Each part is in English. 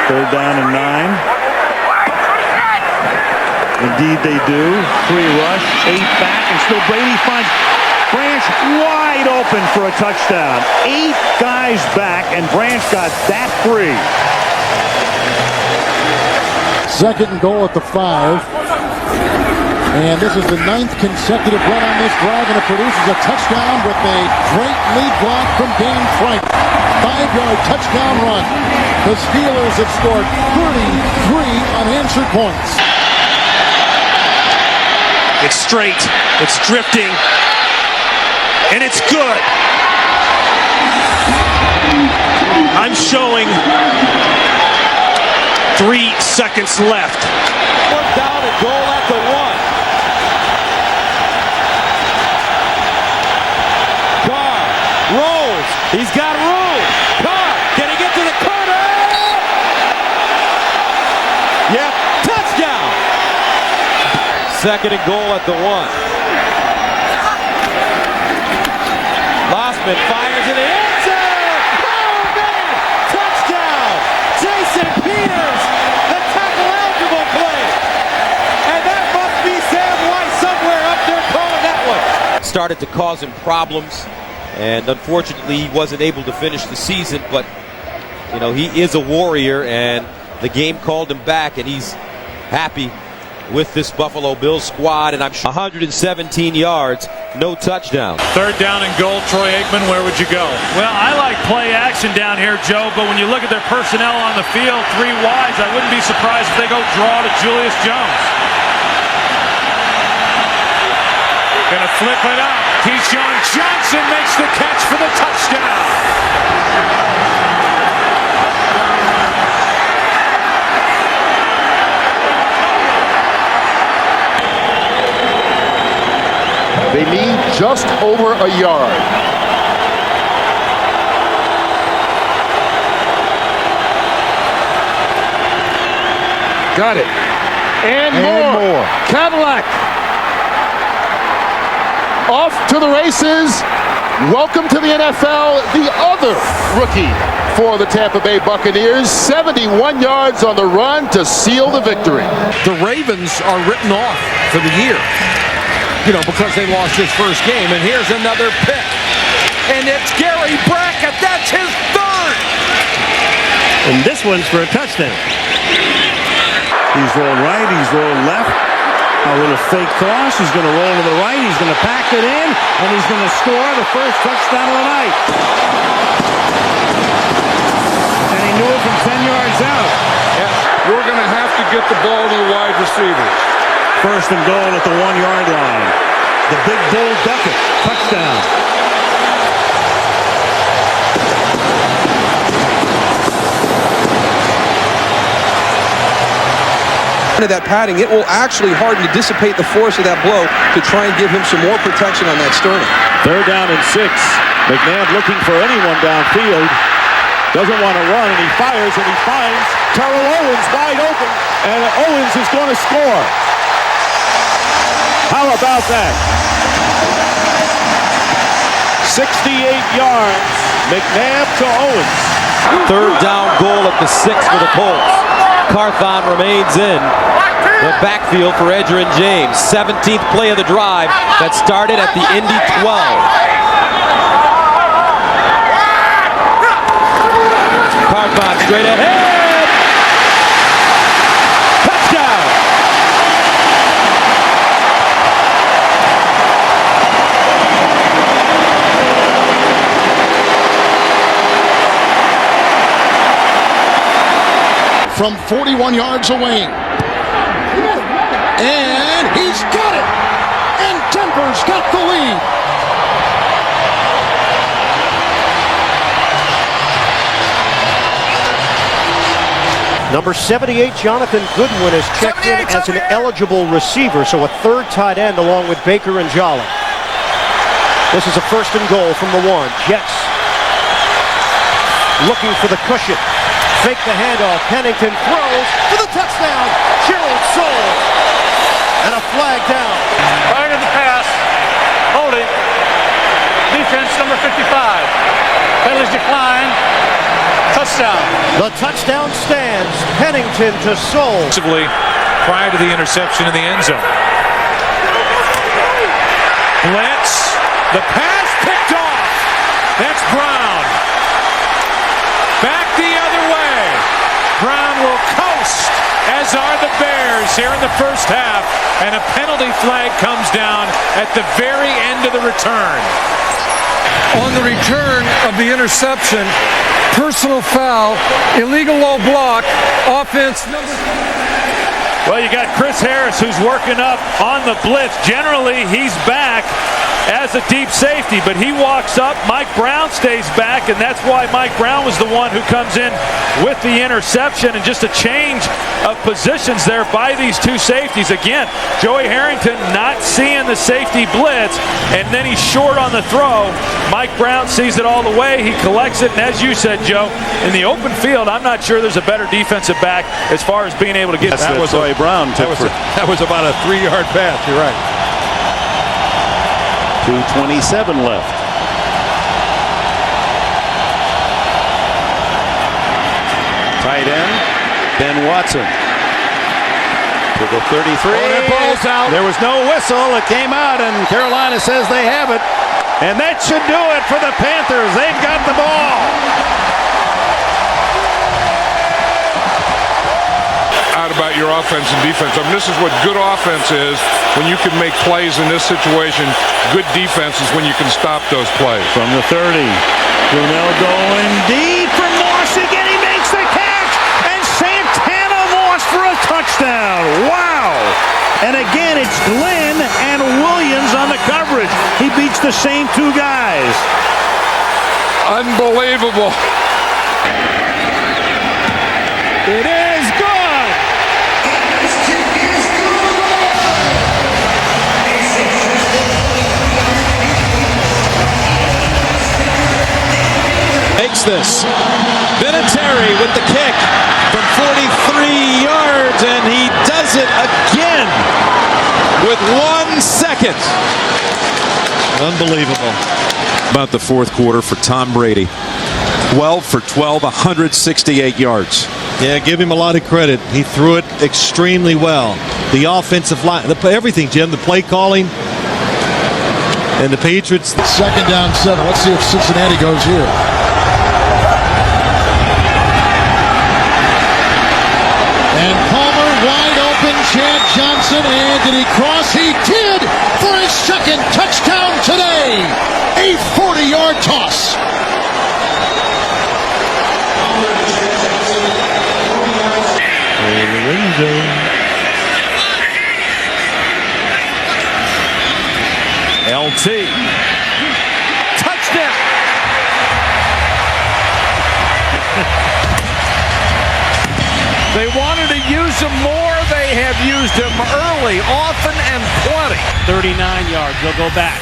Third down and 9. Indeed they do. 3 rush, 8 back, and still Brady finds Branch wide open for a touchdown. 8 guys back, and Branch got that free. Second and goal at the 5. And this is the 9th consecutive run on this drive, and it produces a touchdown with a great lead block from Dan Frank. 5-yard touchdown run. The Steelers have scored 33 unanswered points. It's straight, it's drifting, and it's good. I'm showing 3 seconds left. 1 down and goal at the 1. Carr rolls. He's got room. Carr, can he get to the corner? Yep, touchdown. Second and goal at the 1. Lossman fires in the end zone. Oh, man! Touchdown! Jason Peters, the tackle-eligible play. And that must be Sam White somewhere up there calling that one. Started to cause him problems, and unfortunately he wasn't able to finish the season, but, you know, he is a warrior, and the game called him back, and he's happy with this Buffalo Bills squad, and I'm sure 117 yards, no touchdown. Third down and goal, Troy Aikman, where would you go? Well, I like play action down here, Joe, but when you look at their personnel on the field, 3 wides, I wouldn't be surprised if they go draw to Julius Jones. Gonna flip it up. Keyshawn Johnson makes the catch for the touchdown. They need just over a yard. Got it. And more. Cadillac. Off to the races. Welcome to the NFL, the other rookie for the Tampa Bay Buccaneers. 71 yards on the run to seal the victory. The Ravens are written off for the year, you know, because they lost his first game. And here's another pick. And it's Gary Brackett. That's his 3rd. And this one's for a touchdown. He's rolled right, he's rolled left. A little fake toss. He's going to roll to the right. He's going to pack it in, and he's going to score the first touchdown of the night. And he knew it from 10 yards out. Yes. We're going to have to get the ball to the wide receivers. First and goal at the 1-yard line. The big bull Duckett. Touchdown. Of that padding, it will actually harden to dissipate the force of that blow to try and give him some more protection on that sternum. Third down and 6. McNabb looking for anyone downfield. Doesn't want to run, and he fires, and he finds Terrell Owens wide open, and Owens is going to score. How about that? 68 yards. McNabb to Owens. Third down goal at the 6 for the Colts. Carthon remains in the backfield for Edgerrin James. 17th play of the drive that started at the Indy 12. Carthon straight ahead. Touchdown. From 41 yards away. And he's got it! And Denver's got the lead. Number 78, Jonathan Goodwin, is checked in as an eligible receiver, so a 3rd tight end along with Baker and Jolly. This is a 1st and goal from the 1. Jets looking for the cushion. Fake the handoff. Pennington throws for the touchdown. Gerald Soule. And a flag down. Prior to the pass. Holding. Defense number 55. Penalties decline. Touchdown. touchdown. The touchdown stands. Pennington to Soul. Prior to the interception in the end zone. Blitz. The pass picked off. That's Brown. Back the other way. Brown will coast, as are the Bears here in the first half. And a penalty flag comes down at the very end of the return. On the return of the interception, personal foul, illegal low block, offense number. Well, you got Chris Harris who's working up on the blitz. Generally, he's back as a deep safety, but he walks up. Mike Brown stays back, and that's why Mike Brown was the one who comes in with the interception, and just a change of positions there by these two safeties. Again, Joey Harrington not seeing the safety blitz, and then he's short on the throw. Mike Brown sees it all the way. He collects it, and as you said, Joe, in the open field, I'm not sure there's a better defensive back as far as being able to get that. Was Joey Brown. That was about a 3-yard pass. You're right. 2:27 left. Tight end, Ben Watson. To the 33. That ball's out. There was no whistle. It came out, and Carolina says they have it. And that should do it for the Panthers. They've got the ball. About your offense and defense. I mean, this is what good offense is, when you can make plays in this situation. Good defense is when you can stop those plays. From the 30, Brunell going deep for Moss again. He makes the catch, and Santana Moss for a touchdown. Wow! And again, it's Glenn and Williams on the coverage. He beats the same two guys. Unbelievable. It is good. Makes this. Vinatieri with the kick from 43 yards, and he does it again with 1 second. Unbelievable. About the fourth quarter for Tom Brady. 12 for 12, 168 yards. Yeah, give him a lot of credit. He threw it extremely well. The offensive line, everything, Jim, the play calling, and the Patriots. 2nd down 7. Let's see if Cincinnati goes here. And Palmer wide open, Chad Johnson, and did he cross? He did for his 2nd touchdown today. A 40-yard toss. LT. Touchdown. They wanted to use him more. They have used him early, often, and plenty. 39 yards. They'll go back.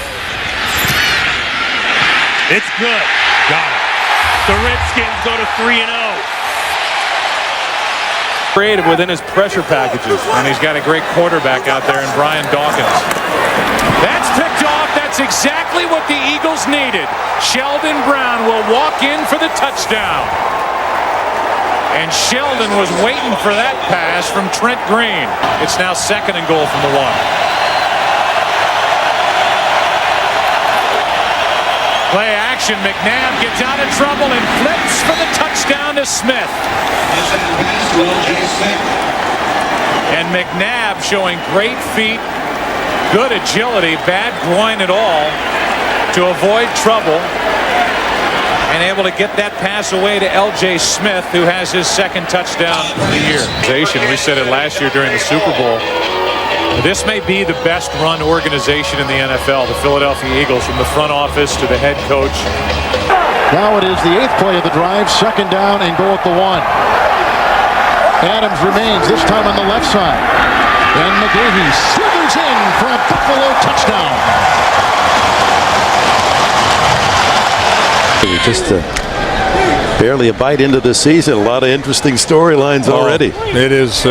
It's good. Got it. The Redskins go to 3-0. Creative within his pressure packages. And he's got a great quarterback out there in Brian Dawkins. That's picked off. That's exactly what the Eagles needed. Sheldon Brown will walk in for the touchdown. And Sheldon was waiting for that pass from Trent Green. It's now 2nd and goal from the 1. Play action. McNabb gets out of trouble and flips for the touchdown to Smith. And McNabb showing great feet, good agility, bad groin at all to avoid trouble, and able to get that pass away to L.J. Smith, who has his 2nd touchdown of the year. We said it last year during the Super Bowl. This may be the best run organization in the NFL, the Philadelphia Eagles, from the front office to the head coach. Now it is the 8th play of the drive, 2nd down and goal at the 1. Adams remains, this time on the left side. And McGahee slithers in for a Buffalo touchdown. Just barely a bite into the season. A lot of interesting storylines already. It is.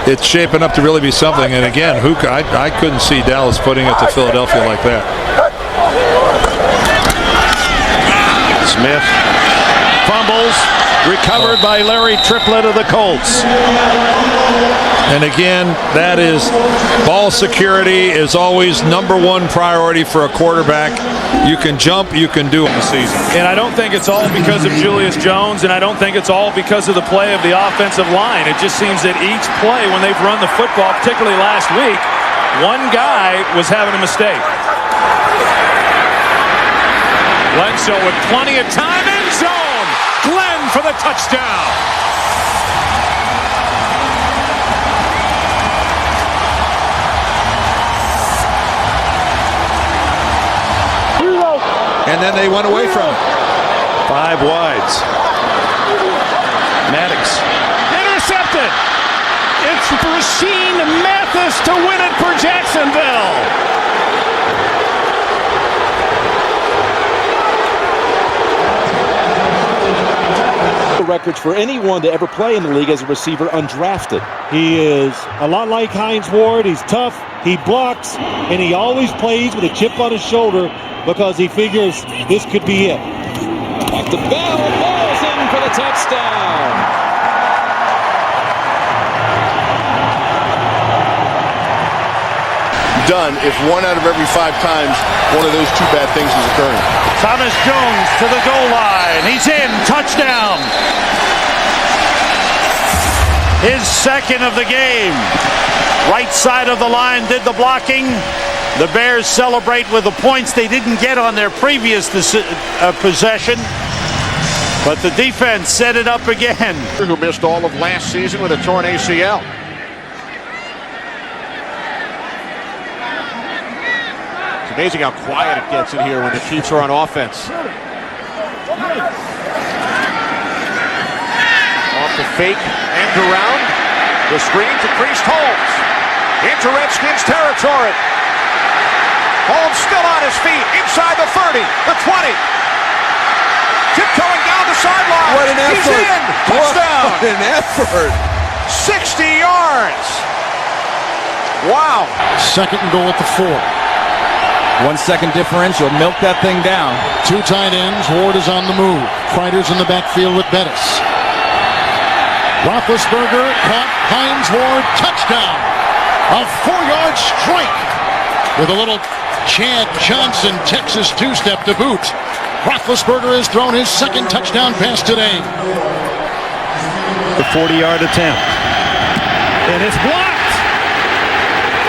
It's shaping up to really be something. And again, I couldn't see Dallas putting it to Philadelphia like that. Smith fumbles. Recovered by Larry Triplett of the Colts. And again, that is ball security is always #1 priority for a quarterback. You can jump, you can do it in the season. And I don't think it's all because of Julius Jones, and I don't think it's all because of the play of the offensive line. It just seems that each play when they've run the football, particularly last week, one guy was having a mistake. Bledsoe with plenty of time, end zone. Glenn for the touchdown. And then they went away from him. 5 wides. Maddox. Intercepted. It's Rasheed Mathis to win it for Jacksonville. Records for anyone to ever play in the league as a receiver undrafted. He is a lot like Hines Ward. He's tough, he blocks, and he always plays with a chip on his shoulder because he figures this could be it. Back to Bell. Ball's in for the touchdown. Done if 1 out of every 5 times one of those 2 bad things is occurring. Thomas Jones to the goal line. He's in. Touchdown. His second of the game. Right side of the line did the blocking. The Bears celebrate with the points they didn't get on their previous possession. But the defense set it up again. Who missed all of last season with a torn ACL. It's amazing how quiet it gets in here when the Chiefs are on offense. Off the fake, end around. The screen to Priest Holmes. Into Redskins territory. Holmes still on his feet, inside the 30, the 20. Tiptoeing down the sideline. What an effort. He's in. Touchdown. What an effort. 60 yards. Wow. Second and goal at the 4. 1 second differential. Milk that thing down. 2 tight ends. Ward is on the move. Kreider's in the backfield with Bettis. Roethlisberger caught Hines Ward. Touchdown. A 4-yard strike with a little Chad Johnson Texas two-step to boot. Roethlisberger has thrown his second touchdown pass today. The 40-yard attempt. And it's blocked.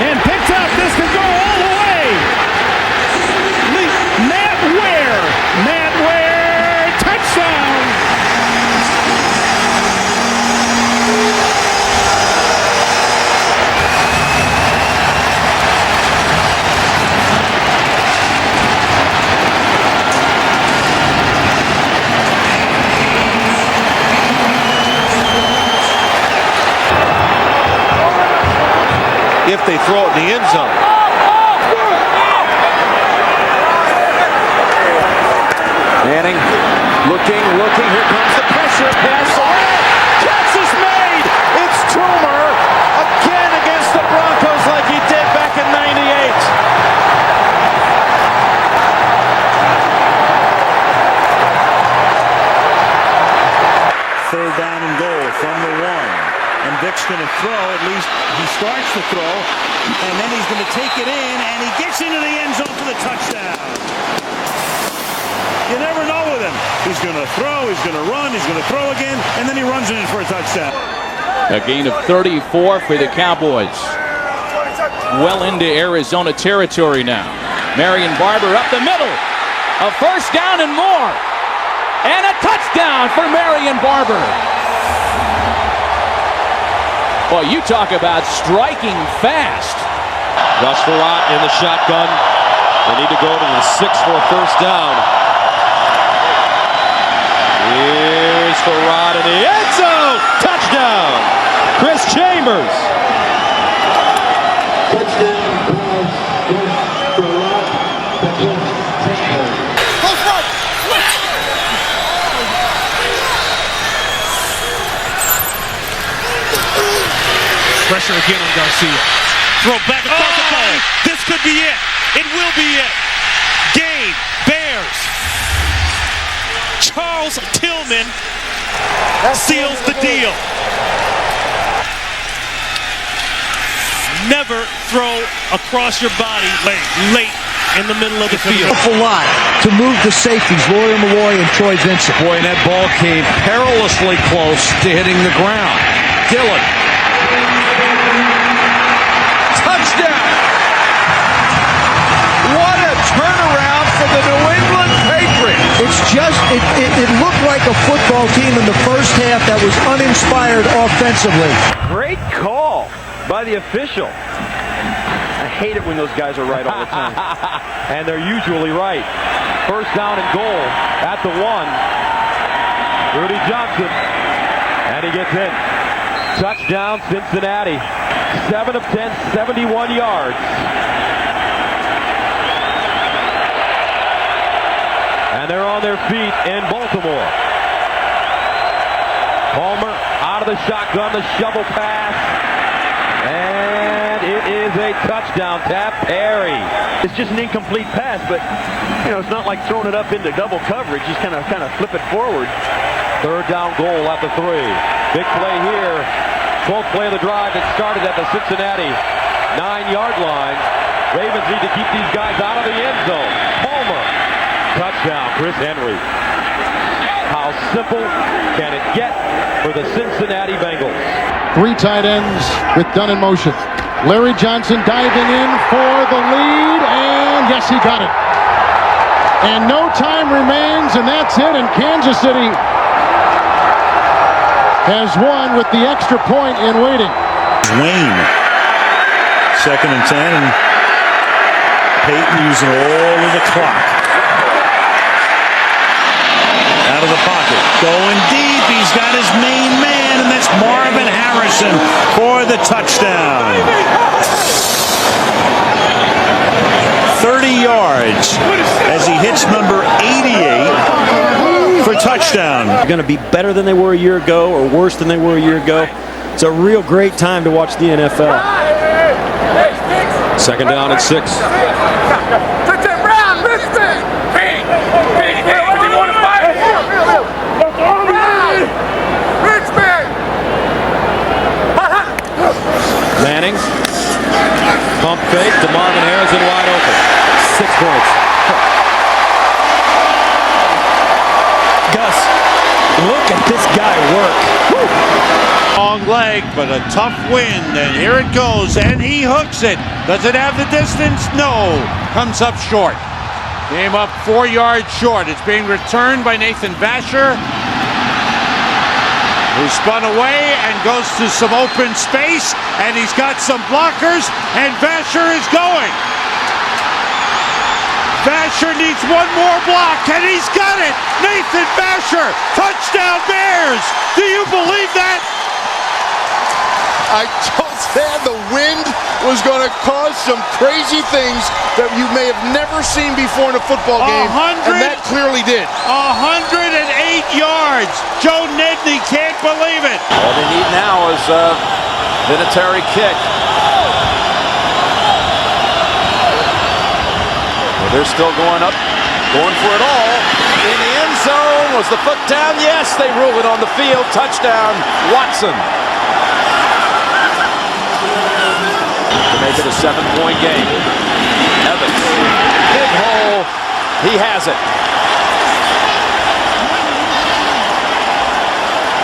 And picked up. This could go all the way. Matt Ware. Matt Ware. Touchdown. If they throw it in the end zone. Manning looking. Here comes the pressure. Pass away. Catch is made. It's Toomer again against the Broncos like he did back in '98. Third down and goal from the 1. And Vic's going to throw. At least he starts to throw. And then he's going to take it in. And he gets into the end zone for the touchdown. You never know with him. He's going to throw. He's going to run. He's going to throw again. And then he runs it in for a touchdown. A gain of 34 for the Cowboys. Well into Arizona territory now. Marion Barber up the middle. A first down and more. And a touchdown for Marion Barber. Boy, you talk about striking fast. Rush Farad in the shotgun. They need to go to the 6 for a first down. Here's Farad in the end zone. Touchdown. Chris Chambers. Pressure again on Garcia. Throw back across the body. This could be it. It will be it. Game. Bears. Charles Tillman seals the deal. Never throw across your body late in the middle of the field. A lot to move the safeties, Roy Malloy and Troy Vincent. Boy, and that ball came perilously close to hitting the ground. Dillon. Touchdown! What a turnaround for the New England Patriots. It's just, it looked like a football team in the first half that was uninspired offensively. Great call by the official. I hate it when those guys are right all the time. And they're usually right. First down and goal at the 1. Rudy Johnson. And he gets in. Touchdown Cincinnati. 7 of 10, 71 yards. And they're on their feet in Baltimore. Palmer out of the shotgun, the shovel pass. And it is a touchdown tap. Perry. It's just an incomplete pass, but it's not like throwing it up into double coverage. Just kind of flip it forward. Third down goal at the 3. Big play here. 12th play of the drive. It started at the Cincinnati 9-yard line. Ravens need to keep these guys out of the end zone. Palmer. Touchdown, Chris Henry. How simple can it get for the Cincinnati Bengals? 3 tight ends with Dunn in motion. Larry Johnson diving in for the lead, and yes, he got it. And no time remains, and that's it, and Kansas City has won with the extra point in waiting. Wayne, 2nd and 10, and Peyton using all of the clock. Out of the pocket, going deep, he's got his main man, and that's Marvin Harrison for the touchdown. 30 yards as he hits number 88 for touchdown. They're going to be better than they were a year ago or worse than they were a year ago. It's a real great time to watch the NFL. 2nd down and 6. Manning. Pump fake to Marvin Harrison wide open. 6 points. Gus, look at this guy work. Long leg, but a tough wind, and here it goes, and he hooks it. Does it have the distance? No. Comes up short. Came up 4 yards short. It's being returned by Nathan Vasher, who spun away and goes to some open space, and he's got some blockers, and Vasher is going. Vasher needs one more block, and he's got it! Nathan Vasher, touchdown Bears! Do you believe that? I told Stan the wind was going to cause some crazy things that you may have never seen before in a football game, and that clearly did. 108 yards. Joe Nedney can't believe it. All they need now is a Vinatieri kick. Well, they're still going up, going for it all. In the end zone. Was the foot down? Yes, they rule it on the field. Touchdown, Watson. To make it a 7-point game. Evans. Big hole. He has it.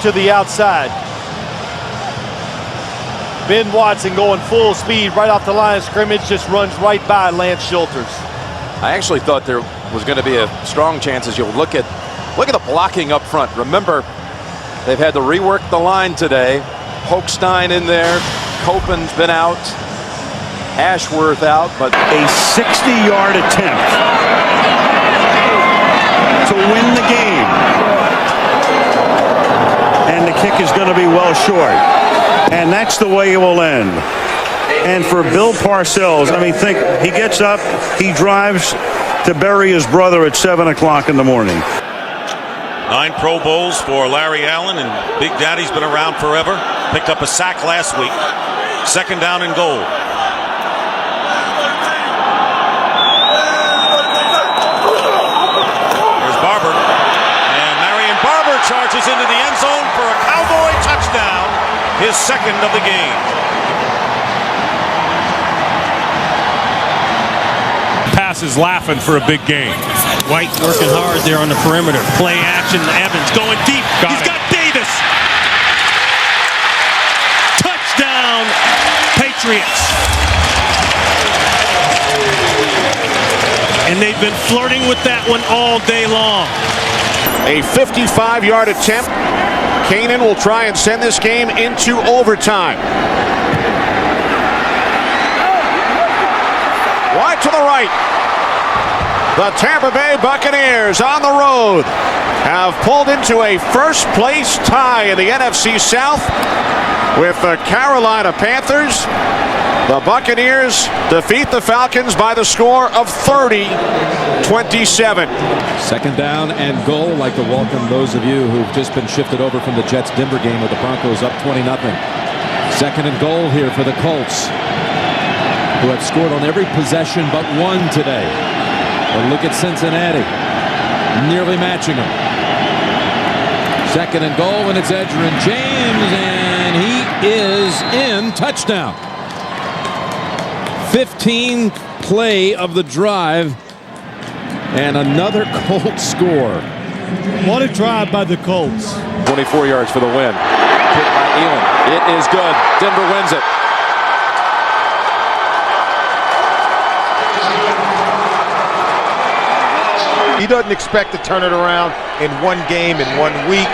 To the outside. Ben Watson going full speed right off the line of scrimmage, just runs right by Lance Schulters. I actually thought there was going to be a strong chance as you'll look at the blocking up front. Remember, they've had to rework the line today. Hochstein in there. Copen's been out. Ashworth out, but a 60-yard attempt to win the game. And the kick is going to be well short. And that's the way it will end. And for Bill Parcells, I mean, think, he gets up, he drives to bury his brother at 7 o'clock in the morning. 9 Pro Bowls for Larry Allen, and Big Daddy's been around forever. Picked up a sack last week. 2nd down and goal. There's Barber. And Marion Barber charges into the end zone for a his second of the game. Passes laughing for a big game. White working hard there on the perimeter. Play action. Evans going deep. He's got Davis. Touchdown, Patriots. And they've been flirting with that one all day long. A 55-yard attempt. Kanan will try and send this game into overtime. Wide to the right. The Tampa Bay Buccaneers on the road have pulled into a first-place tie in the NFC South with the Carolina Panthers. The Buccaneers defeat the Falcons by the score of 30-27. Second down and goal. I'd like to welcome those of you who've just been shifted over from the Jets-Denver game with the Broncos up 20-0. Second and goal here for the Colts, who have scored on every possession but one today. But look at Cincinnati, nearly matching them. Second and goal, and it's Edgerrin James, and he is in. Touchdown. 15th play of the drive, and another Colts score. What a drive by the Colts. 24 yards for the win. Hit by Elam. It is good. Denver wins it. He doesn't expect to turn it around in one game, in 1 week,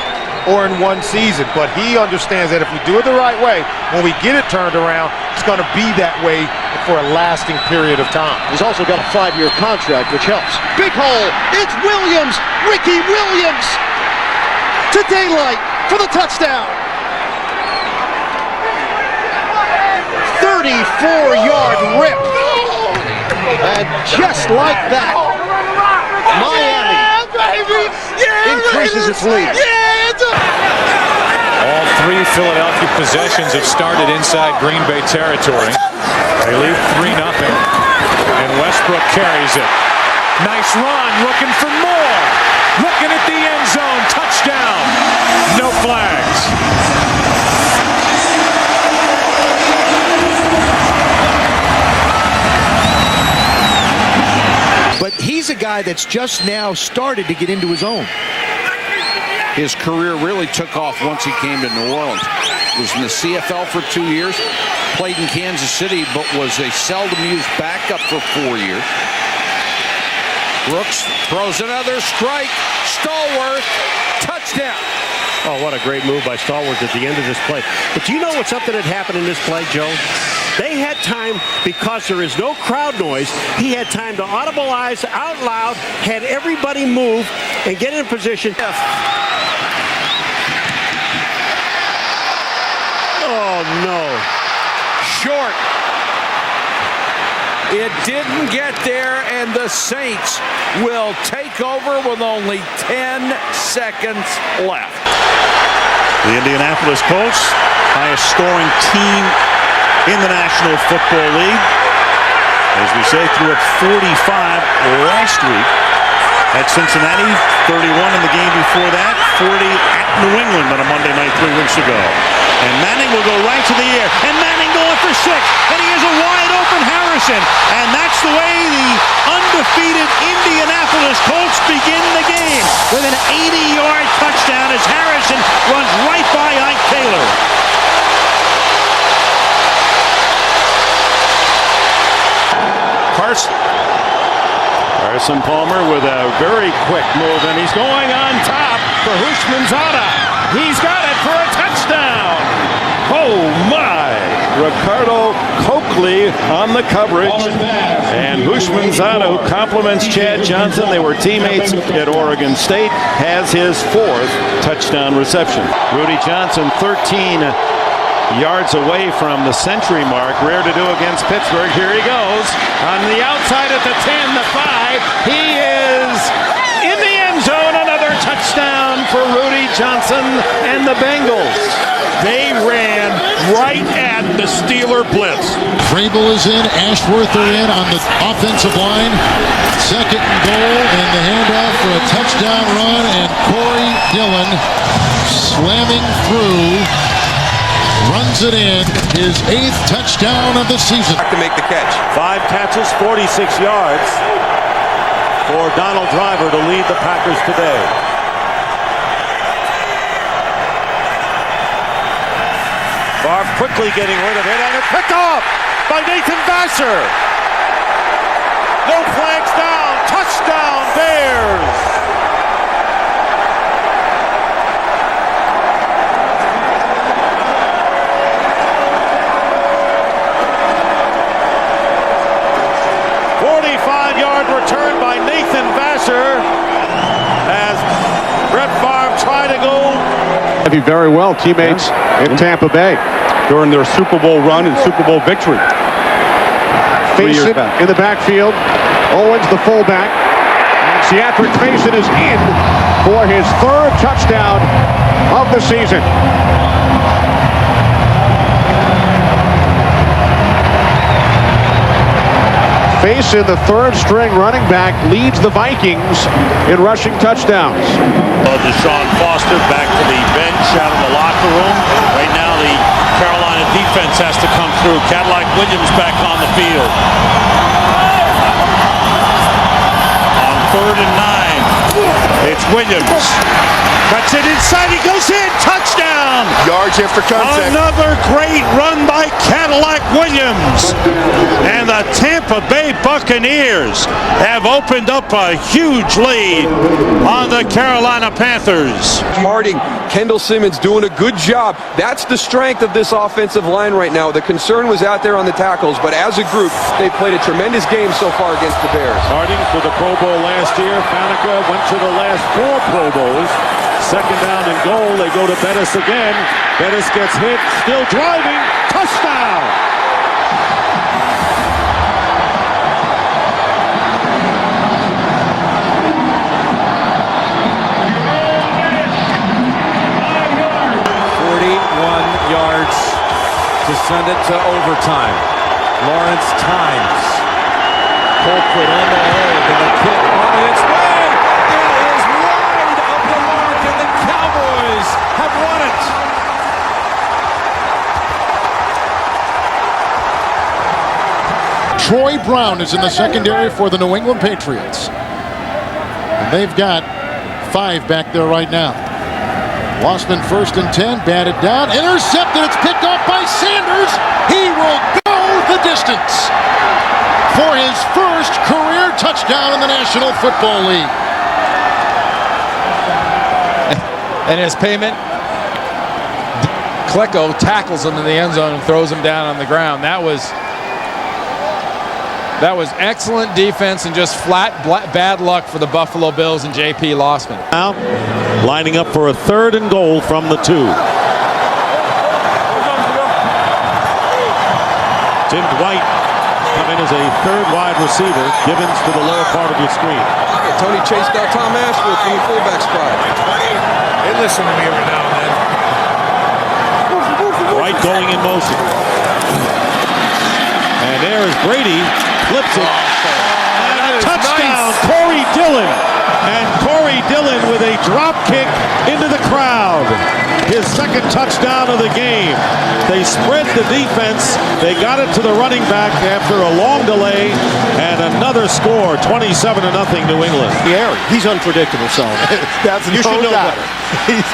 or in one season. But he understands that if we do it the right way, when we get it turned around, it's going to be that way for a lasting period of time. He's also got a 5-year contract, which helps. Big hole. It's Williams. Ricky Williams to daylight for the touchdown. 34-yard rip. And just like that, Miami increases its lead. All three Philadelphia possessions have started inside Green Bay territory. They lead 3-0, and Westbrook carries it. Nice run, looking for more. Looking at the end zone, touchdown. No flags. But he's a guy that's just now started to get into his own. His career really took off once he came to New Orleans. Was in the CFL for 2 years, played in Kansas City, but was a seldom used backup for 4 years. Brooks throws another strike. Stallworth, touchdown. Oh, what a great move by Stallworth at the end of this play. But do you know what something had happened in this play, Joe? They had time, because there is no crowd noise, he had time to audibilize out loud, had everybody move and get in position. Oh, no. Short. It didn't get there, and the Saints will take over with only 10 seconds left. The Indianapolis Colts, highest scoring team in the National Football League. As we say, threw up 45 last week at Cincinnati, 31 in the game before that, 40 at New England on a Monday night 3 weeks ago. And Manning will go right to the air, and Manning going for 6, and he has a wide open Harrison, and that's the way the undefeated Indianapolis Colts begin the game with an 80-yard touchdown as Harrison runs right by Ike Taylor. Carson Palmer with a very quick move, and he's going on top for Hushmanzada. He's got it for a touchdown. Oh my! Ricardo Coakley on the coverage, and Hushmanzada, who compliments Chad Johnson, they were teammates at Oregon State, has his 4th touchdown reception. Rudy Johnson, 13 yards away from the century mark. Rare to do against Pittsburgh. Here he goes on the outside at the 10, the 5. He is in the end zone. Another touchdown for Rudy Johnson and the Bengals. They ran right at the Steeler blitz. Vrabel is in. Ashworth are in on the offensive line. Second and goal, and the handoff for a touchdown run, and Corey Dillon slamming through runs it in, his 8th touchdown of the season. To make the catch. 5 catches, 46 yards for Donald Driver to lead the Packers today. Favre quickly getting rid of it, and it's picked off by Nathan Vasser. No flags down. Touchdown, Bears. Return by Nathan Vasser as Brett Favre tried to go. Very well, teammates in Tampa Bay during their Super Bowl run and Super Bowl victory. Faison in the backfield. Owens, the fullback. And Seatric Faison is in for his 3rd touchdown of the season. Faison, the 3rd string running back, leads the Vikings in rushing touchdowns. Deshaun Foster back to the bench out of the locker room. Right now the Carolina defense has to come through. Cadillac Williams back on the field. On 3rd and 9, it's Williams. Cuts it inside, he goes in, touchdown! Yards after contact. Another great run by Cadillac Williams. And the Tampa Bay Buccaneers have opened up a huge lead on the Carolina Panthers. Harding, Kendall Simmons doing a good job. That's the strength of this offensive line right now. The concern was out there on the tackles, but as a group, they played a tremendous game so far against the Bears. Harding for the Pro Bowl last year. Faneca went to the last 4 Pro Bowls. 2nd down and goal. They go to Bettis again. Bettis gets hit. Still driving. Touchdown! Yards to send it to overtime. Lawrence times. Colquitt on the hold, and the kick on its way. It is wide of the mark, and the Cowboys have won it. Troy Brown is in the secondary for the New England Patriots. And they've got 5 back there right now. Lossman 1st and 10, batted down, intercepted, it's picked off by Sanders. He will go the distance for his 1st career touchdown in the National Football League. And his payment, Klecko tackles him in the end zone and throws him down on the ground. That was excellent defense and just flat bad luck for the Buffalo Bills and J.P. Lossman. Now, lining up for a 3rd and goal from the 2. Tim Dwight come in as a 3rd wide receiver. Gibbons to the lower part of your screen. Tony chased out Tom Ashworth in the fullback spot. They listen to me every now and then. Dwight going in motion. And there is Brady. Flips it. And a touchdown, nice. Corey Dillon. And Corey Dillon with a drop kick into the crowd. His 2nd touchdown of the game. They spread the defense. They got it to the running back after a long delay. And another score, 27-0 New England. He's unpredictable, so That's you should know better. He's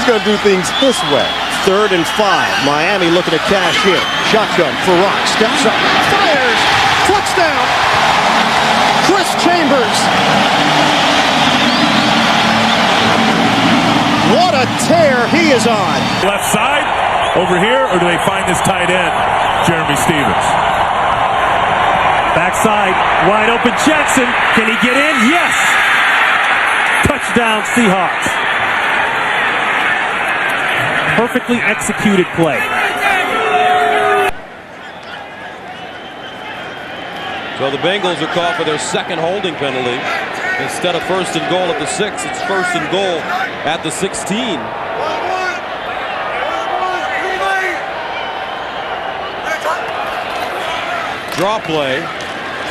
gonna do things this way. 3rd and 5. Miami looking to cash in. Shotgun for Rock. Steps up. Fires. Touchdown. Chris Chambers. What a tear he is on. Left side, over here, or do they find this tight end, Jeremy Stevens? Backside, wide open Jackson. Can he get in? Yes! Touchdown Seahawks. Perfectly executed play. So the Bengals are called for their 2nd holding penalty. Instead of 1st and goal at the 6, it's 1st and goal at the 16. Draw play.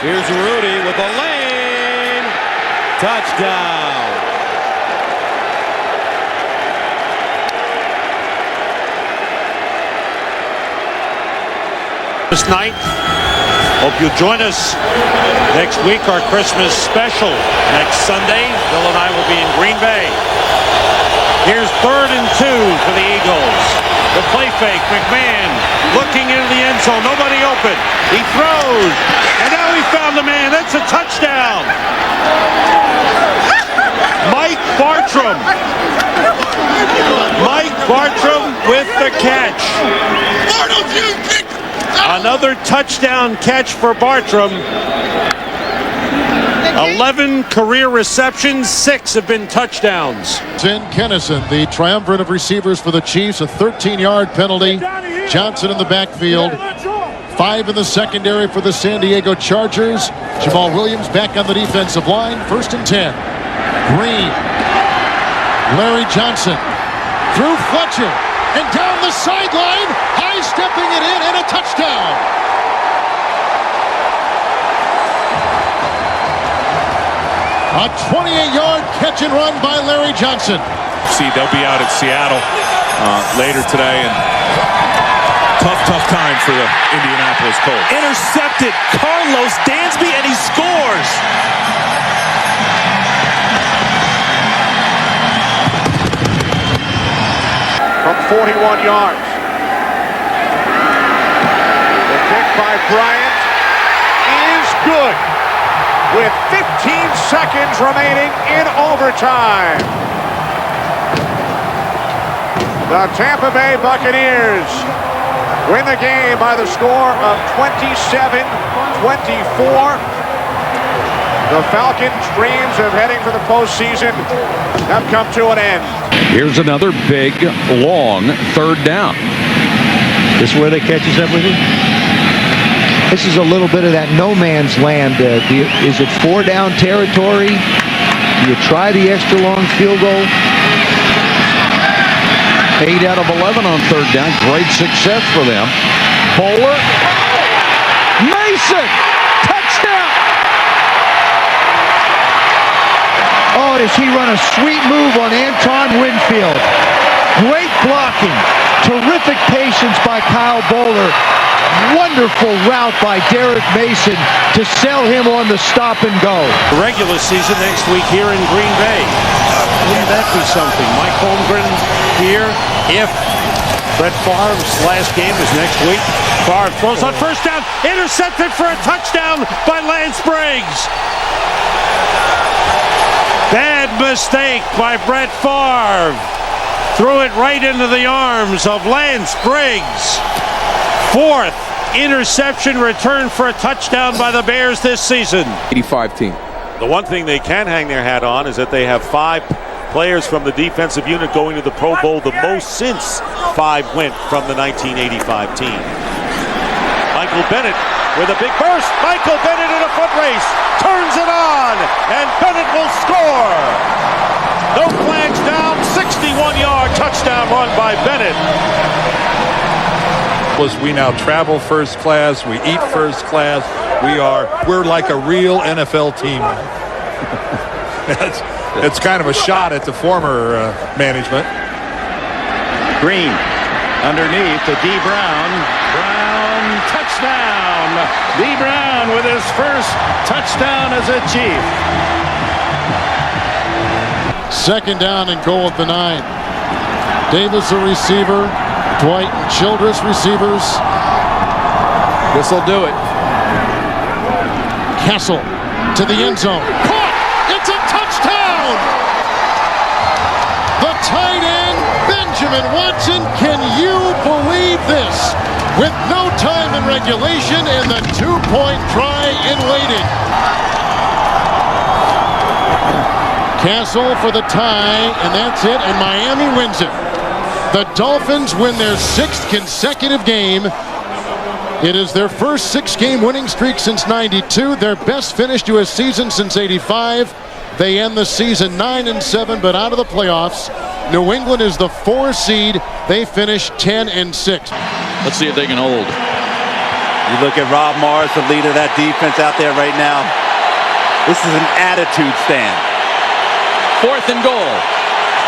Here's Rudy with a lane. Touchdown. Christmas night. Hope you'll join us next week, our Christmas special. Next Sunday, Bill and I will be in Green Bay. Here's 3rd and 2 for the Eagles. The play fake, McMahon looking into the end zone. Nobody open. He throws, and now he found the man. That's a touchdown. Mike Bartram. Mike Bartram with the catch. Another touchdown catch for Bartram. 11 career receptions, 6 have been touchdowns. Tim Kennison, the triumvirate of receivers for the Chiefs, a 13-yard penalty. Johnson in the backfield. 5 in the secondary for the San Diego Chargers. Jamal Williams back on the defensive line. 1st and 10. Green. Larry Johnson. Through Fletcher. And down the sideline. High-stepping it in and a touchdown. A 28-yard catch and run by Larry Johnson. See, they'll be out at Seattle later today, and tough time for the Indianapolis Colts. Intercepted Carlos Dansby, and he scores. From 41 yards. The kick by Bryant is good, with 15 seconds remaining in overtime. The Tampa Bay Buccaneers win the game by the score of 27-24. The Falcons' dreams of heading for the postseason have come to an end. Here's another big, long 3rd down. This is where they catches up with you? This is a little bit of that no man's land. Is it 4-down territory? Do you try the extra long field goal? 8 out of 11 on 3rd down. Great success for them. Bowler. Mason! Touchdown! Oh, does he run a sweet move on Anton Winfield. Great blocking. Terrific patience by Kyle Bowler. Wonderful route by Derek Mason to sell him on the stop and go. Regular season next week here in Green Bay. Wouldn't that be something? Mike Holmgren here. If Brett Favre's last game is next week. Favre throws on 1st down. Intercepted for a touchdown by Lance Briggs. Bad mistake by Brett Favre. Threw it right into the arms of Lance Briggs. 4th interception return for a touchdown by the Bears this season. 85 team. The one thing they can hang their hat on is that they have 5 players from the defensive unit going to the Pro Bowl, the most since 5 went from the 1985 team. Michael Bennett with a big burst. Michael Bennett in a foot race. Turns it on, and Bennett will score. No flags down. 61-yard touchdown run by Bennett. We now travel first class, we eat first class, we're like a real NFL team. It's kind of a shot at the former management. Green underneath to D. Brown. Brown, touchdown. D. Brown with his first touchdown as a Chief. 2nd down and goal at the 9. Davis a receiver. Dwight and Childress receivers. This'll do it. Kessel to the end zone. Caught! It's a touchdown! The tight end, Benjamin Watson. Can you believe this? With no time in regulation and the 2-point try in waiting. Castle for the tie, and that's it, and Miami wins it. The Dolphins win their 6th consecutive game. It is their first 6-game winning streak since '92, their best finish to a season since '85. They end the season 9-7, but out of the playoffs. New England is the 4 seed. They finish 10-6. Let's see if they can hold. You look at Rob Morris, the leader of that defense out there right now. This is an attitude stand. 4th and goal.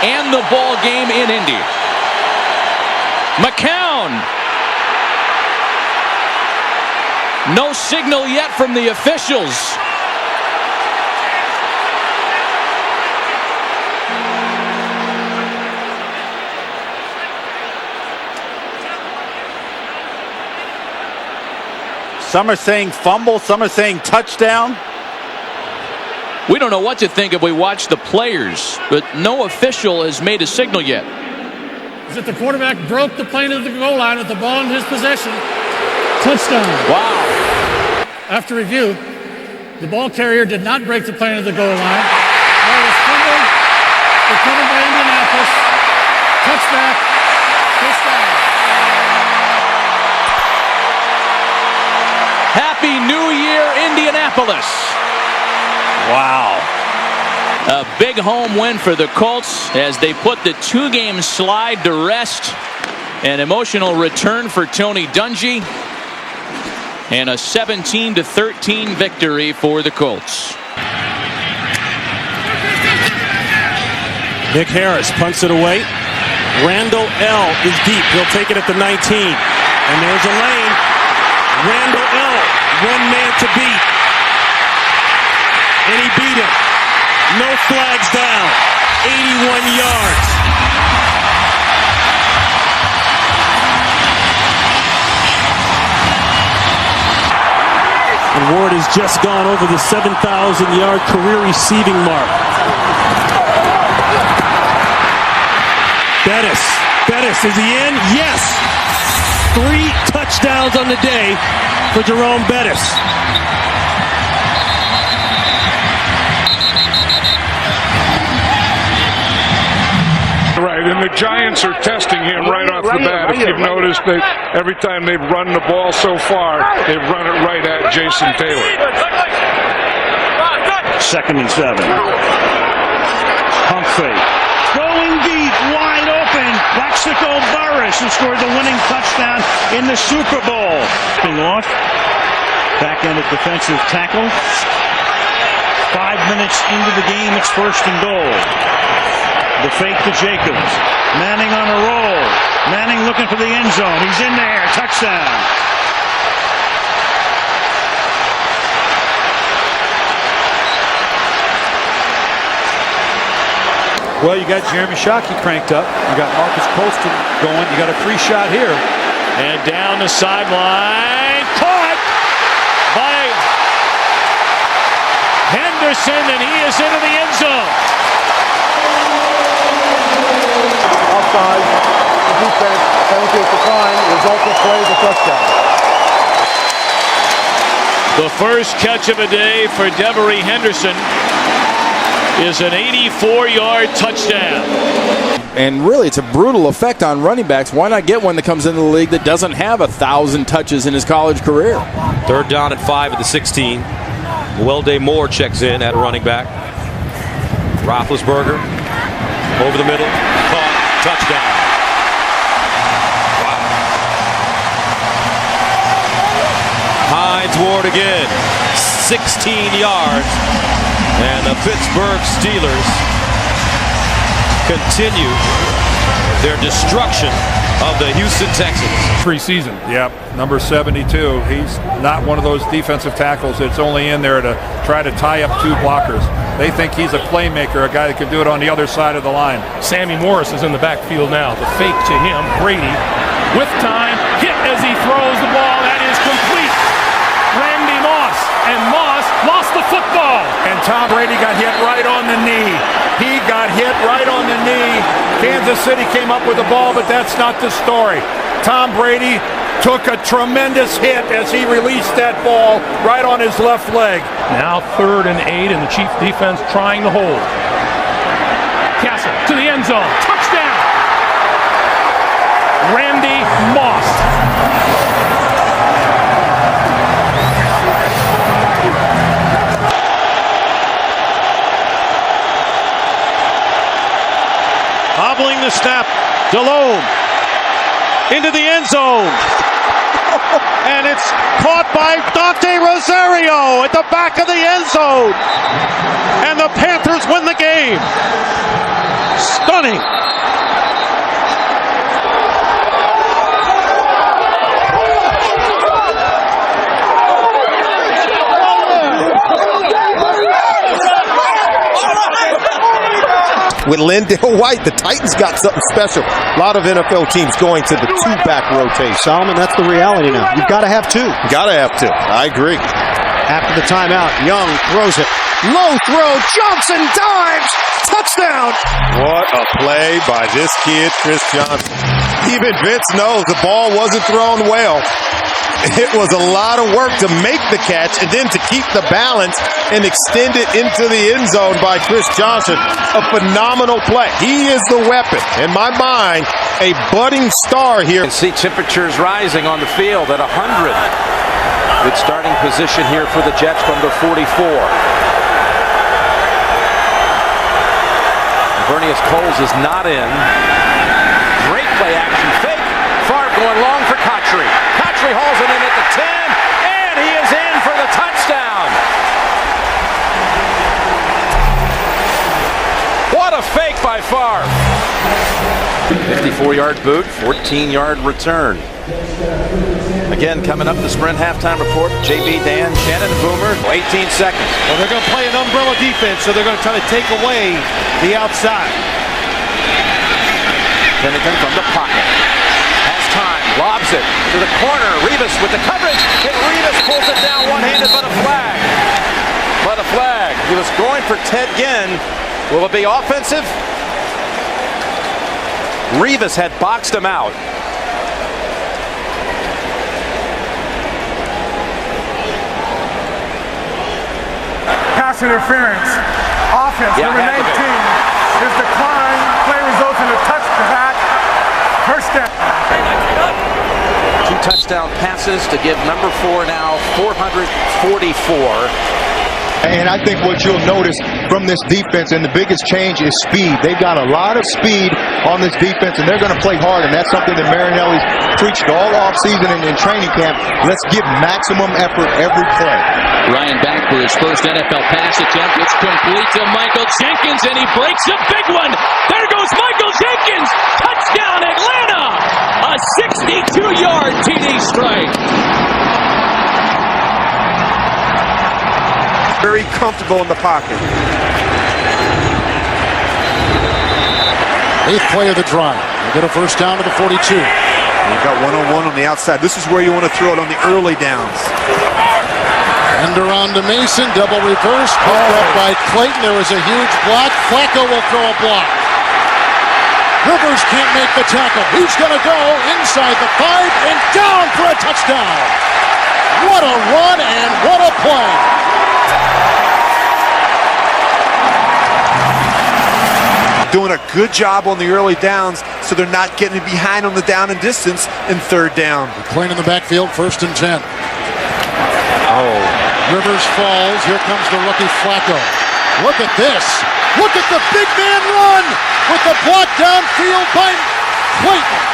And the ball game in Indy. McCown. No signal yet from the officials. Some are saying fumble, some are saying touchdown. We don't know what to think if we watch the players, but no official has made a signal yet. Is that the quarterback broke the plane of the goal line with the ball in his possession. Touchdown. Wow. After review, the ball carrier did not break the plane of the goal line. Ball was fumbled, recovered by Indianapolis. Touchback. First down. Happy New Year, Indianapolis. Wow. A big home win for the Colts as they put the two-game slide to rest. An emotional return for Tony Dungy. And a 17-13 victory for the Colts. Nick Harris punts it away. Randall L. is deep. He'll take it at the 19. And there's a lane. Randall L. one man to beat. And he beat him. No flags down. 81 yards. And Ward has just gone over the 7,000-yard career receiving mark. Bettis, is he in? Yes! 3 touchdowns on the day for Jerome Bettis. Right, and the Giants are testing him right off the bat. If you've noticed that every time they've run the ball so far, they've run it right at Jason Taylor. 2nd and 7. Humphrey going deep, wide open. Plaxico Burress, who scored the winning touchdown in the Super Bowl. Off. Back-ended defensive tackle. 5 minutes into the game, it's 1st and goal. The fake to Jacobs. Manning on a roll. Manning looking for the end zone. He's in there. Touchdown. Well, you got Jeremy Shockey cranked up. You got Marcus Colston going. You got a free shot here. And down the sideline. Caught by Henderson, and he is into the end zone. Offside, the defense, penalty at the time, resulting play is a touchdown. The first catch of the day for Devery Henderson is an 84-yard touchdown. And really, it's a brutal effect on running backs. Why not get one that comes into the league that doesn't have 1,000 touches in his college career? 3rd down and 5 at the 16. Welday Moore checks in at running back. Roethlisberger over the middle. Caught. Touchdown. Wow. Hines Ward again. 16 yards. And the Pittsburgh Steelers continue their destruction of the Houston Texans. Preseason, yep, number 72. He's not one of those defensive tackles that's only in there to try to tie up 2 blockers. They think he's a playmaker, a guy that can do it on the other side of the line. Sammy Morris is in the backfield now. The fake to him. Brady with time. Hit as he throws the ball. That is complete. Randy Moss. And Moss lost the football. And Tom Brady got hit right on the knee. He got hit right on the knee. Kansas City came up with the ball, but that's not the story. Tom Brady took a tremendous hit as he released that ball right on his left leg. Now 3rd and 8, and the Chiefs defense trying to hold. Castle to the end zone. Touchdown! Randy Moss. Hobbling the snap. Delhomme into the end zone. And it's caught by Dante Rosario at the back of the end zone. And the Panthers win the game. Stunning. with LenDale White. The Titans got something special. A lot of NFL teams going to the two-back rotation. Solomon, that's the reality now. You've got to have two. Got to have two. I agree. After the timeout, Young throws it. Low throw, Johnson dives, touchdown! What a play by this kid, Chris Johnson. Even Vince knows the ball wasn't thrown well. It was a lot of work to make the catch and then to keep the balance and extend it into the end zone by Chris Johnson. A phenomenal play. He is the weapon. In my mind, a budding star here. You can see temperatures rising on the field at 100. Good starting position here for the Jets from the 44. Vernius Coles is not in. Great play action fake. Favre going long for Cotchery. Cotchery hauls it in at the 10, and he is in for the touchdown. What a fake by Favre. 54-yard boot, 14-yard return. Again, coming up the Sprint halftime report, JB, Dan, Shannon, and Boomer, 18 seconds. Well, they're going to play an umbrella defense, so they're going to try to take away the outside. Pennington from the pocket. Has time, lobs it to the corner. Revis with the coverage, and Revis pulls it down one-handed, but a flag. But a flag. He was going for Ted Ginn. Will it be offensive? Revis had boxed him out. Pass interference. Offense, number 19 is declined. Play results in a touchback. First down. 2 touchdown passes to give number 4 now 444. And I think what you'll notice from this defense, and the biggest change is speed. They've got a lot of speed on this defense, and they're going to play hard, and that's something that Marinelli's preached all offseason and in training camp. Let's give maximum effort every play. Ryan back for his first NFL pass attempt. It's complete to Michael Jenkins, and he breaks a big one. There goes Michael Jenkins. Touchdown, Atlanta! A 62-yard TD strike. Very comfortable in the pocket. 8th play of the drive. They get a first down to the 42. You've got one-on-one on the outside. This is where you want to throw it on the early downs. End around to Mason, double reverse, picked up by Clayton. There was a huge block. Flacco will throw a block. Rivers can't make the tackle. He's going to go inside the 5 and down for a touchdown. What a run and what a play. Doing a good job on the early downs so they're not getting behind on the down and distance in third down. McLean in the backfield, 1st and 10. Rivers falls. Here comes the rookie Flacco. Look at this. Look at the big man run with the block downfield by Clayton.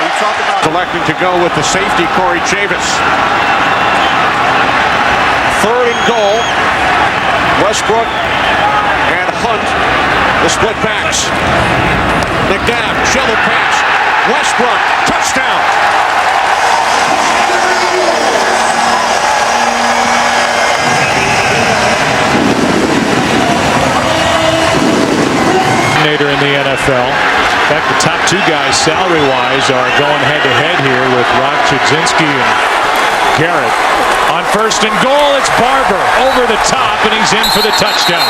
You talk about electing to go with the safety, Corey Chavis. 3rd and goal. Westbrook and Hunt, the split backs. McNabb, shovel pass. Westbrook, touchdown. In the NFL. In fact, the top 2 guys salary-wise are going head-to-head here with Rock Chudzinski and Garrett. On 1st and goal, it's Barber over the top, and he's in for the touchdown.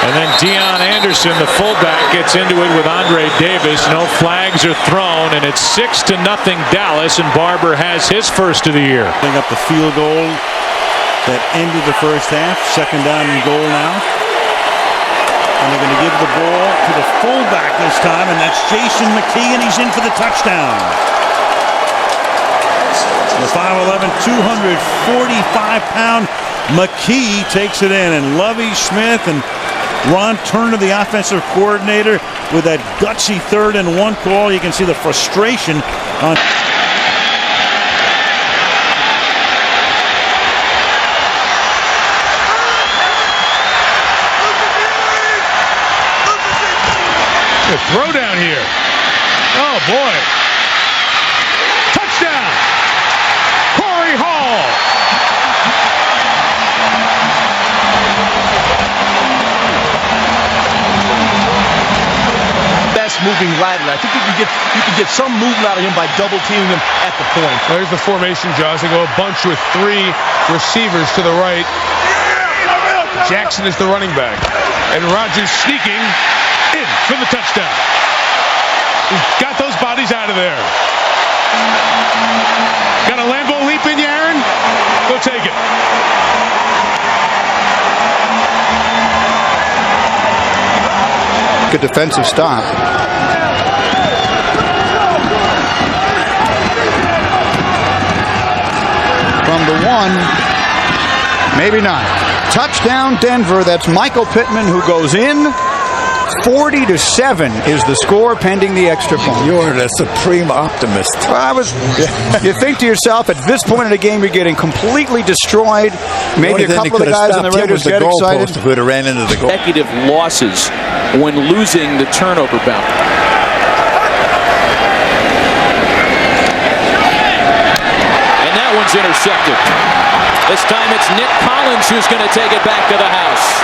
And then Deion Anderson, the fullback, gets into it with Andre Davis. No flags are thrown, and it's 6-0 Dallas, and Barber has his first of the year. Bring up the field goal that ended the first half. 2nd down and goal now. And they're going to give the ball to the fullback this time, and that's Jason McKee, and he's in for the touchdown. The 5'11", 245-pound McKee takes it in, and Lovie Smith and Ron Turner, the offensive coordinator, with that gutsy 3rd and 1 call. You can see the frustration on. A throw down here. Oh boy. Touchdown. moving laterally. I think you can get some movement out of him by double teaming him at the point. There's the formation, Josh. They go a bunch with 3 receivers to the right. Jackson is the running back. And Rodgers sneaking in for the touchdown. He's got those bodies out of there. Got a Lambeau leap in you, Aaron? Go take it. Good defensive stop. From the 1, maybe not. Touchdown Denver. That's Michael Pittman who goes in. 40-7 is the score pending the extra point. You're the supreme optimist. You think to yourself, at this point in the game, you're getting completely destroyed. Maybe a couple of the guys on the Raiders get excited. If we'd have ran into the goal. Consecutive losses when losing the turnover battle. And that one's intercepted. This time it's Nick Collins who's going to take it back to the house.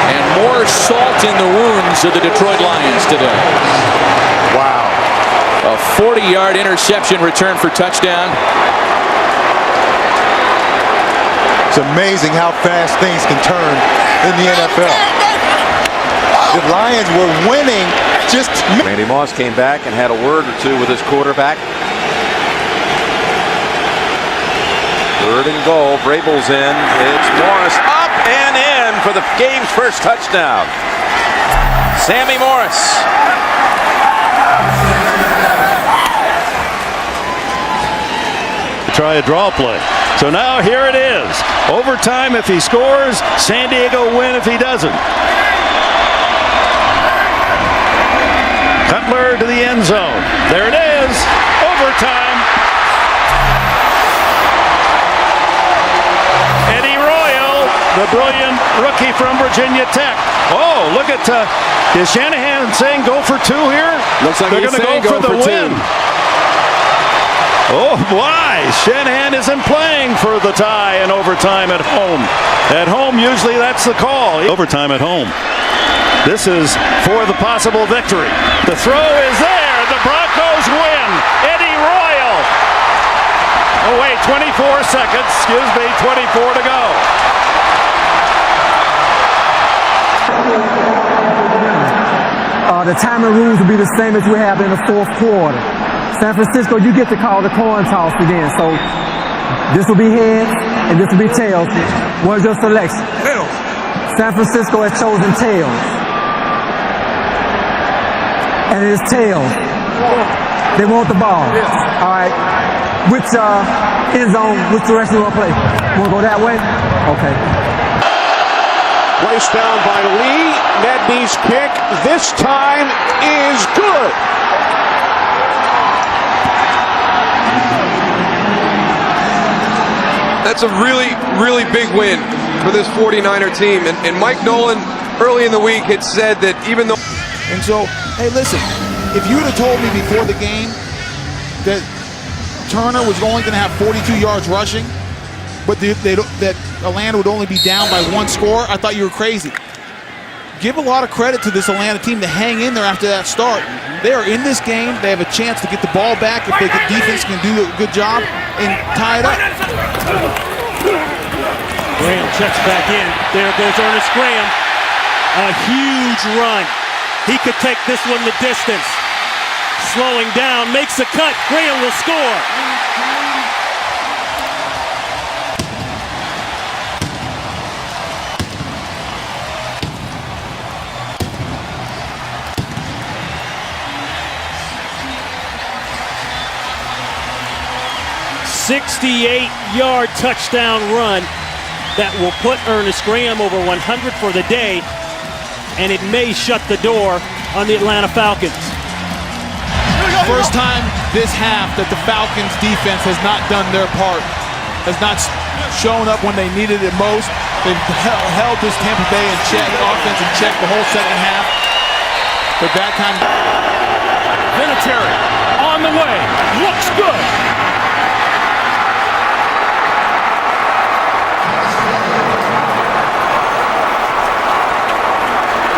And more salt in the wounds of the Detroit Lions today. Wow. A 40-yard interception return for touchdown. It's amazing how fast things can turn in the NFL. The Lions were winning just... Randy Moss came back and had a word or two with his quarterback. 3rd and goal. Vrabel's in. It's Morris up and in for the game's first touchdown. Sammy Morris. Try a draw play. So now here it is. Overtime if he scores. San Diego win if he doesn't. Cutler to the end zone. There it is. Overtime. Eddie Royal, the brilliant rookie from Virginia Tech. Oh, look at is Shanahan saying go for 2 here? Looks like they're he's going to go for the win. Oh, why? Shanahan isn't playing for the tie in overtime at home. At home, usually that's the call. Overtime at home. This is for the possible victory. The throw is there. The Broncos win. Eddie Royal. Oh, wait, 24 seconds. Excuse me, 24 to go. The timing rules will be the same as we have in the 4th quarter. San Francisco, you get to call the coin toss again. So this will be heads and this will be tails. What's your selection? Tails. San Francisco has chosen tails. And it is tails. They want the ball. Yes. All right. Which end zone, which direction you want to play? Want to go that way? Okay. Placed down by Lee. Nedney's kick this time is good. That's a really, really big win for this 49er team. And Mike Nolan, early in the week, had said that even though... And so, hey, listen, if you would have told me before the game that Turner was only going to have 42 yards rushing, but that Atlanta would only be down by 1 score, I thought you were crazy. Give a lot of credit to this Atlanta team to hang in there after that start. They are in this game. They have a chance to get the ball back if the defense can do a good job and tie it up. Graham checks back in. There goes Ernest Graham. A huge run. He could take this one the distance. Slowing down, makes a cut. Graham will score. 68-yard touchdown run that will put Ernest Graham over 100 for the day, and it may shut the door on the Atlanta Falcons. First time this half that the Falcons defense has not done their part, has not shown up when they needed it most. They've held this Tampa Bay in check, offense in check the whole second half. But that time, Vinatieri on the way, looks good.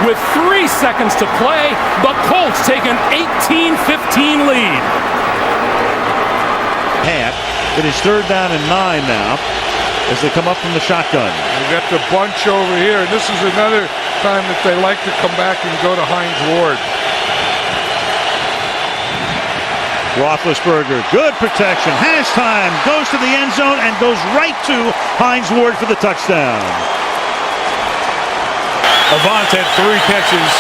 with 3 seconds to play. The Colts take an 18-15 lead. It is 3rd down and 9 now as they come up from the shotgun. We got the bunch over here, and this is another time that they like to come back and go to Hines Ward. Roethlisberger, good protection, has time, goes to the end zone and goes right to Hines Ward for the touchdown. Avant had 3 catches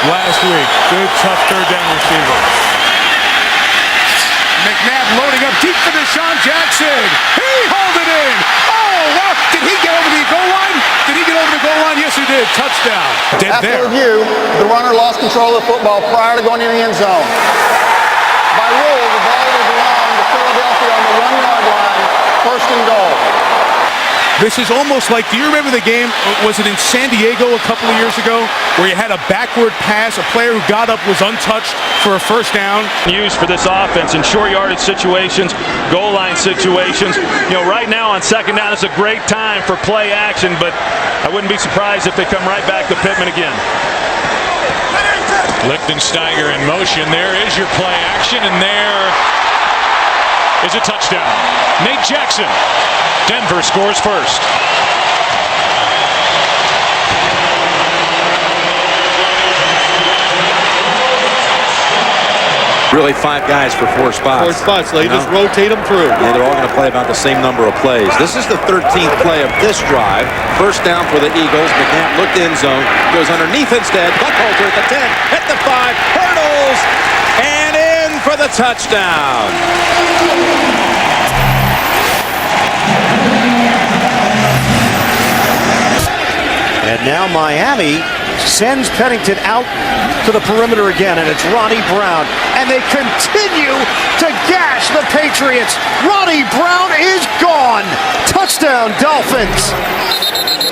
last week. Good, tough 3rd down receiver. McNabb loading up deep for Deshaun Jackson. He hauled it in. Oh, wow. Did he get over the goal line? Did he get over the goal line? Yes, he did. Touchdown. After review, the runner lost control of the football prior to going in the end zone. By rule, the ball was along to Philadelphia on the 1-yard line, 1st and goal. This is almost like, do you remember the game, was it in San Diego a couple of years ago, where you had a backward pass, a player who got up was untouched for a 1st down? Used for this offense in short yardage situations, goal line situations. You know, right now on 2nd down, it's a great time for play action, but I wouldn't be surprised if they come right back to Pittman again. Lichtensteiger in motion. There is your play action, and there is a touchdown. Nate Jackson. Denver scores first. Really 5 guys for 4 spots. 4 spots. They just rotate them through. Yeah, they're all going to play about the same number of plays. This is the 13th play of this drive. 1st down for the Eagles. McNabb looked end zone. Goes underneath instead. Buckholzer at the 10. At the 5. Hurdles. And in for the touchdown. And now Miami sends Pennington out to the perimeter again, and it's Ronnie Brown. And they continue to gash the Patriots. Ronnie Brown is gone. Touchdown, Dolphins.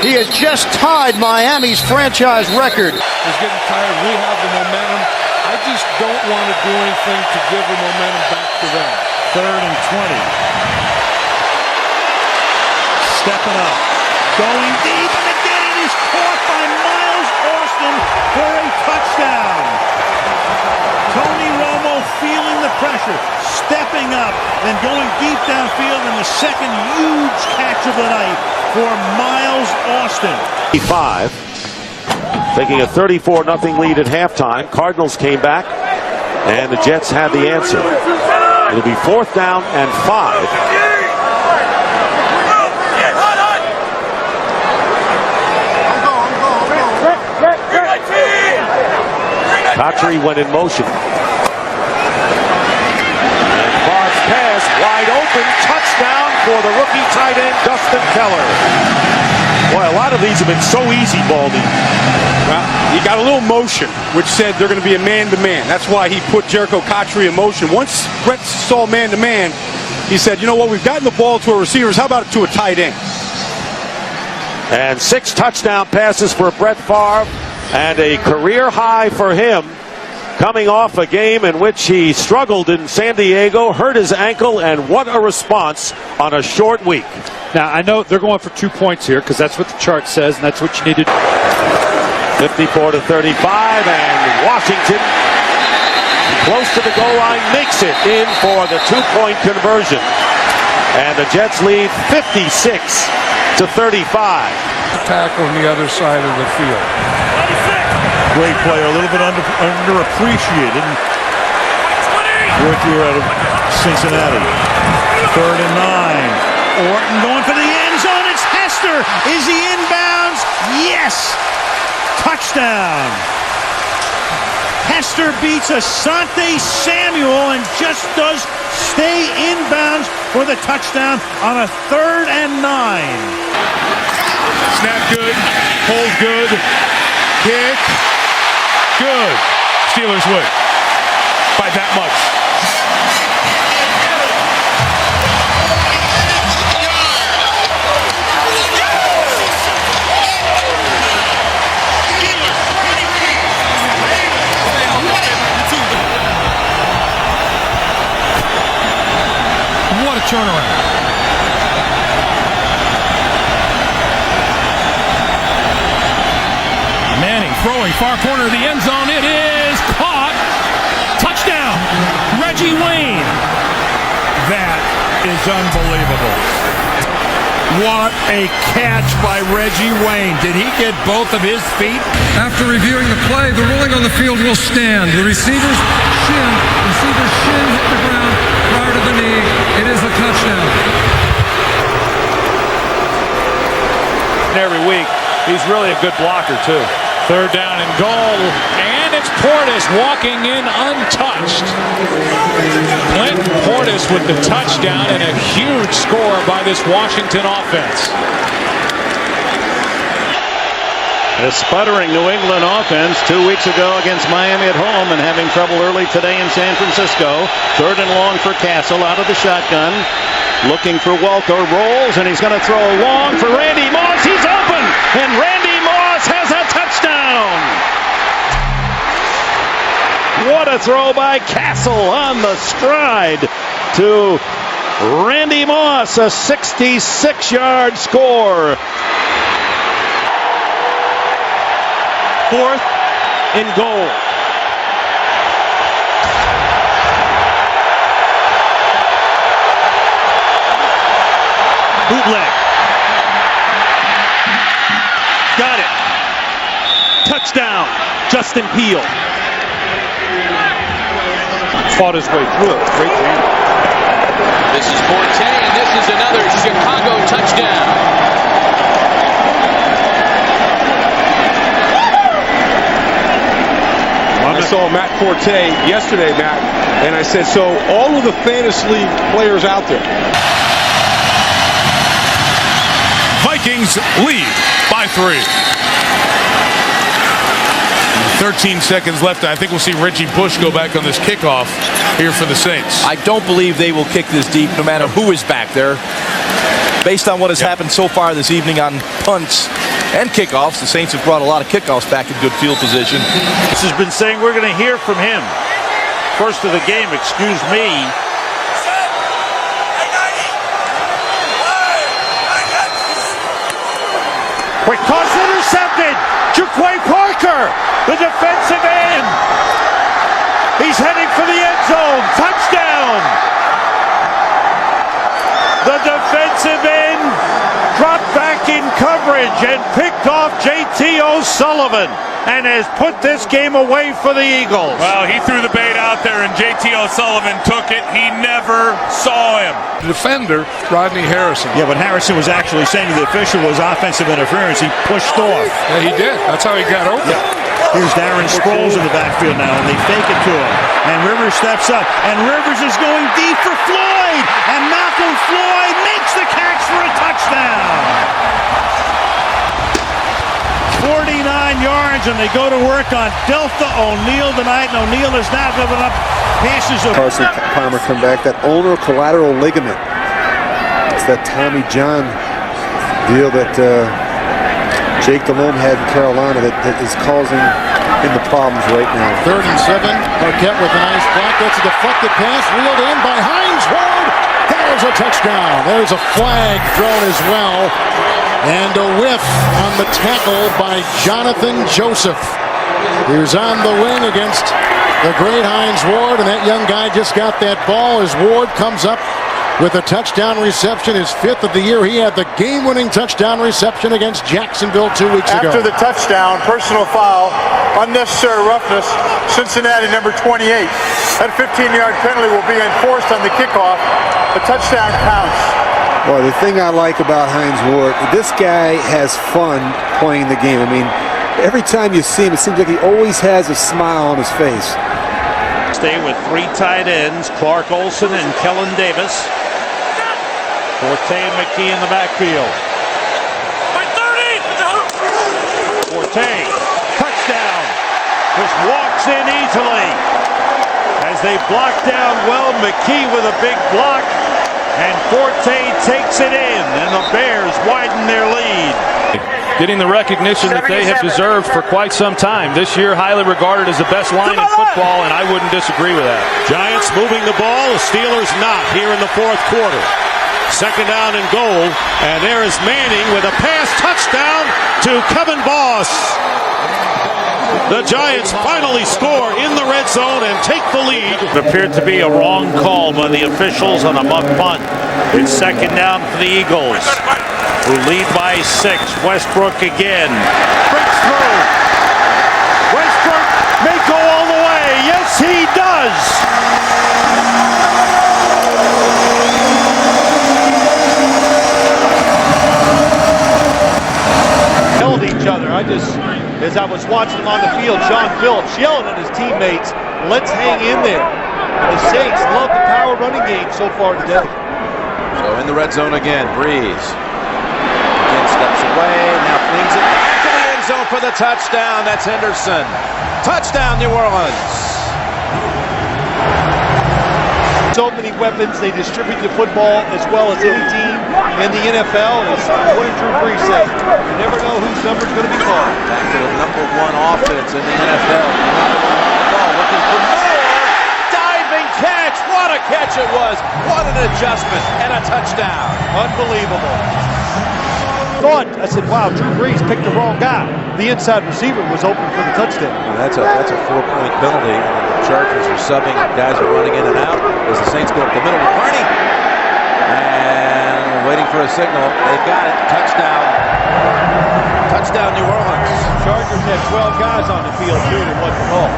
He has just tied Miami's franchise record. He's getting tired. We have the momentum. I just don't want to do anything to give the momentum back to them. 3rd and 20. Stepping up. Going deep, and again it is caught by Miles Austin for a touchdown. Tony Romo feeling the pressure, stepping up, and going deep downfield, and the second huge catch of the night for Miles Austin. 5, taking a 34-0 lead at halftime. Cardinals came back, and the Jets had the answer. It'll be 4th down and 5. Patry went in motion. And Bard's pass wide open. Touchdown for the rookie tight end, Dustin Keller. Boy, a lot of these have been so easy, Baldy. Well, he got a little motion, which said they're going to be a man-to-man. That's why he put Jericho Patry in motion. Once Brett saw man-to-man, he said, you know what, we've gotten the ball to our receivers. How about to a tight end? And 6 touchdown passes for Brett Favre. And a career high for him, coming off a game in which he struggled in San Diego, hurt his ankle, and what a response on a short week. Now, I know they're going for 2 points here because that's what the chart says, and that's what you need to do. 54-35, and Washington, close to the goal line, makes it in for the 2-point conversion. And the Jets lead 56-35. Tackle on the other side of the field. Great player, a little bit underappreciated. Worked here out of Cincinnati. 3rd and 9. Orton going for the end zone. It's Hester. Is he inbounds? Yes. Touchdown. Hester beats Asante Samuel and just does stay inbounds for the touchdown on a 3rd and 9. Snap good, hold good, kick, good. Steelers win by that much. What a turnaround. throwing, far corner of the end zone. It is caught. Touchdown, Reggie Wayne. That is unbelievable. What a catch by Reggie Wayne. Did he get both of his feet? After reviewing the play, the ruling on the field will stand. The receiver's shin hit the ground prior to the knee. It is a touchdown. Every week, he's really a good blocker, too. Third down and goal, and it's Portis walking in untouched. Clint Portis with the touchdown and a huge score by this Washington offense. A sputtering New England offense 2 weeks ago against Miami at home and having trouble early today in San Francisco. Third and long for Castle out of the shotgun. Looking for Welker, rolls, and he's going to throw long for Randy Moss. He's open, and Randy Moss has a touchdown. What a throw by Castle on the stride to Randy Moss, a 66-yard score. Fourth and goal. Bootleg. Got it. Touchdown, Justin Peele. Fought his way through it. Great game. This is Forte, and this is another Chicago touchdown. I saw Matt Forte yesterday, Matt, and I said, so all of the fantasy league players out there. Vikings lead by 3. 13 seconds left. I think we'll see Reggie Bush go back on this kickoff here for the Saints. I don't believe they will kick this deep no matter who is back there. Based on what has happened so far this evening on punts and kickoffs, the Saints have brought a lot of kickoffs back in good field position. This has been saying we're going to hear from him. First of the game, excuse me. Quick toss intercepted. Jaquay Parker, the defensive end. He's heading for the end zone. Touchdown. The defensive end dropped back in coverage and picked off J.T. O'Sullivan and has put this game away for the Eagles. Well, he threw the bait out there and J.T. O'Sullivan took it. He never saw him. The defender, Rodney Harrison. Yeah, but Harrison was actually saying to the official was offensive interference. He pushed off. Yeah, he did. That's how he got open. Yeah. Here's Darren Sproles in the backfield now, and they fake it to him. And Rivers steps up, and Rivers is going deep for Floyd, and Malcolm Floyd makes the catch for a touchdown. 49 yards, and they go to work on Delta O'Neal tonight, and O'Neal has now given up passes of... Carson Palmer come back, that ulnar collateral ligament. It's that Tommy John deal that Jake Delhomme had in Carolina that is causing him the problems right now. 3rd and 7. Marquette with a nice block. That's a deflected pass, reeled in by Hines Ward. There's a touchdown. There's a flag thrown as well. And a whiff on the tackle by Jonathan Joseph. He was on the wing against the great Hines Ward, and that young guy just got that ball as Ward comes up with a touchdown reception, his 5th of the year. He had the game-winning touchdown reception against Jacksonville 2 weeks ago. After the touchdown, personal foul, unnecessary roughness, Cincinnati number 28. That 15-yard penalty will be enforced on the kickoff. The touchdown counts. Well, the thing I like about Hines Ward, this guy has fun playing the game. I mean, every time you see him, it seems like he always has a smile on his face. Stay with 3 tight ends, Clark Olson and Kellen Davis. Forte and McKee in the backfield. Forte, touchdown. Just walks in easily. As they block down well, McKee with a big block. And Forte takes it in, and the Bears widen their lead. Getting the recognition that they have deserved for quite some time. This year, highly regarded as the best line in football, and I wouldn't disagree with that. Giants moving the ball, the Steelers not here in the 4th quarter. 2nd down and goal, and there is Manning with a pass touchdown to Kevin Boss. The Giants finally score in the red zone and take the lead. It appeared to be a wrong call by the officials on a muff punt. It's second down for the Eagles, who lead by 6. Westbrook again. Breaks through. Westbrook may go all the way. Yes, he does. Held each other. As I was watching on the field, John Phillips yelling at his teammates, let's hang in there. The Saints love the power running game so far today. So in the red zone again, Breeze. Again steps away, now flings it back to the end zone for the touchdown. That's Henderson. Touchdown, New Orleans. So many weapons, they distribute the football as well as any team in the NFL. As what did Drew Brees say? You never know whose number's going to be called. Back to the #1 offense in the NFL. Ball looking for more. Diving catch. What a catch it was. What an adjustment and a touchdown. Unbelievable. I said, wow, Drew Brees picked the wrong guy. The inside receiver was open for the touchdown. Well, that's a 4-point penalty. The Chargers are subbing. Guys are running in and out as the Saints go up the middle with Barney. And waiting for a signal. They've got it. Touchdown. Touchdown, New Orleans. Chargers had 12 guys on the field, too, and wasn't called.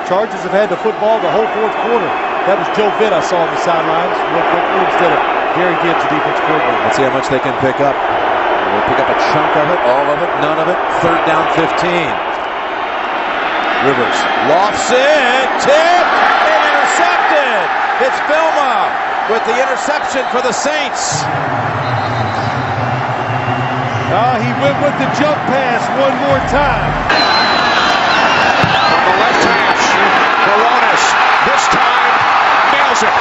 Chargers have had the football the whole fourth quarter. That was Joe Vitt I saw on the sidelines real quickly instead of Gary Gibbs, the defense coordinator. Let's see how much they can pick up. They'll pick up a chunk of it, all of it, none of it. Third down 15. Rivers lofts it, tip, and intercepted. It's Filma with the interception for the Saints. He went with the jump pass one more time. From the left hash, Baronis this time nails it.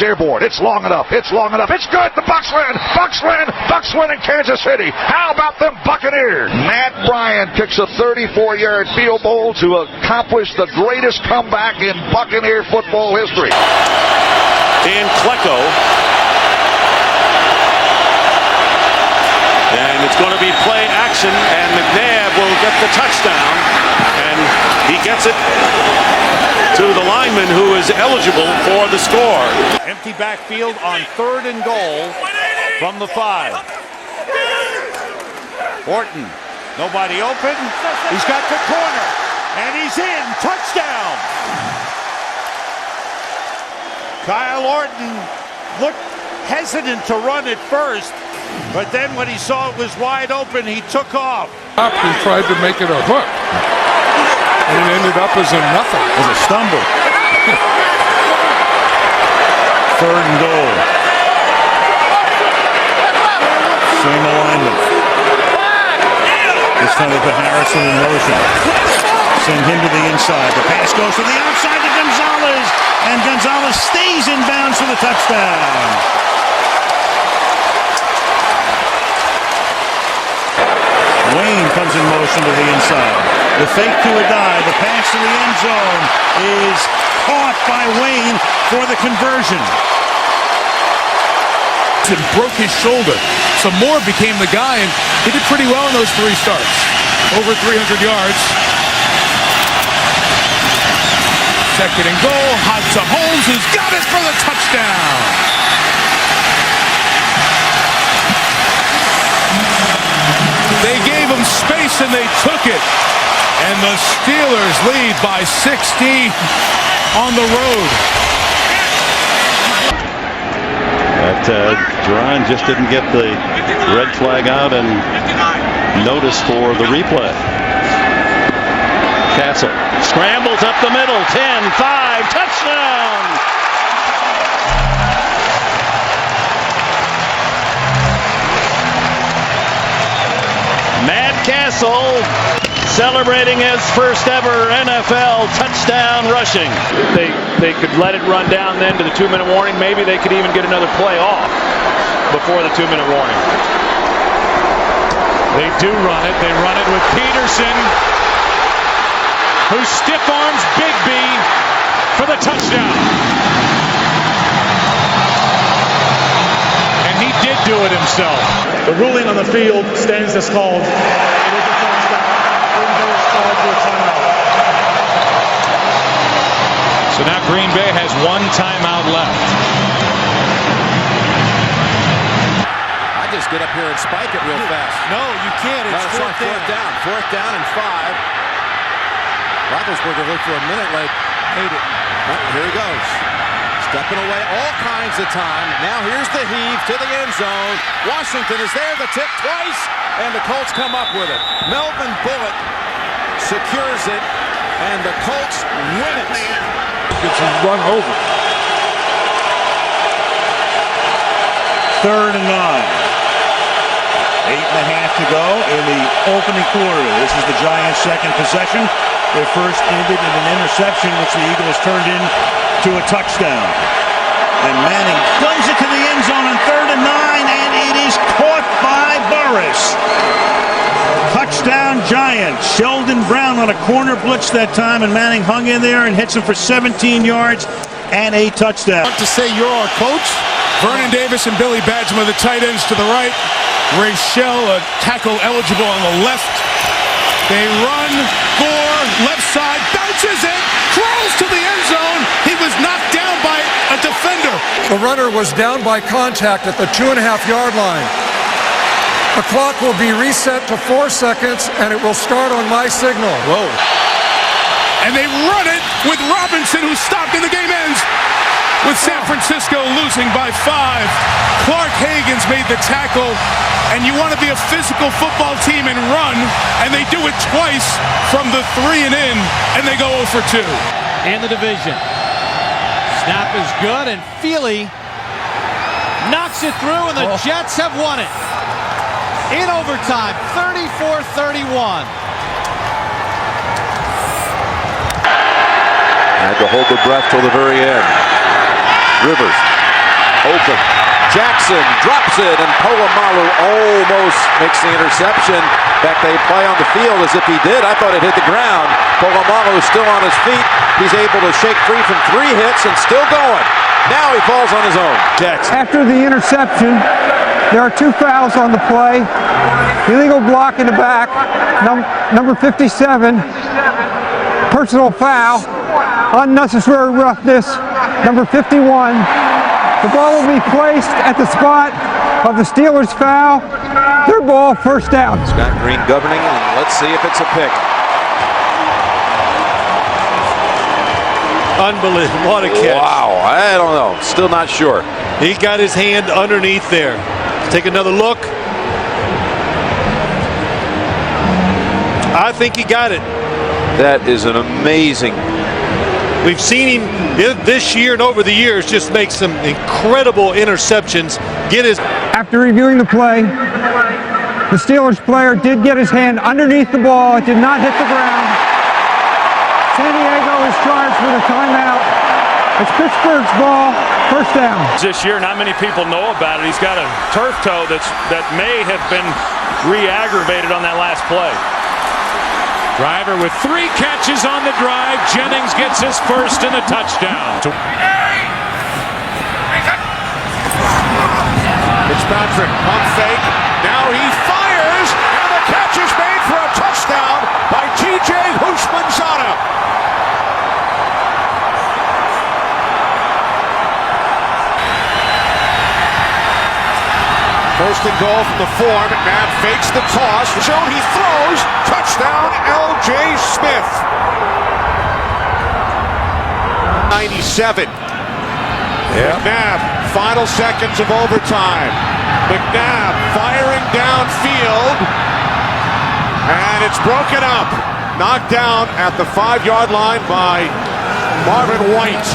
Airborne. It's long enough. It's long enough. It's good. The Bucs win. Bucs win. Bucs win in Kansas City. How about them Buccaneers? Matt Bryant kicks a 34-yard field goal to accomplish the greatest comeback in Buccaneer football history. And Klecko. And it's going to be play action, and McNabb will get the touchdown. And he gets it to the lineman who is eligible for the score. Empty backfield on 3rd and goal from the 5. Horton, nobody open. He's got the corner, and he's in. Touchdown. Kyle Orton looked hesitant to run at first, but then when he saw it was wide open, he took off. Up and tried to make it a hook. And it ended up as a nothing. As a stumble. 3rd and goal. Same alignment. This time they put Harrison in motion. Send him to the inside. The pass goes to the outside to Gonzalez. And Gonzalez stays in bounds for the touchdown. Wayne comes in motion to the inside. The fake to a dive. The pass to the end zone is caught by Wayne for the conversion. And broke his shoulder. So Moore became the guy, and he did pretty well in those 3 starts. Over 300 yards. 2nd and goal. Hot to Holmes, who's got it for the touchdown. They gave him space and they took it. And the Steelers lead by 60 on the road. But Duran just didn't get the red flag out and notice for the replay. Castle scrambles up the middle. 10-5. Touchdown. Matt Castle celebrating his first ever NFL touchdown rushing. They could let it run down then to the 2-minute warning. Maybe they could even get another play off before the 2-minute warning. They do run it. They run it with Peterson. who stiff arms Bigby for the touchdown. And he did do it himself. The ruling on the field stands as called. It is a touchdown. Green Bay is called for a timeout. So now Green Bay has one timeout left. I just get up here and spike it real fast. No, you can't. It's fourth down. Fourth down and 5. Roethlisberger looked for a minute like, hate it. Oh, here he goes. Stepping away all kinds of time. Now here's the heave to the end zone. Washington is there, the tip twice, and the Colts come up with it. Melvin Bullock secures it, and the Colts win it. Gets run over. 3rd and 9. 8.5 to go in the opening quarter. This is the Giants' second possession. Their first ended in an interception, which the Eagles turned into a touchdown. And Manning guns it to the end zone on 3rd and 9, and it is caught by Burris. Touchdown Giants. Sheldon Brown on a corner blitz that time, and Manning hung in there and hits him for 17 yards and a touchdown. To say you're our coach, Vernon Davis and Billy Badgman, the tight ends to the right. Ray Shell, a tackle eligible on the left. They run, Gore, left side, bounces it, crawls to the end zone. He was knocked down by a defender. The runner was down by contact at the 2.5-yard line. The clock will be reset to 4 seconds, and it will start on my signal. Whoa. And they run it with Robinson, who stopped, and the game ends with San Francisco losing by 5. Clark Hagan's made the tackle, and you want to be a physical football team and run, and they do it twice from the 3 and in, and they go 0 for 2. In the division. Snap is good, and Feely knocks it through, and the Jets have won it. In overtime, 34-31. Had to hold the breath till the very end. Rivers, open. Jackson drops it, and Polamalu almost makes the interception. In fact, they play on the field as if he did. I thought it hit the ground. Polamalu is still on his feet. He's able to shake free from 3 hits and still going. Now he falls on his own. Jackson. After the interception, there are 2 fouls on the play. Illegal block in the back, number 57. Personal foul. Unnecessary roughness, number 51. The ball will be placed at the spot of the Steelers' foul. Their ball, first down. Scott Green governing, and let's see if it's a pick. Unbelievable. What a catch. Wow, I don't know. Still not sure. He got his hand underneath there. Take another look. I think he got it. That is an amazing. We've seen him this year and over the years just make some incredible interceptions. After reviewing the play, the Steelers player did get his hand underneath the ball. It did not hit the ground. San Diego is charged with a timeout. It's Pittsburgh's ball, first down. This year, not many people know about it. He's got a turf toe that may have been re-aggravated on that last play. Driver with 3 catches on the drive. Jennings gets his first and a touchdown. Fitzpatrick, pump fake. Now he fires, and the catch is made for a touchdown by T.J. Houshmandzadeh. First and goal from the 4. McNabb fakes the toss. Zone, he throws. Touchdown, L.J. Smith. 97. McNabb, final seconds of overtime. McNabb firing downfield. And it's broken up. Knocked down at the 5-yard line by Marvin White.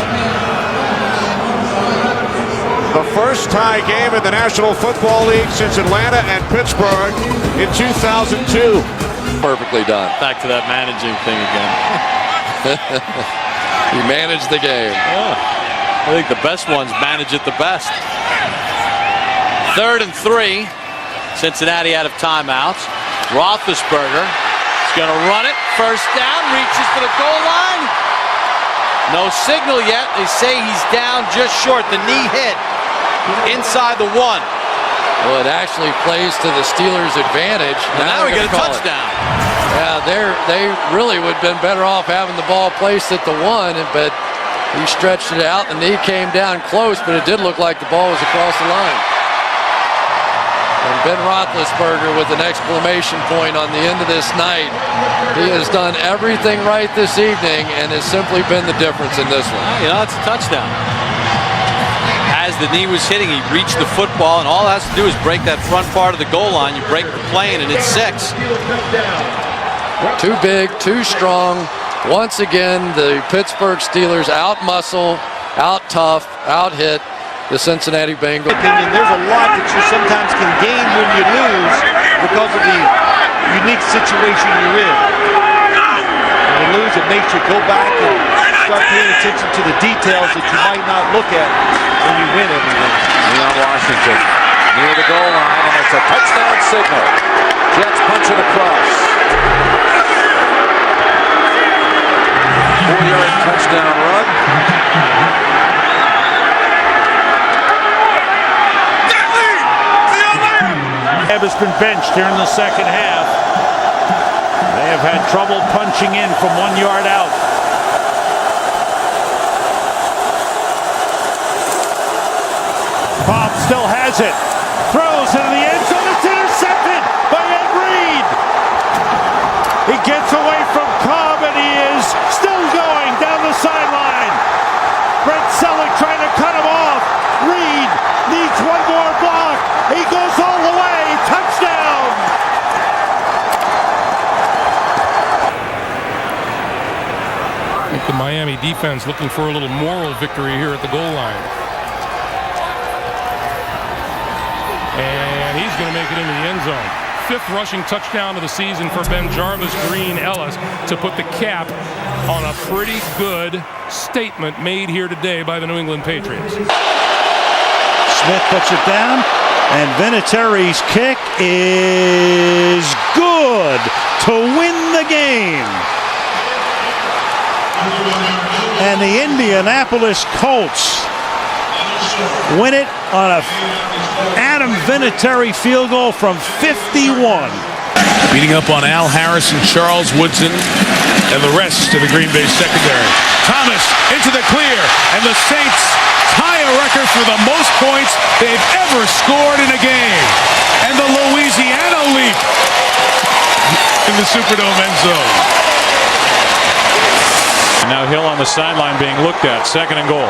The first tie game in the National Football League since Atlanta and Pittsburgh in 2002. Perfectly done. Back to that managing thing again. He managed the game. Yeah. I think the best ones manage it the best. 3rd and 3. Cincinnati out of timeouts. Roethlisberger is going to run it. first down, reaches for the goal line. No signal yet. They say he's down just short. The knee hit inside the 1. Well, it actually plays to the Steelers' advantage. Now we get a touchdown. Yeah, they really would have been better off having the ball placed at the 1, but he stretched it out. The knee came down close, but it did look like the ball was across the line. And Ben Roethlisberger with an exclamation point on the end of this night. He has done everything right this evening and has simply been the difference in this one. You know, it's a touchdown. As the knee was hitting, he reached the football, and all it has to do is break that front part of the goal line. You break the plane, and it's 6. Too big, too strong. Once again, the Pittsburgh Steelers out-muscle, out-tough, out-hit the Cincinnati Bengals. There's a lot that you sometimes can gain when you lose because of the unique situation you're in. When you lose, it makes you go back and start paying attention to the details that you might not look at when you win everything. Leon Washington near the goal line, and it's a touchdown signal. Jets punch it across. 4-yard touchdown run. Has been benched here in the second half. They have had trouble punching in from 1 yard out. Cobb still has it. Throws into the end zone. It's intercepted by Ed Reed. He gets away from Cobb, and he is still going down the sideline. Brett Selleck trying to cut him off. Reed needs one more block. He goes all the way. Touchdown. I think the Miami defense looking for a little moral victory here at the goal line. And he's going to make it into the end zone. 5th rushing touchdown of the season for Ben Jarvis Green Ellis to put the cap on a pretty good statement made here today by the New England Patriots. Smith puts it down, and Vinatieri's kick is good to win the game. And the Indianapolis Colts win it on a Adam Vinatieri field goal from 51. Beating up on Al Harrison, Charles Woodson, and the rest of the Green Bay secondary. Thomas into the clear, and the Saints tie a record for the most points they've ever scored in a game. And the Louisiana leap in the Superdome end zone. And now Hill on the sideline being looked at. 2nd and goal.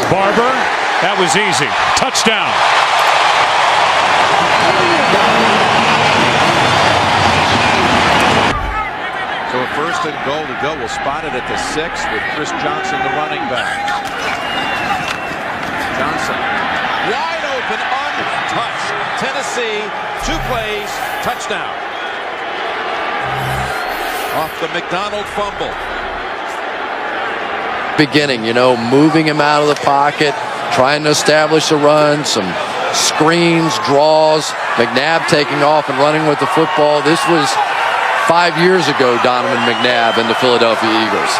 Barber, that was easy. Touchdown. So a 1st and goal to go. We'll spot it at the 6 with Chris Johnson, the running back. Johnson, wide open, untouched. Tennessee, 2 plays, touchdown. Off the McDonald fumble. Beginning, moving him out of the pocket, trying to establish a run, some screens, draws, McNabb taking off and running with the football. This was 5 years ago, Donovan McNabb and the Philadelphia Eagles.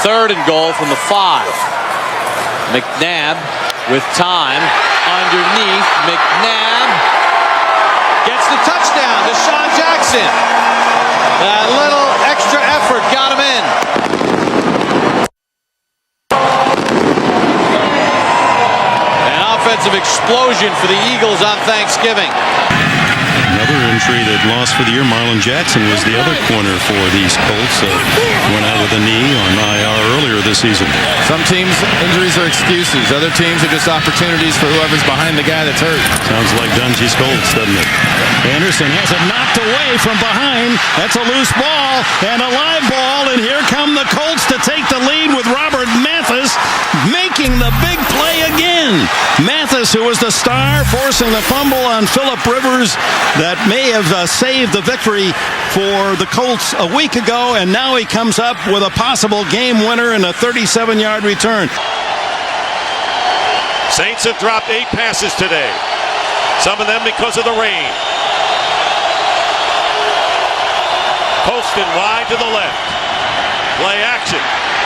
3rd and goal from the 5. McNabb with time underneath. McNabb gets the touchdown. Deshaun Jackson. That little extra effort got him in. An offensive explosion for the Eagles on Thanksgiving. Another injury that lost for the year. Marlon Jackson was the other corner for these Colts. Went out with a knee on IR earlier this season. Some teams, injuries are excuses. Other teams are just opportunities for whoever's behind the guy that's hurt. Sounds like Dungy's Colts, doesn't it? Anderson has it knocked away from behind. That's a loose ball and a live ball. And here come the Colts to take the lead with Robert Mathis making the big play again. Mathis, who was the star, forcing the fumble on Phillip Rivers that may have saved the victory for the Colts a week ago, and now he comes up with a possible game winner and a 37-yard return. Saints have dropped 8 passes today. Some of them because of the rain. Poston wide to the left. Play action.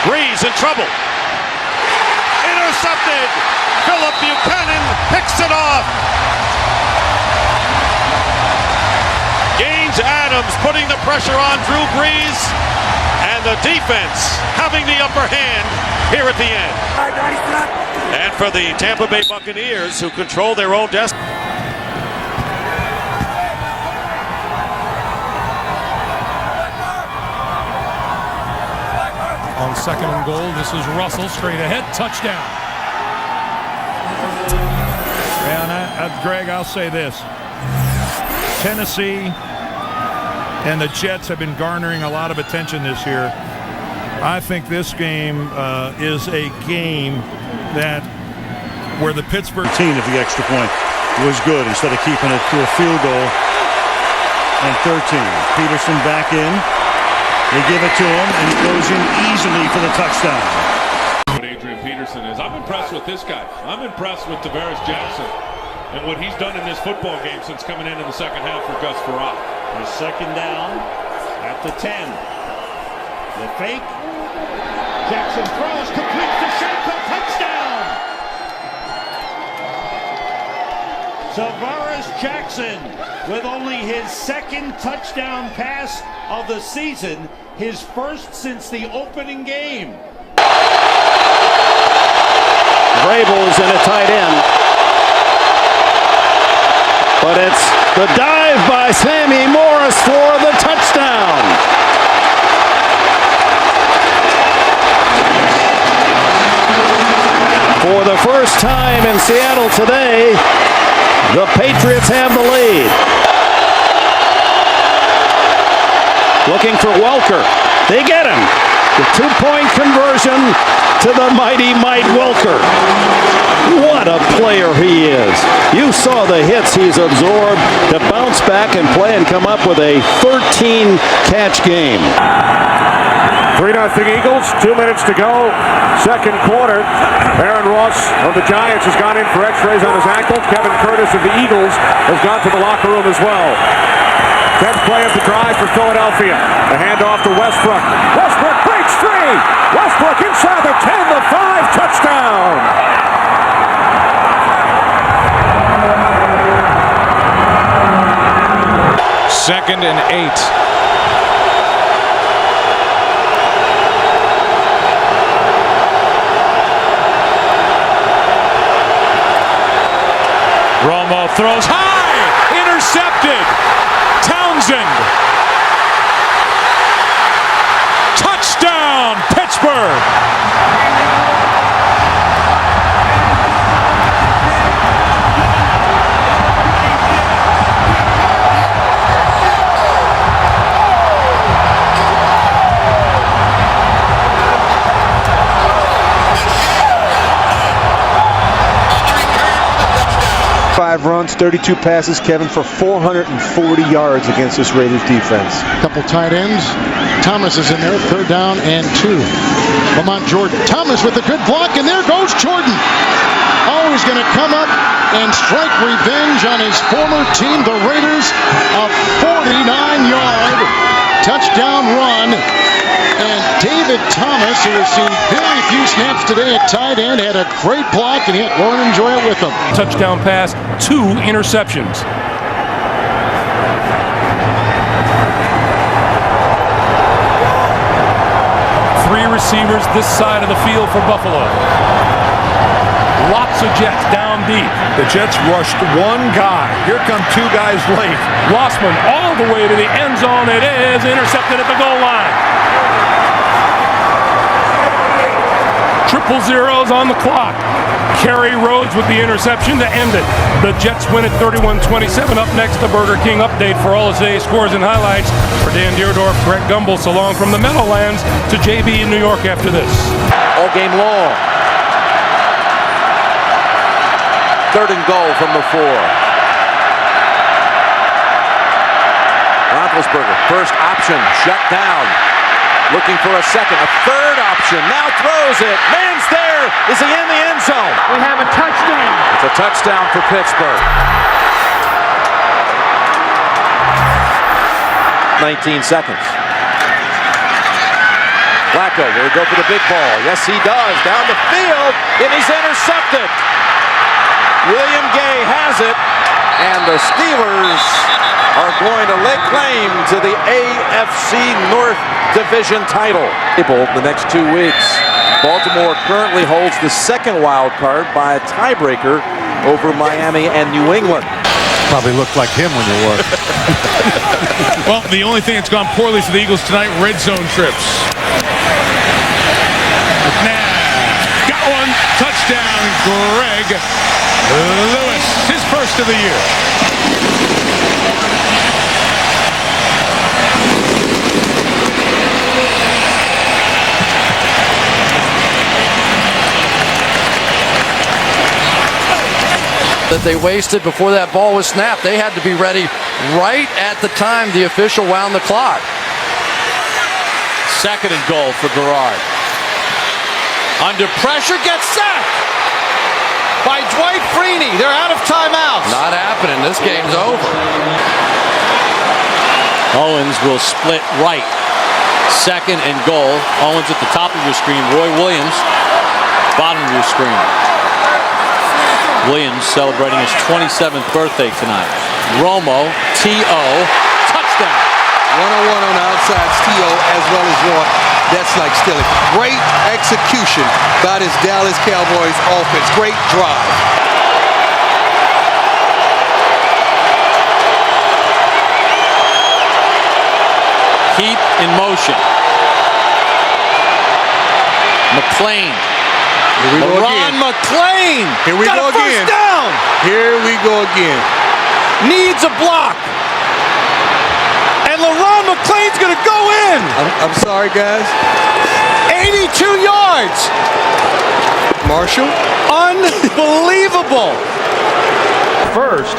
Breeze in trouble. Intercepted. Philip Buchanan picks it off. Gaines Adams putting the pressure on Drew Brees. And the defense having the upper hand here at the end. And for the Tampa Bay Buccaneers, who control their own destiny. On 2nd and goal, this is Russell straight ahead, touchdown. And Greg, I'll say this. Tennessee and the Jets have been garnering a lot of attention this year. I think this game is a game that where the Pittsburgh team of the extra point was good instead of keeping it to a field goal. And 13. Peterson back in. They give it to him, and he goes in easily for the touchdown. What Adrian Peterson is. I'm impressed with this guy. I'm impressed with Tavares Jackson and what he's done in this football game since coming in the second half for Gus Farrar. The 2nd down at the 10. The fake. Jackson throws, completes the Shanko, touchdown! Tavares Jackson with only his 2nd touchdown pass of the season, his 1st since the opening game. Vrabel's in a tight end. But it's the dive by Sammy Morris for the touchdown. For the first time in Seattle today, the Patriots have the lead. Looking for Welker. They get him. The 2-point conversion to the mighty Mike Welker. What a player he is. You saw the hits he's absorbed to bounce back and play and come up with a 13-catch game. 3-0 Eagles, 2 minutes to go. 2nd quarter. Aaron Ross of the Giants has gone in for x-rays on his ankle. Kevin Curtis of the Eagles has gone to the locker room as well. 10th play of the drive for Philadelphia. The handoff to Westbrook. Westbrook breaks free. Westbrook inside the 10, the 5, touchdown. Second and 8. Romo throws high, intercepted. Townsend. Touchdown, Pittsburgh. Five runs, 32 passes, Kevin, for 440 yards against this Raiders defense. Couple tight ends. Thomas is in there, 3rd down and 2. Lamont Jordan. Thomas with a good block, and there goes Jordan. Oh, he's going to come up and strike revenge on his former team, the Raiders. A 49-yard touchdown run. And David Thomas, who has seen very few snaps today at tight end, had a great block, and he had Lauren enjoy it with him. touchdown pass, 2 interceptions. Three receivers this side of the field for Buffalo. Lots of Jets down deep. The Jets rushed one guy. Here come 2 guys late. Rossman all the way to the end zone. It is intercepted at the goal line. Triple zeros on the clock. Kerry Rhodes with the interception to end it. The Jets win at 31-27. Up next, the Burger King update for all of today's scores and highlights. For Dan Deerdorf, Greg Gumbel, so long from the Meadowlands to JB in New York after this. All game long. 3rd and goal from the 4. Roethlisberger, first option, shut down. Looking for a second, a 3rd option, now throws it. Man's there. Is he in the end zone? We have a touchdown. touchdown for Pittsburgh. 19 seconds. Flacco will go for the big ball. Yes, he does. Down the field, and he's intercepted. William Gay has it, and the Steelers are going to lay claim to the AFC North Division title. The next 2 weeks, Baltimore currently holds the second wild card by a tiebreaker over Miami and New England. Probably looked like him when you were. Well, the only thing that's gone poorly for the Eagles tonight, red zone trips. Got one. Touchdown, Greg Lewis. His first of the year. That they wasted before that ball was snapped. They had to be ready right at the time the official wound the clock. 2nd and goal for Garrard. Under pressure, gets sacked by Dwight Freeney. They're out of timeouts. Not happening. This game's over. Owens will split right. 2nd and goal. Owens at the top of your screen. Roy Williams, bottom of your screen. Williams celebrating his 27th birthday tonight. Romo, T.O., touchdown. 101 on the outsides, T.O. as well as Roy. That's like stealing. Great execution by this Dallas Cowboys offense. Great drive. Keep in motion. McClain. Here we go again. McClain. Here we go again. Down. Here we go again. Needs a block. And LaRon McClain's going to go in. I'm sorry, guys. 82 yards. Marshall. Unbelievable. First,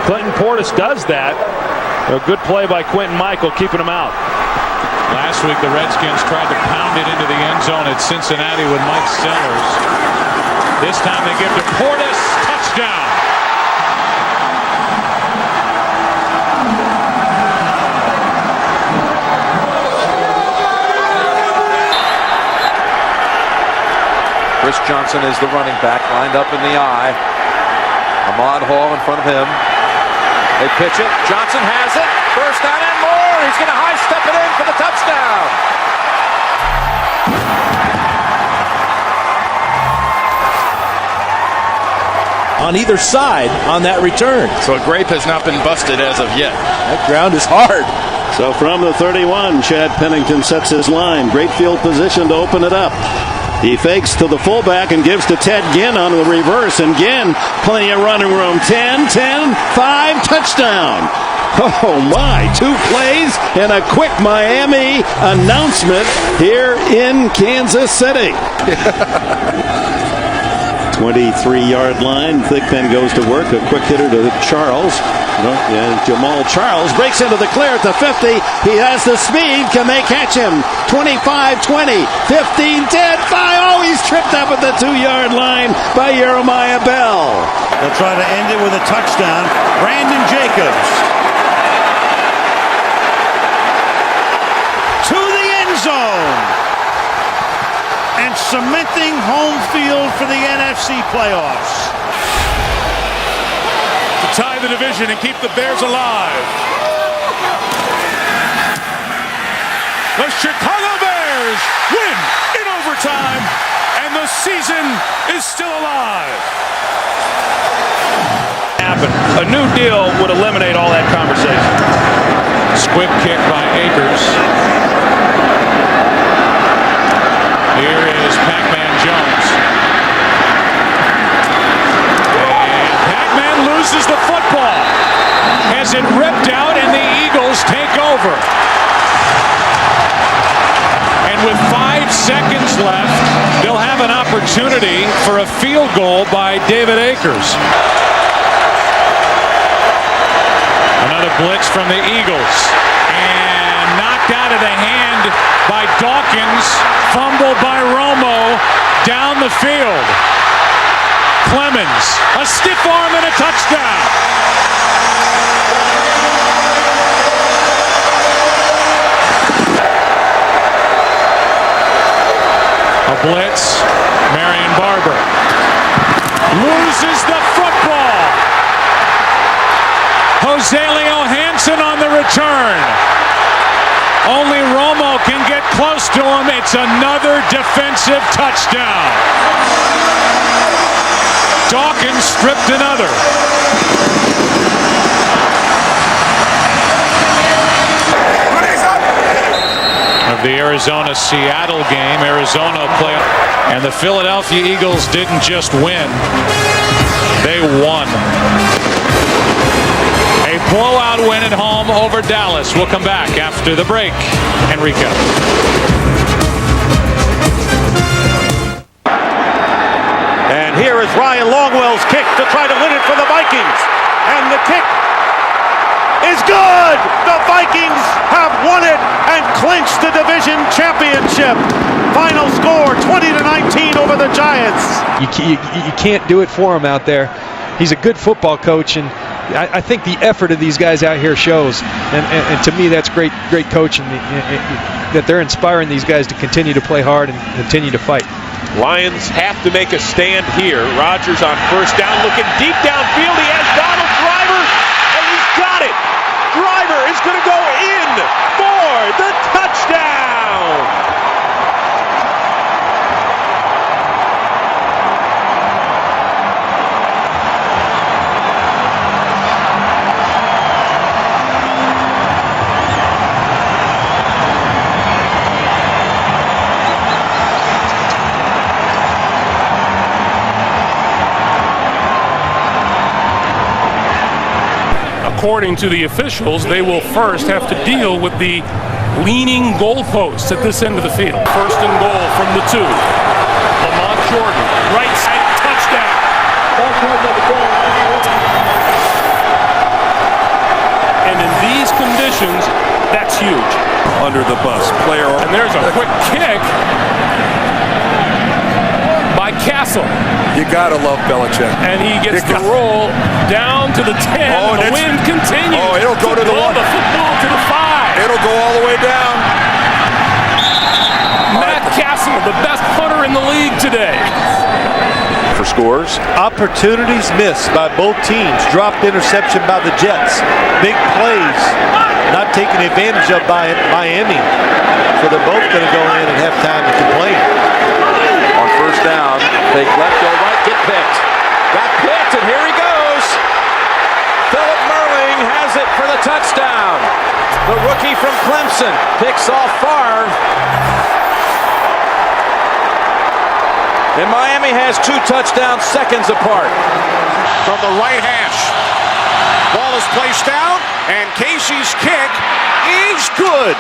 Clinton Portis does that. A good play by Quentin Michael, keeping him out. Last week, the Redskins tried to pound it into the end zone at Cincinnati with Mike Sellers. This time they give to Portis. Touchdown. Chris Johnson is the running back, lined up in the eye. Ahmad Hall in front of him. They pitch it. Johnson has it. First down and more. He's going to high step it in for the touchdown. On either side on that return. So a grape has not been busted as of yet. That ground is hard. So from the 31, Chad Pennington sets his line. Great field position to open it up. He fakes to the fullback and gives to Ted Ginn on the reverse. And Ginn, plenty of running room. 10, 5, touchdown. Oh my, 2 plays and a quick Miami announcement here in Kansas City. 23-yard line. Thigpen goes to work. A quick hitter to Charles. And Jamal Charles breaks into the clear at the 50. He has the speed. Can they catch him? 25, 20, 15, 10, 5. Oh, he's tripped up at the 2-yard line by Jeremiah Bell. They'll try to end it with a touchdown. Brandon Jacobs. To the end zone. And cementing home field for the NFC playoffs. To tie the division and keep the Bears alive. The Chicago Bears win in overtime, and the season is still alive. A new deal would eliminate all that conversation. Squib kick by Akers. Here is Pac-Man Jones. And Pac-Man loses the football. Has it ripped out, and the Eagles take over. And with 5 seconds left, they'll have an opportunity for a field goal by David Akers. Another blitz from the Eagles. And knocked out of the hand by Dawkins. Fumble by Romo down the field. Clemens, a stiff arm and a touchdown. A blitz. Marion Barber loses the football. Jose Leo Hansen on the return. Only Romo can get close to him. It's another defensive touchdown. Dawkins stripped another. Of the Arizona-Seattle game, Arizona play, and the Philadelphia Eagles didn't just win, they won. A blowout win at home over Dallas. We'll come back after the break. Enrico. And here is Ryan Longwell's kick to try to win it for the Vikings. And the kick is good! The Vikings have won it and clinched the division championship. Final score 20-19 over the Giants. You can't do it for him out there. He's a good football coach, and I think the effort of these guys out here shows. And to me, that's great coaching, that they're inspiring these guys to continue to play hard and continue to fight. Lions have to make a stand here. Rodgers on first down, looking deep downfield. He has Donald Driver, and he's got it. Driver is going to go in for the touchdown. According to the officials, they will first have to deal with the leaning goalposts at this end of the field. First and goal from the 2. Lamont Jordan, right side, touchdown. And in these conditions, that's huge. Under the bus, player. And there's a quick kick by Castle. You gotta love Belichick. And he gets the roll down to the 10. Oh, the wind continues. Oh, it'll go to the 1. The football to the 5. It'll go all the way down. Matt Castle, the best punter in the league today. For scores. Opportunities missed by both teams. Dropped interception by the Jets. Big plays not taken advantage of by Miami. So they're both going to go in and have time to complain. On first down, fake left, go right, get picked. Got picked, and here he goes. Philip Merling has it for the touchdown. The rookie from Clemson picks off Favre. And Miami has 2 touchdowns seconds apart. From the right hash. Ball is placed down, and Casey's kick is good.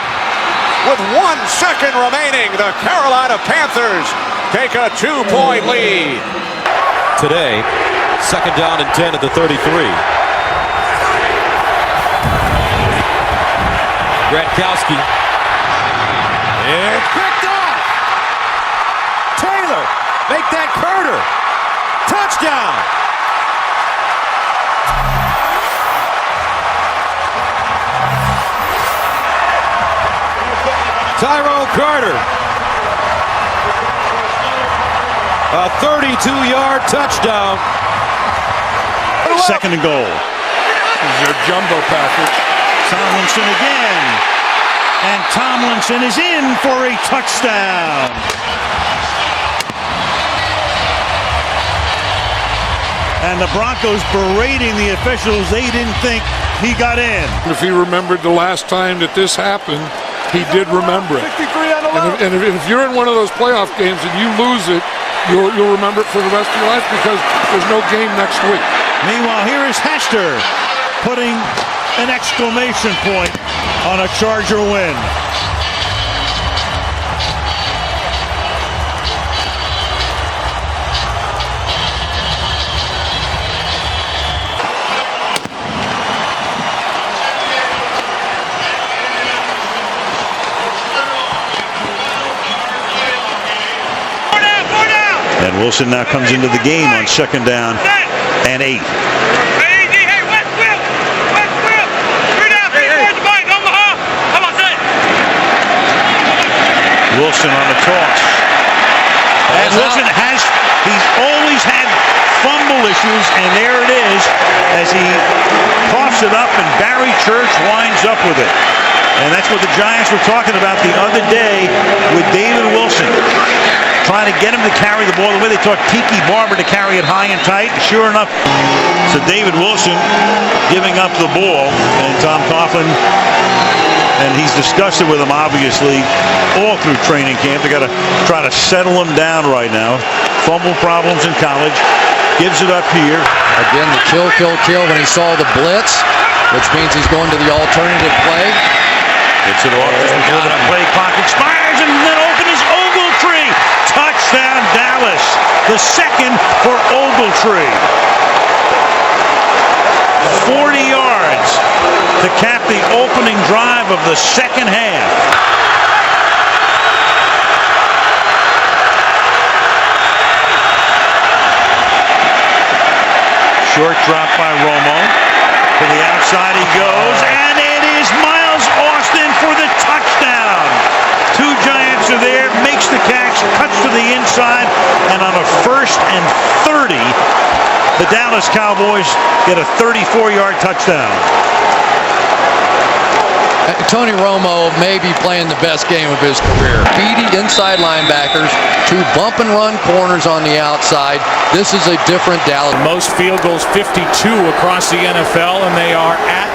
With 1 second remaining, the Carolina Panthers take a 2-point lead. Today, second down and 10 at the 33. Gradkowski. It's picked off. Taylor, make that Carter. Touchdown. Tyrone Carter. A 32-yard touchdown. Second and goal. This is your jumbo package. Tomlinson again. And Tomlinson is in for a touchdown. And the Broncos berating the officials. They didn't think he got in. If he remembered the last time that this happened, he did remember it. And if you're in one of those playoff games and you lose it, you'll remember it for the rest of your life because there's no game next week. Meanwhile, here is Hester putting an exclamation point on a Charger win. And Wilson now comes into the game on 2nd down and 8. Wilson on the toss. And Wilson he's always had fumble issues, and there it is as he coughs it up, and Barry Church winds up with it. And that's what the Giants were talking about the other day with David Wilson, trying to get him to carry the ball the way they taught Tiki Barber to carry it high and tight. Sure enough, so David Wilson giving up the ball, and Tom Coughlin, and he's discussed it with him obviously all through training camp. They got to try to settle him down right now. Fumble problems in college. Gives it up here. Again, the kill when he saw the blitz, which means he's going to the alternative play. Gets it off just before the play clock expires, and then open is Ogletree. Touchdown Dallas. The second for Ogletree. 40 yards to cap the opening drive of the second half. Short drop by Romo. To the outside he goes, and it is Miles Austin for the touchdown. 2 Giants are there, makes the catch, cuts to the inside, and on a 1st and 30, the Dallas Cowboys get a 34-yard touchdown. Tony Romo may be playing the best game of his career. Speedy inside linebackers, 2 bump and run corners on the outside. This is a different Dallas. Most field goals, 52 across the NFL, and they are at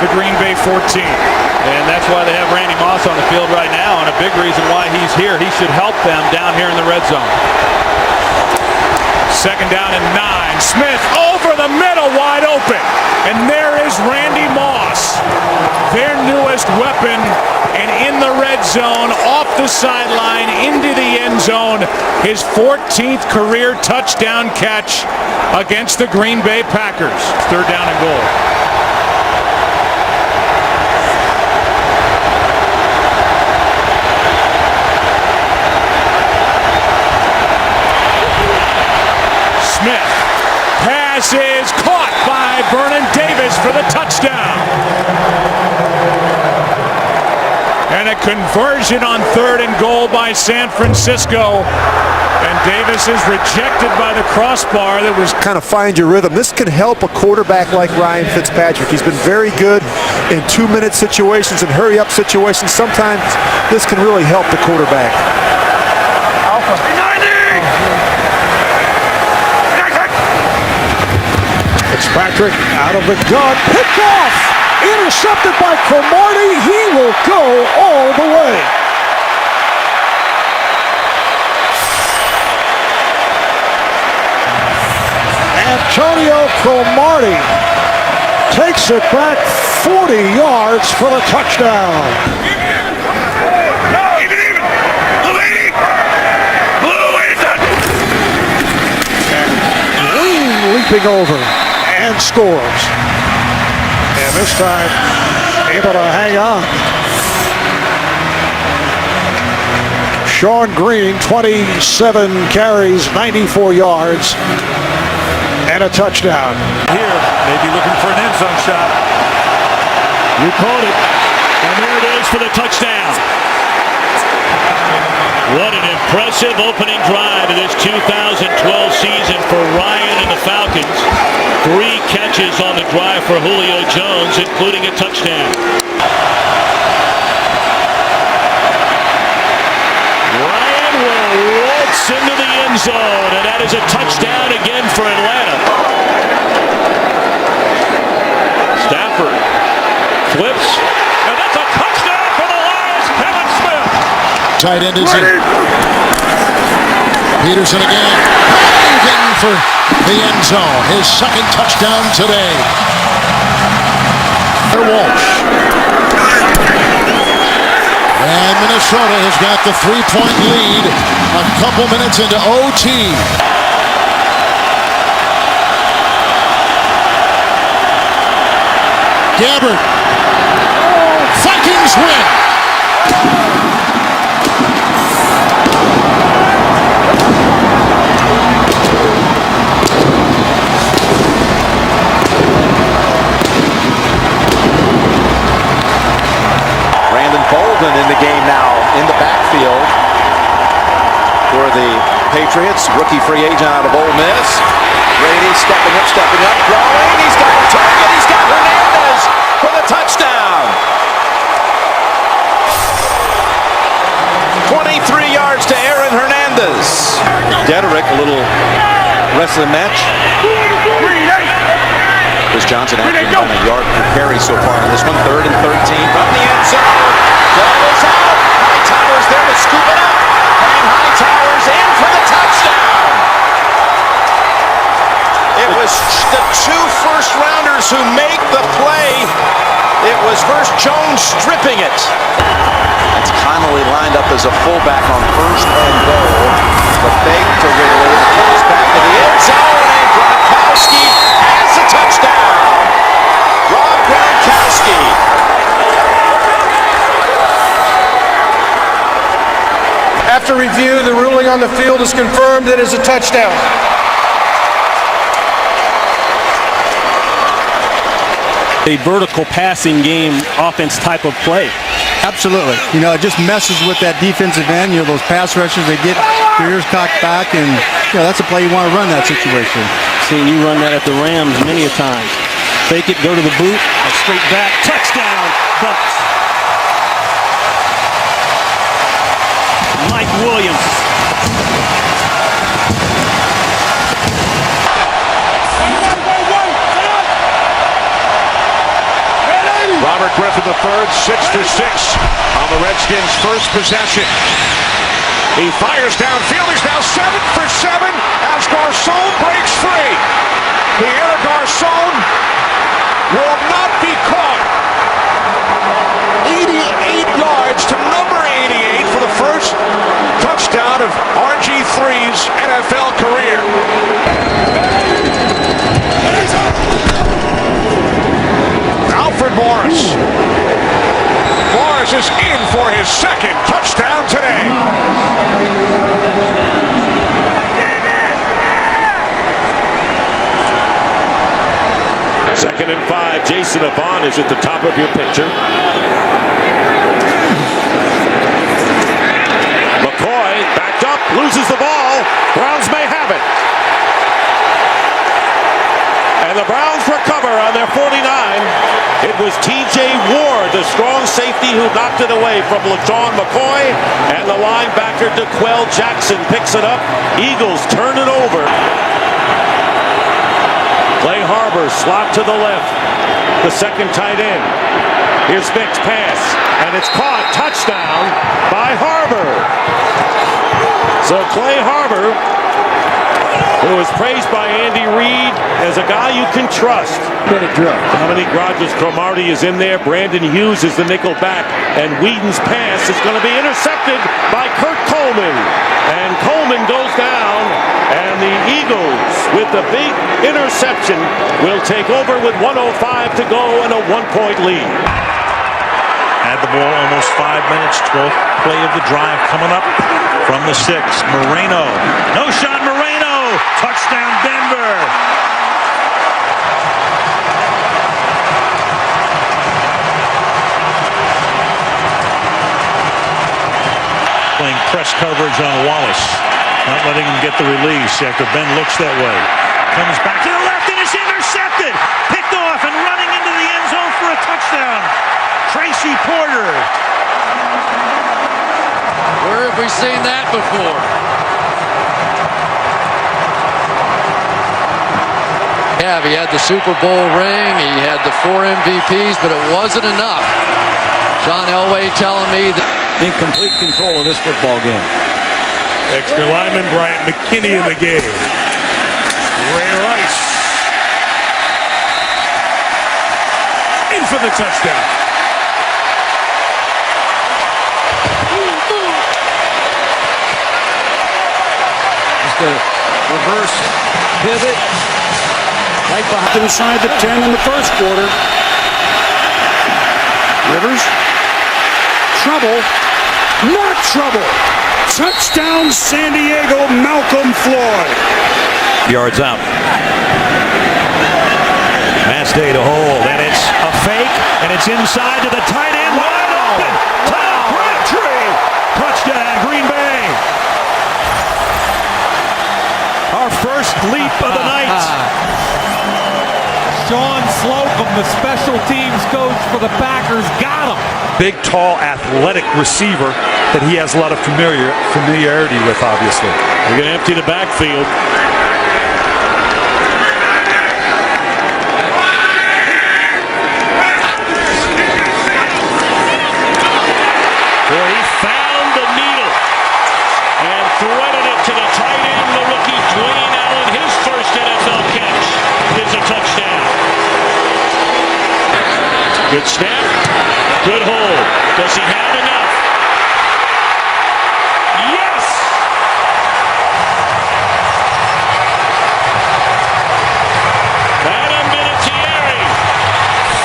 the Green Bay 14. And that's why they have Randy Moss on the field right now, and a big reason why he's here. He should help them down here in the red zone. 2nd down and 9. Smith over the middle, wide open. And there is Randy Moss, their newest weapon, and in the red zone, off the sideline, into the end zone, his 14th career touchdown catch against the Green Bay Packers. 3rd down and goal. Smith. Pass is caught by Vernon Davis for the touchdown. And a conversion on 3rd and goal by San Francisco. And Davis is rejected by the crossbar. That was kind of find your rhythm. This can help a quarterback like Ryan Fitzpatrick. He's been very good in 2-minute situations and hurry-up situations. Sometimes this can really help the quarterback. Fitzpatrick out of the gun, picked off, intercepted by Cromartie. He will go all the way. Antonio Cromartie takes it back 40 yards for the touchdown. Leaping over and scores. And this time able to hang on. Sean Green, 27 carries, 94 yards, and a touchdown. Here, maybe looking for an end zone shot. You called it. And there it is for the touchdown. What an impressive opening drive of this 2012 season for Ryan and the Falcons. 3 catches on the drive for Julio Jones, including a touchdown. Ryan will waltz into the end zone, and that is a touchdown again for Atlanta. Stafford flips, and that's a touchdown for the Lions. Kevin Smith. Tight end is in. Peterson again. Diving for the end zone. His 2nd touchdown today. Walsh. And Minnesota has got the 3-point lead a couple minutes into OT. Gabbard. Vikings win. Patriots. Rookie free agent out of Ole Miss. Brady stepping up, throwing. He's got a target. He's got Hernandez for the touchdown. 23 yards to Aaron Hernandez. Dederick, a little rest of the match. Chris Johnson actually on a yard per carry so far on this one. 3rd and 13 from the end zone. Goes out. Hightower's there to scoop it up. And Hightower's in for the touchdown. It was the 2 first-rounders who make the play. It was first Jones stripping it. That's Connolly lined up as a fullback on 1st and goal. The fake to Ridley. It comes back to the end zone, and Gronkowski has the touchdown. Rob Gronkowski. After review, the ruling on the field is confirmed. It is a touchdown. A vertical passing game offense type of play. Absolutely. You know, it just messes with that defensive end. You know, those pass rushers, they get their ears cocked back, and, you know, that's a play you want to run that situation. Seeing you run that at the Rams many a time. Fake it, go to the boot, straight back, touchdown, Bucks. Mike Williams. Robert Griffin III, 6 for 6 on the Redskins' first possession. He fires downfield. He's now 7 for 7 as Garcon breaks free. Pierre Garcon will not be caught. 88 yards to number 88 for the first touchdown of RG3's NFL career. Alfred Morris. Morris is in for his second touchdown today. 2nd and 5. Jason Avant is at the top of your picture. McCoy backed up, loses the ball. Browns may have it. And the Browns recover on their 49. It was T.J. Ward, the strong safety, who knocked it away from LaShawn McCoy. And the linebacker, DeQuell Jackson, picks it up. Eagles turn it over. Clay Harbor slot to the left. The second tight end. Here's Vick's pass. And it's caught. Touchdown by Harbor. So Clay Harbor, who was praised by Andy Reid as a guy you can trust. Dominique Rodgers-Cromartie is in there. Brandon Hughes is the nickel back. And Whedon's pass is going to be intercepted by Kurt Coleman. And Coleman goes down. And the Eagles, with the big interception, will take over with 1:05 to go and a 1-point lead. Had the ball almost 5 minutes. 12th play of the drive coming up from the 6. Moreno. No shot, Moreno. Touchdown, Denver. Playing press coverage on Wallace. Not letting him get the release after Ben looks that way. Comes back to the left and is intercepted. Picked off and running into the end zone for a touchdown. Tracy Porter. Where have we seen that before? Yeah, he had the Super Bowl ring, he had the 4 MVPs, but it wasn't enough. John Elway telling me that In complete control of this football game. Extra lineman Bryant McKinney in the game. Ray Rice. In for the touchdown. Just a reverse pivot. Right behind. Inside the 10 in the first quarter. Rivers. Trouble. Not trouble. Touchdown San Diego, Malcolm Floyd. Yards out. Mass day to hold, and it's a fake, and it's inside to the tight end. Wide open. Tom Crabtree. Touchdown, Green Bay. leap of the night. Sean Slocum, the special teams coach for the Packers, got him. Big, tall, athletic receiver that he has a lot of familiarity with, obviously. They're going to empty the backfield. Boy, he found the needle and threaded it to the tight end, the rookie Dwayne Allen. His first NFL catch is a touchdown. Good snap, good hold. Does he have enough? Yes! Adam Vinatieri,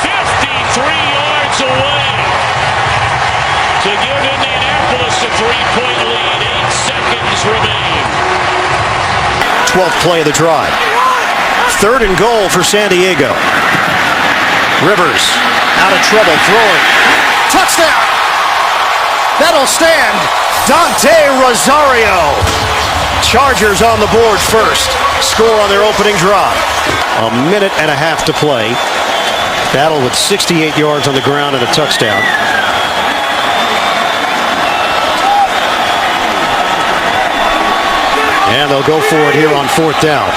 53 yards away to give Indianapolis a 3-point lead. 8 seconds remain. 12th play of the drive. 3rd and goal for San Diego. Rivers out of trouble, throwing. Touchdown! That'll stand. Dante Rosario. Chargers on the board first. Score on their opening drive. A minute and a half to play. Battle with 68 yards on the ground and a touchdown. And they'll go for it here on 4th down.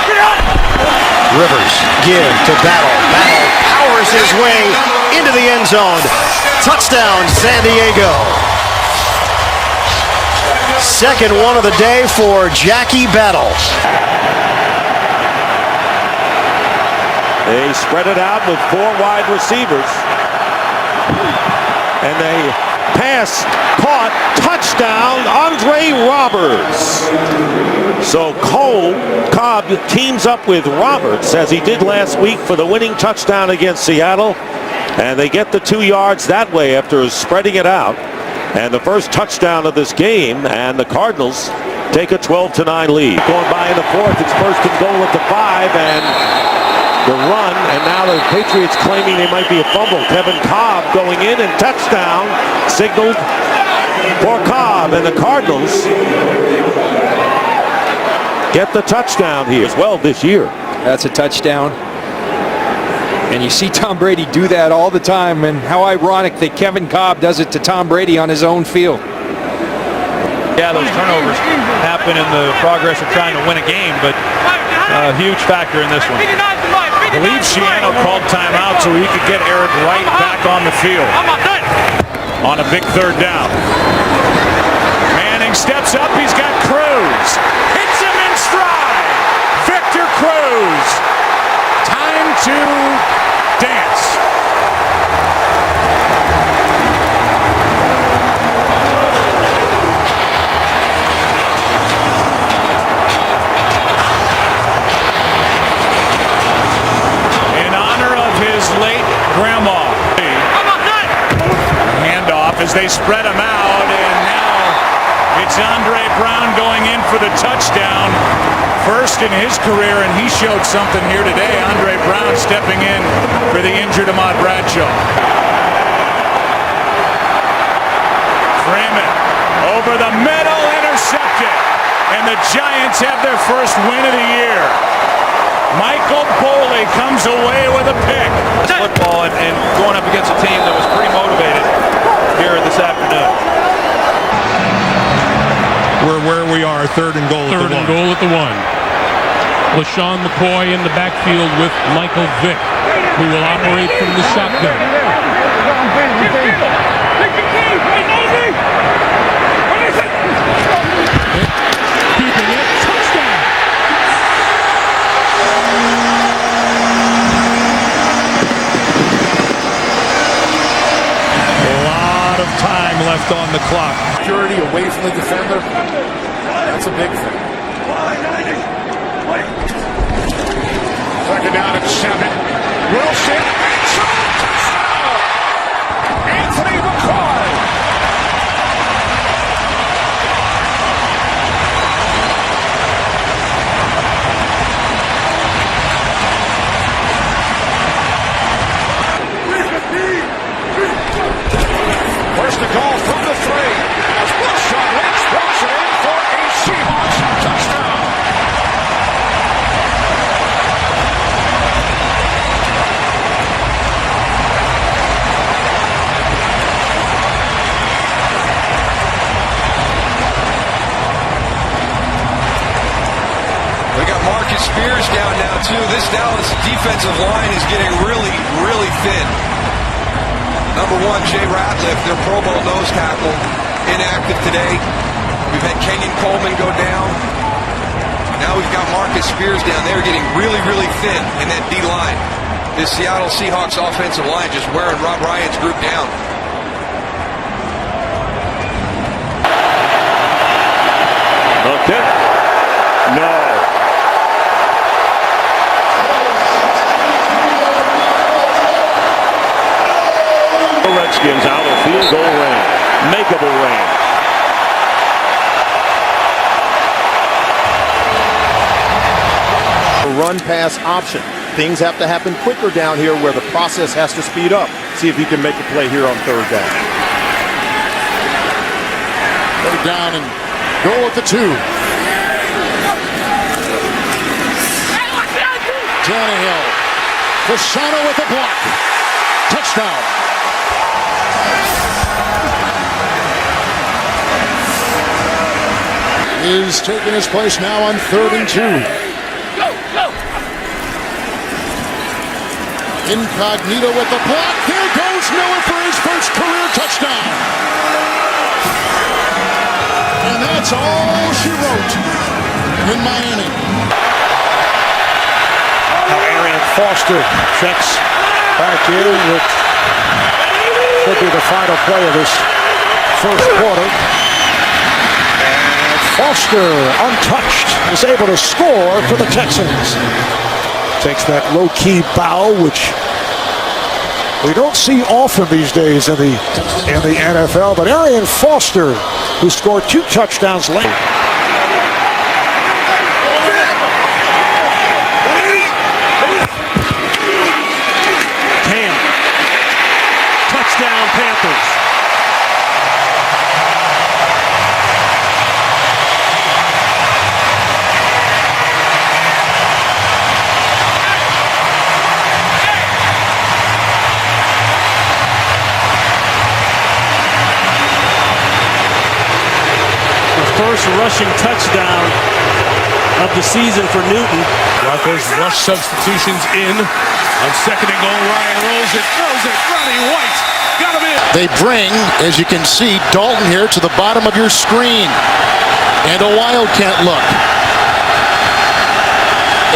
Rivers give to Battle. Battle powers his way into the end zone. Touchdown, San Diego. Second one of the day for Jackie Battle. They spread it out with 4 wide receivers. And they pass, caught, touchdown, Andre Roberts. So Cobb teams up with Roberts, as he did last week, for the winning touchdown against Seattle. And they get the 2 yards that way after spreading it out. And the first touchdown of this game, and the Cardinals take a 12-9 lead. Going by in the 4th, it's 1st and goal at the 5, and the run, and now the Patriots claiming they might be a fumble. Kevin Cobb going in, and touchdown signaled for Cobb, and the Cardinals get the touchdown here as well this year. That's a touchdown. And you see Tom Brady do that all the time, and how ironic that Kevin Cobb does it to Tom Brady on his own field. Yeah, those turnovers happen in the progress of trying to win a game, but a huge factor in this one. I believe Shiano called timeout so he could get Eric Wright back on the field on a big 3rd down. Manning steps up, he's got Cruz. Hits him in stride. Victor Cruz. Time to dance. Late grandma. Handoff as they spread him out, and now it's Andre Brown going in for the touchdown. First in his career, and he showed something here today. Andre Brown stepping in for the injured Ahmad Bradshaw. Freeman over the middle, intercepted, and the Giants have their first win of the year. Michael Boley comes away with a pick. Football and going up against a team that was pretty motivated here this afternoon. We're where we are, 3rd and goal at the 1. 3rd and goal at the 1. LaShawn McCoy in the backfield with Michael Vick, who will operate from the shotgun. Keeping it, touchdown! Time left on the clock. Security away from the defender. That's a big thing. 2nd down and 7. Wilson. Anthony McCoy. First to goal from the 3. As Wilson walks it in for a Seahawks touchdown. This Dallas defensive line is getting really, really thin. Number one, Jay Ratliff, their Pro Bowl nose tackle, inactive today. We've had Kenyon Coleman go down. Now we've got Marcus Spears down there getting really, really thin in that D-line. This Seattle Seahawks offensive line just wearing Rob Ryan's group down. Okay. No. The Redskins out of field goal range. Makeable range. Run pass option. Things have to happen quicker down here where the process has to speed up. See if he can make a play here on third down. Third down and goal at the 2. Tannehill. Fasano with a block. Touchdown. Is taking his place now on 3rd and 2. Incognito with the block. There goes Miller for his first career touchdown. And that's all she wrote in Miami. Now Arian Foster checks back in with should be the final play of this first quarter. And Foster, untouched, is able to score for the Texans. Takes that low-key bow, which we don't see often these days in the NFL. But Arian Foster, who scored 2 touchdowns late. Cam. Touchdown Panthers. First rushing touchdown of the season for Newton. Broncos rush substitutions in on 2nd and goal. Ryan rolls it, throws it. Ronnie White got him in. They bring, as you can see, Dalton here to the bottom of your screen. And a Wildcat look.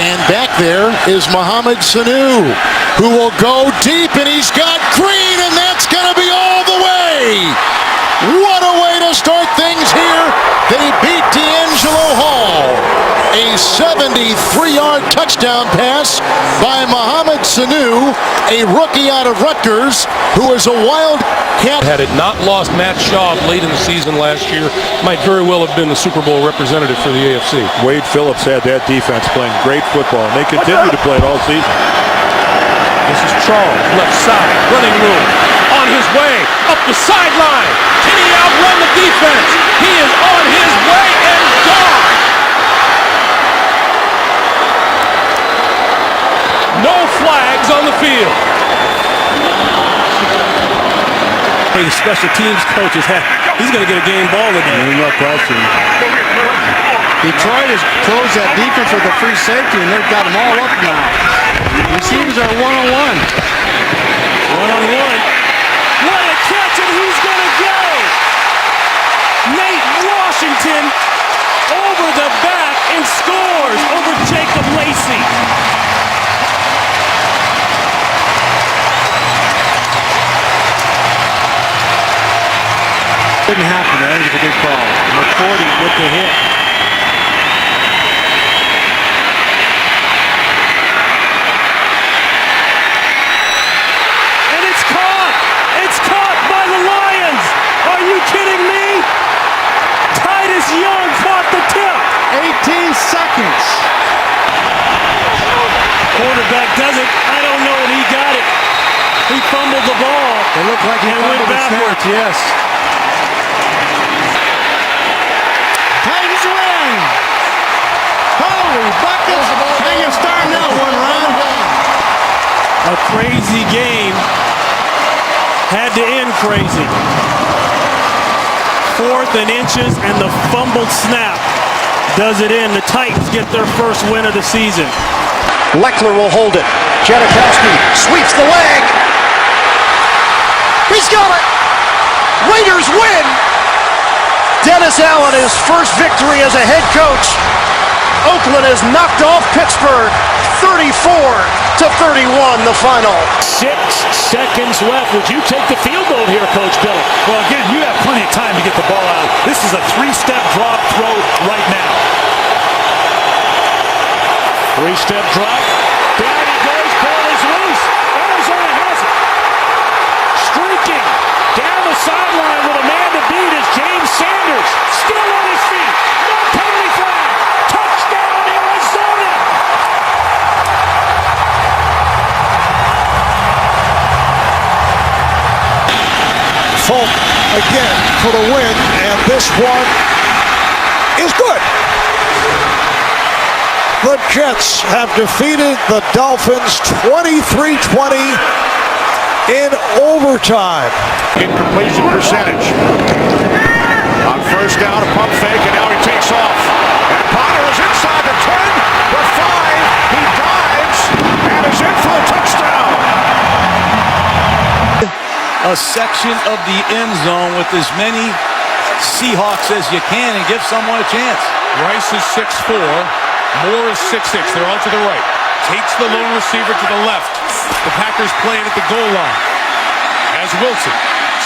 And back there is Mohamed Sanu, who will go deep, and he's got Green, and that's going to be all the way. What a way to start things here. They beat D'Angelo Hall. A 73-yard touchdown pass by Mohamed Sanu, a rookie out of Rutgers, who is a Wildcat. Had it not lost Matt Schaub late in the season last year, might very well have been the Super Bowl representative for the AFC. Wade Phillips had that defense playing great football, and they continue to play it all season. This is Charles, left side, running room, on his way, up the sideline. Can he outrun the defense? He is on his way and gone. No flags on the field. The special teams coach he's going to get a game ball today. No question. Detroit has closed that defense with a free safety, and they've got them all up now. Receivers are one-on-one. One-on-one. What a catch, and he's going to go. Nate Washington over the back and scores over Jacob Lacey. Didn't happen. That was a good call. McCourty with the hit. And it's caught! It's caught by the Lions! Are you kidding me? Titus Young caught the tip! 18 seconds. Quarterback does it. I don't know if he got it. He fumbled the ball. It looked like he went backwards. Yes. Titans win. Holy buckets. Can you start that one, Ron? A crazy game. Had to end crazy. 4th and inches, and the fumbled snap does it in. The Titans get their first win of the season. Leckler will hold it. Janikowski sweeps the leg. He's got it. Raiders win. Dennis Allen, his first victory as a head coach. Oakland has knocked off Pittsburgh 34-31 the final. 6 seconds left. Would you take the field goal here, Coach Bill? Well, again, you have plenty of time to get the ball out. This is a 3-step drop throw right now. 3-step drop. Down he goes. Ball is loose. Arizona has it. Streaking down the sideline with a man to beat is James Sanders. Still on his feet. No penalty flag. Touchdown, Arizona. Folk again for the win, and this one is good. The Jets have defeated the Dolphins 23-20 in overtime. Incompletion percentage. On first down, a pump fake, and now he takes off. And Potter is inside the 10, the 5. He dives and is in for a touchdown. A section of the end zone with as many Seahawks as you can and give someone a chance. Rice is 6'4". Moore is 6'6". They're all to the right. Takes the lone receiver to the left. The Packers play it at the goal line. As Wilson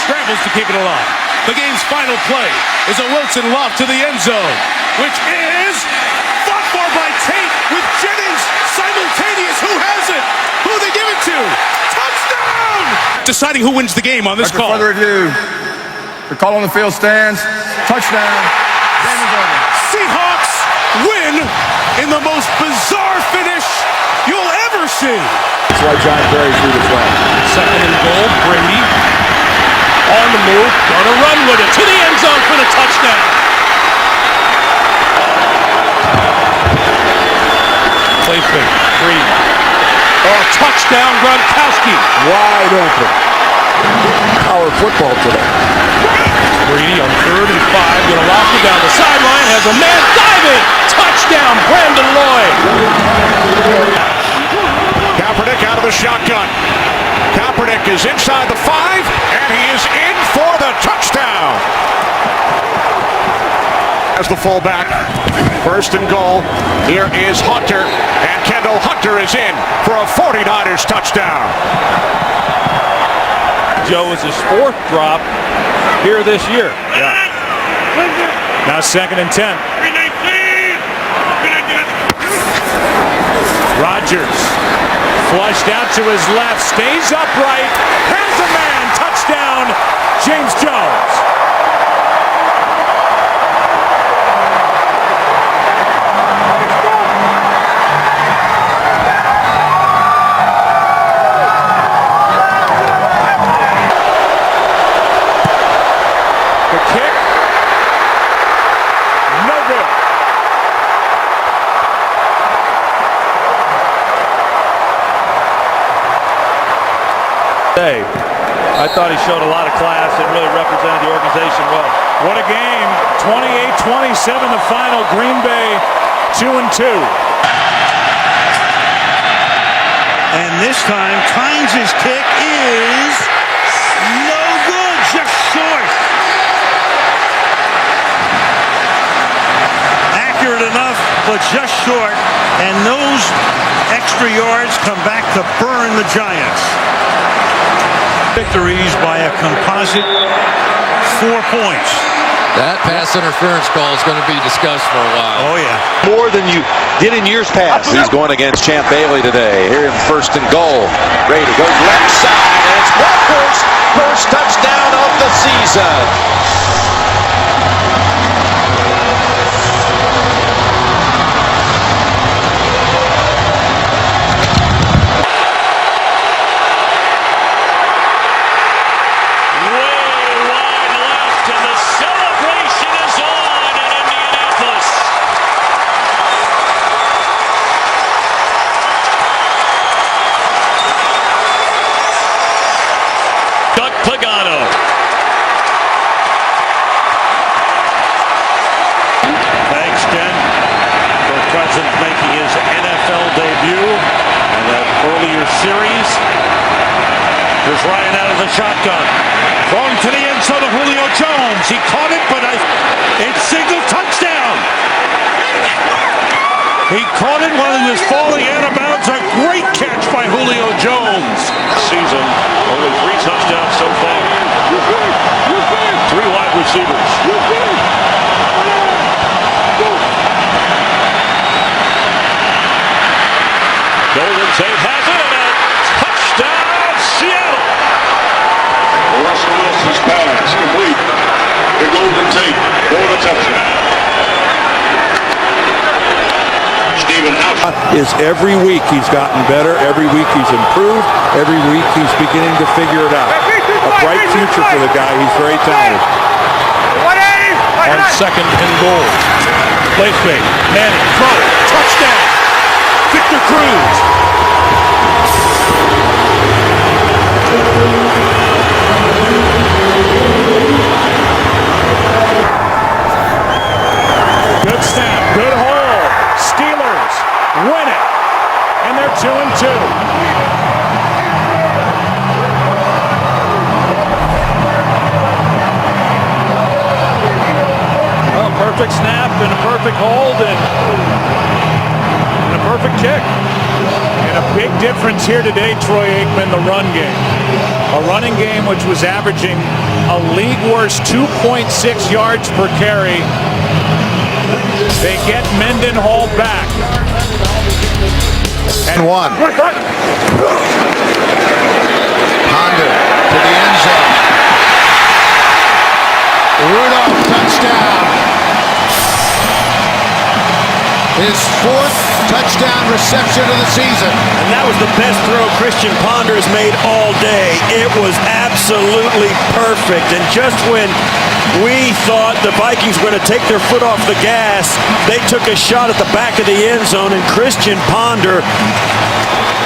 scrambles to keep it alive. The game's final play is a Wilson lob to the end zone, which is fought for by Tate with Jennings simultaneous. Who has it? Who they give it to? Touchdown! Deciding who wins the game on this call. Further review. The call on the field stands. Touchdown. Game is over. Seahawks win in the most bizarre finish you'll ever see. That's why John Barry threw the flag. Second and goal, Brady on the move, gonna run with it to the end zone for the touchdown. Play fake, Brady. Oh, touchdown, Gronkowski. Wide open. Power football today. Brady on 3rd and 5, gonna lock it down the sideline, has a man diving. Touchdown, Brandon Lloyd. Kaepernick out of the shotgun. Kaepernick is inside the 5, and he is in for the touchdown. As the fullback, 1st and goal. Here is Hunter, and Kendall Hunter is in for a 49ers touchdown. Joe is his 4th drop here this year. Yeah. Now 2nd and 10. Rodgers flushed out to his left, stays upright, has a man, touchdown, James Jones. The kick, no good. I thought he showed a lot of class and really represented the organization well. What a game. 28-27 the final. Green Bay 2-2. And this time, Tynes' kick is no good, just short. Accurate enough, but just short. And those extra yards come back to burn the Giants. Victories by a composite 4 points. That pass interference call is going to be discussed for a while. Oh, yeah. More than you did in years past. He's going against Champ Bailey today. Here in 1st and goal. Brady goes left side, and it's Walker's first touchdown of the season. Here's Ryan out of the shotgun. Thrown to the end zone of Julio Jones. He caught it, but it's signaled touchdown. He caught it while he was falling out of bounds. A great catch by Julio Jones. Season, only 3 touchdowns so far. 3 wide receivers. Golden Tate has it, and a touchdown, Seattle. Russell Wilson's pass complete to Golden Tate for the touchdown. Is every week he's gotten better, every week he's improved, every week he's beginning to figure it out. A bright future for the guy, he's very talented. On second and goal. Play fake. Manning, throw, touchdown. Victor Cruz. Good snap, good hold. Steelers win it, and they're 2-2. Well, perfect snap and a perfect hold and a perfect kick. And a big difference here today, Troy Aikman, the run game. A running game which was averaging a league worst 2.6 yards per carry. They get Mendenhall back. And 1. Honda to the end zone. Rudolph, touchdown. His 4th touchdown reception of the season. And that was the best throw Christian Ponder has made all day. It was absolutely perfect. And just when we thought the Vikings were going to take their foot off the gas, they took a shot at the back of the end zone, and Christian Ponder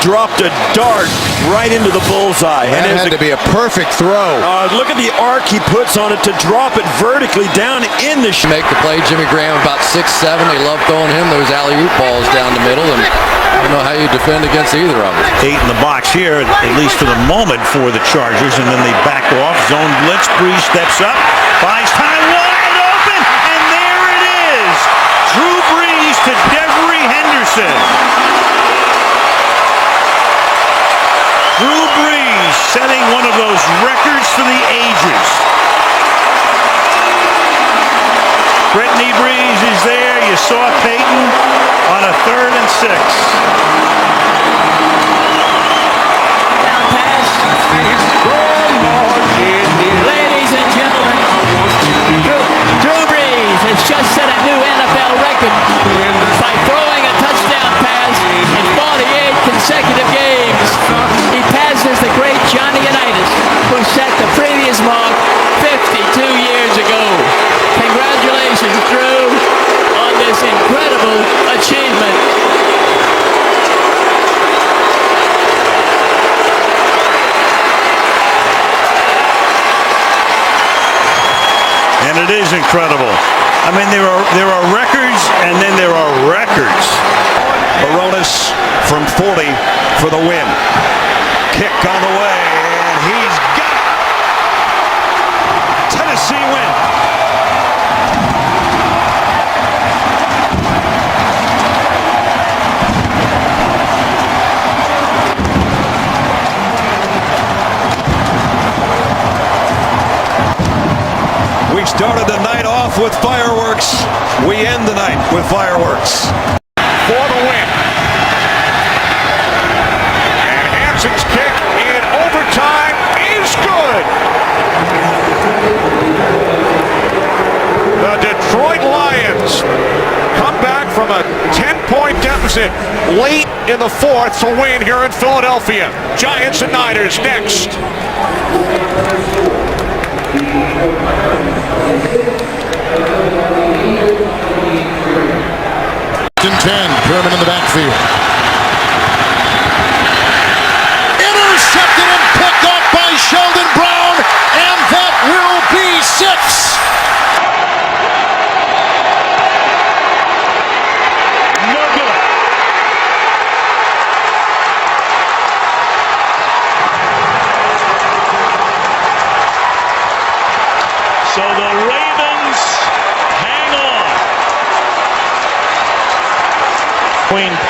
dropped a dart right into the bullseye. That had to be a perfect throw. Look at the arc he puts on it to drop it vertically down in the Make the play. Jimmy Graham about 6'7". They love throwing him those alley-oop balls down the middle, and I don't know how you defend against either of them. 8 in the box here, at least for the moment, for the Chargers, and then they back off. Zone blitz. Breeze steps up, buys time, wide open, and there it is. Drew Brees to Devery Henderson. Drew Brees setting one of those records for the ages. Brittany Brees is there. You saw Peyton on a 3rd and 6. Ladies and gentlemen, Drew Brees has just set a new NFL record by throwing a touchdown pass in 48 consecutive games. He passes the great Johnny Unitas, who set the previous mark 52 years ago. Congratulations, Drew, on this incredible achievement. And it is incredible. I mean, there are records, and then there are records. Baronis from 40 for the win. Kick on the way, and he's got it. Tennessee win. We started the night off with fireworks. We end the night with fireworks. For the win. And Hanson's kick in overtime is good. The Detroit Lions come back from a 10-point deficit late in the 4th to win here in Philadelphia. Giants and Niners next. 10, Kerman in the backfield. Intercepted and picked up by Sheldon Brown, and that will be 6. No good.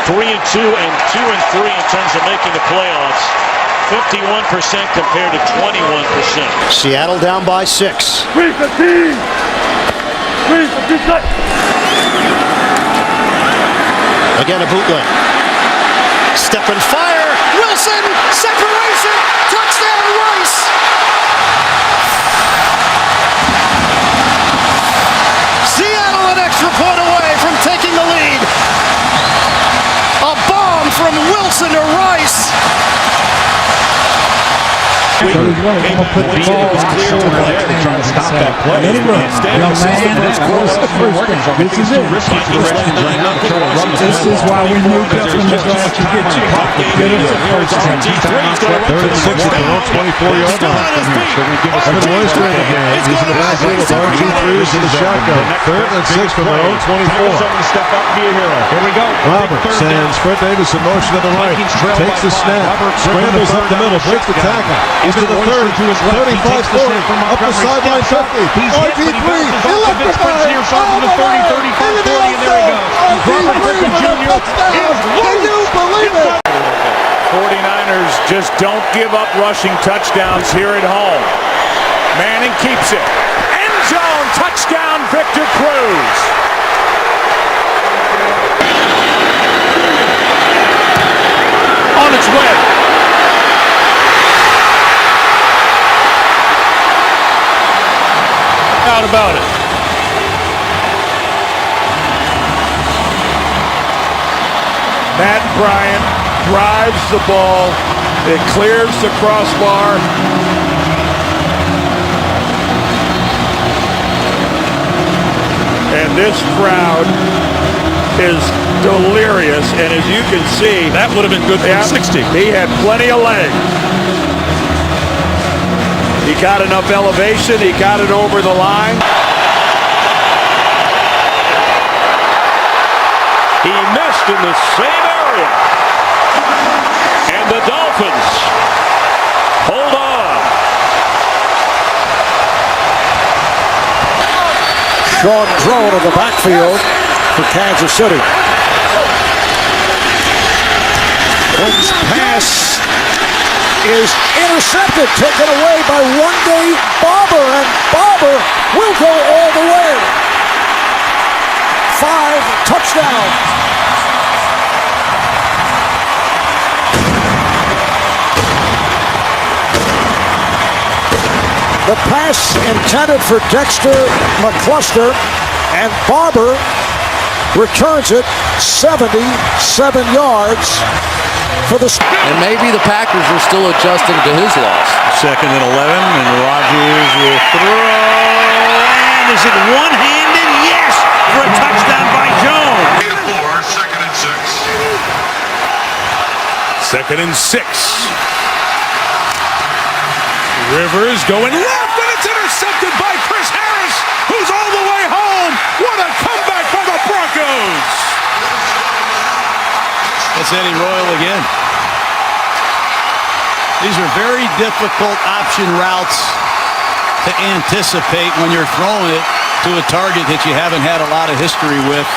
3-2 and 2-3 in terms of making the playoffs. 51% compared to 21%. Seattle down by 6. 3-15. 3-15. Again, a bootleg. Step and fire. Wilson, separation. Touchdown, Rice. Seattle an extra point away from taking the lead. A bomb from Wilson to Rice. So he's running. I'm going to put the ball on the shoulder and try to stop that play. Let him run. Young man, this is it. This is why we moved up in the draft to get you. Get us a first down. 3rd and 6 at their own 24-yard line. Evan Western again. He's in the backfield with RG3s in the shotgun. 3rd and 6 from their own 24. Here we go. Robert sends Fred Davis in motion to the right. Takes the snap. Scrambles up the middle. Breaks the tackle. Into the 30, 35-40, up the sideline 50. RG3, he left the from the 30, 35-40, and there he goes. Robert Griffin Jr. Can you believe it? 49ers just don't give up rushing touchdowns here at home. Manning keeps it. End zone touchdown, Victor Cruz. On its way. Out about it. Matt Bryant drives the ball. It clears the crossbar. And this crowd is delirious. And as you can see, that would have been good for 60. He had plenty of legs. He got enough elevation. He got it over the line. He missed in the same area. And the Dolphins hold on. Sean Drone of the backfield for Kansas City. Holmes' pass is intercepted, taken away by one-day Barber, and Barber will go all the way. 5 touchdown. The pass intended for Dexter McCluster, and Barber returns it 77 yards. For the and maybe the Packers are still adjusting to his loss. 2nd and 11, and Rodgers will throw. And is it one-handed? Yes, for a touchdown by Jones. 2nd and 6. 2nd and 6. Rivers going left, and it's intercepted by Chris Harris, who's all the way home. What a comeback by the Broncos. That's Eddie Royal again. These are very difficult option routes to anticipate when you're throwing it to a target that you haven't had a lot of history with.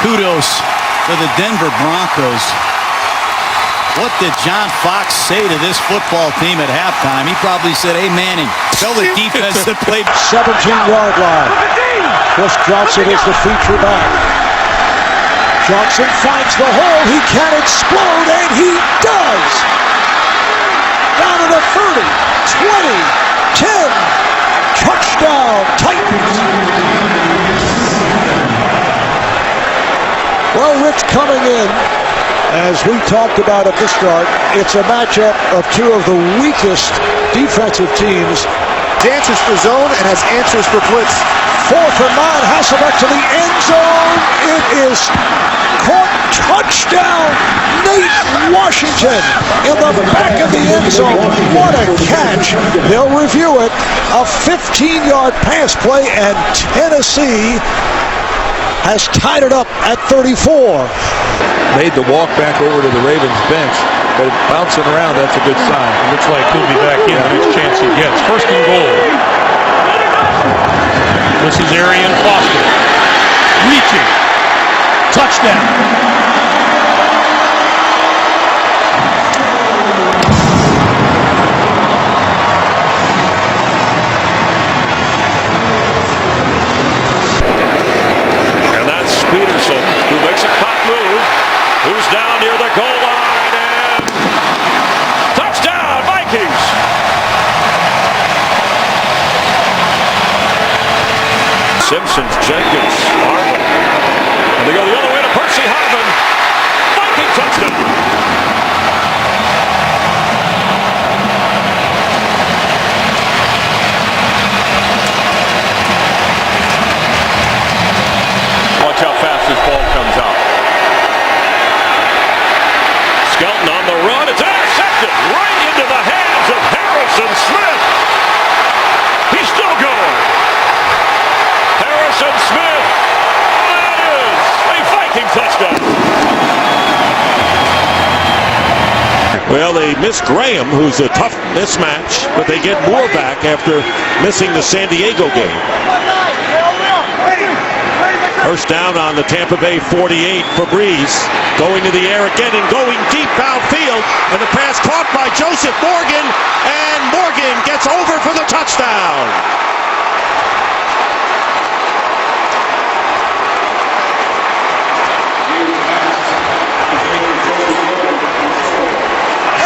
Kudos to the Denver Broncos. What did John Fox say to this football team at halftime? He probably said, hey, Manning, tell the defense to play 17-yard line. Chris Johnson is the feature back. Johnson finds the hole. He can explode, and he does. Down to the 30, 20, 10. Touchdown, Titans. Well, Rich, coming in, as we talked about at the start, it's a matchup of two of the weakest defensive teams. Answers for zone and has answers for blitz. 4th and 9, Hasselbeck to the end zone. It is caught. Touchdown, Nate Washington in the back of the end zone. What a catch. They'll review it. A 15-yard pass play, and Tennessee has tied it up at 34. Made the walk back over to the Ravens bench, but bouncing around, that's a good sign. It looks like he'll be back in the next chance he gets. 1st and goal. This is Arian Foster. Reaching. Touchdown. the goal line and touchdown, Vikings. Simpsons, Jenkins, Harvin. And they go the other way to Percy Harvin. Viking touchdown. Watch how fast this ball comes out. Skelton on the run. It's intercepted right into the hands of Harrison Smith. He's still going. Harrison Smith. That is a Viking touchdown. Well, they miss Graham, who's a tough mismatch, but they get Moore back after missing the San Diego game. First down on the Tampa Bay 48 for Breeze. Going to the air again and going deep downfield. And the pass caught by Joseph Morgan. And Morgan gets over for the touchdown.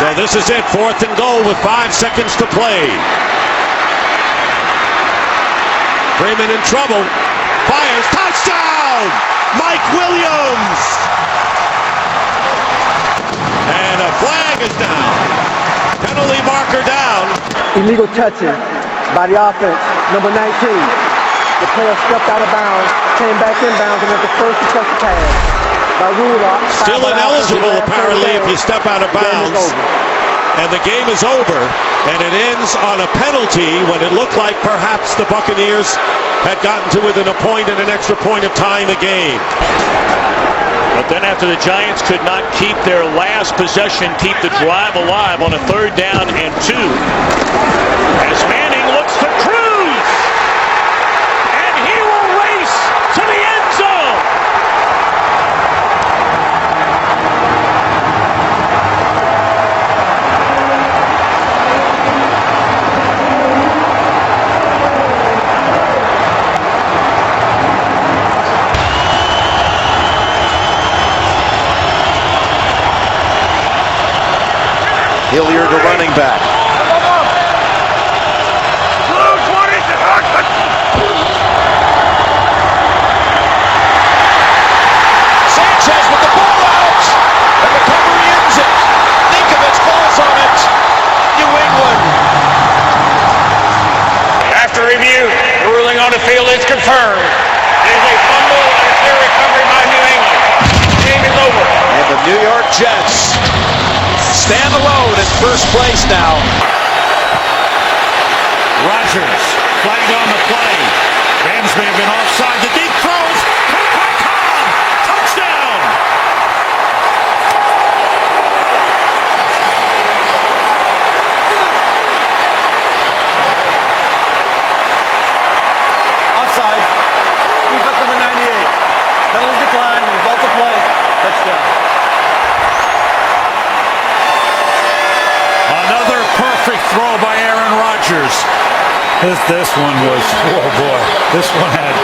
So this is it. 4th and goal with 5 seconds to play. Freeman in trouble. Fires. Touchdown! Mike Williams! And a flag is down. Penalty marker down. Illegal touching by the offense, number 19. The player stepped out of bounds, came back in bounds, and was the first to touch the pass. By rule, still ineligible apparently if you step out of bounds. And the game is over, and it ends on a penalty when it looked like perhaps the Buccaneers had gotten to within a point and an extra point of tying the game. But then after the Giants could not keep their last possession, keep the drive alive on a 3rd down and 2, as Manning looks to cruise, and he will race to the end zone. Hilliard, the running back. Sanchez with the ball out, and recovery ends it. Ninkovich falls on it. New England. After review, the ruling on the field is confirmed. It is a fumble and a clear recovery by New England. The game is over. And the New York Jets stand alone in first place now. Rodgers flagged on the play. Rams may have been offside. The deep throws. Touchdown. Offside. Defense number 98. Penalty decline. Result of play. Touchdown. Another perfect throw by Aaron Rodgers. This one was, oh boy, this one had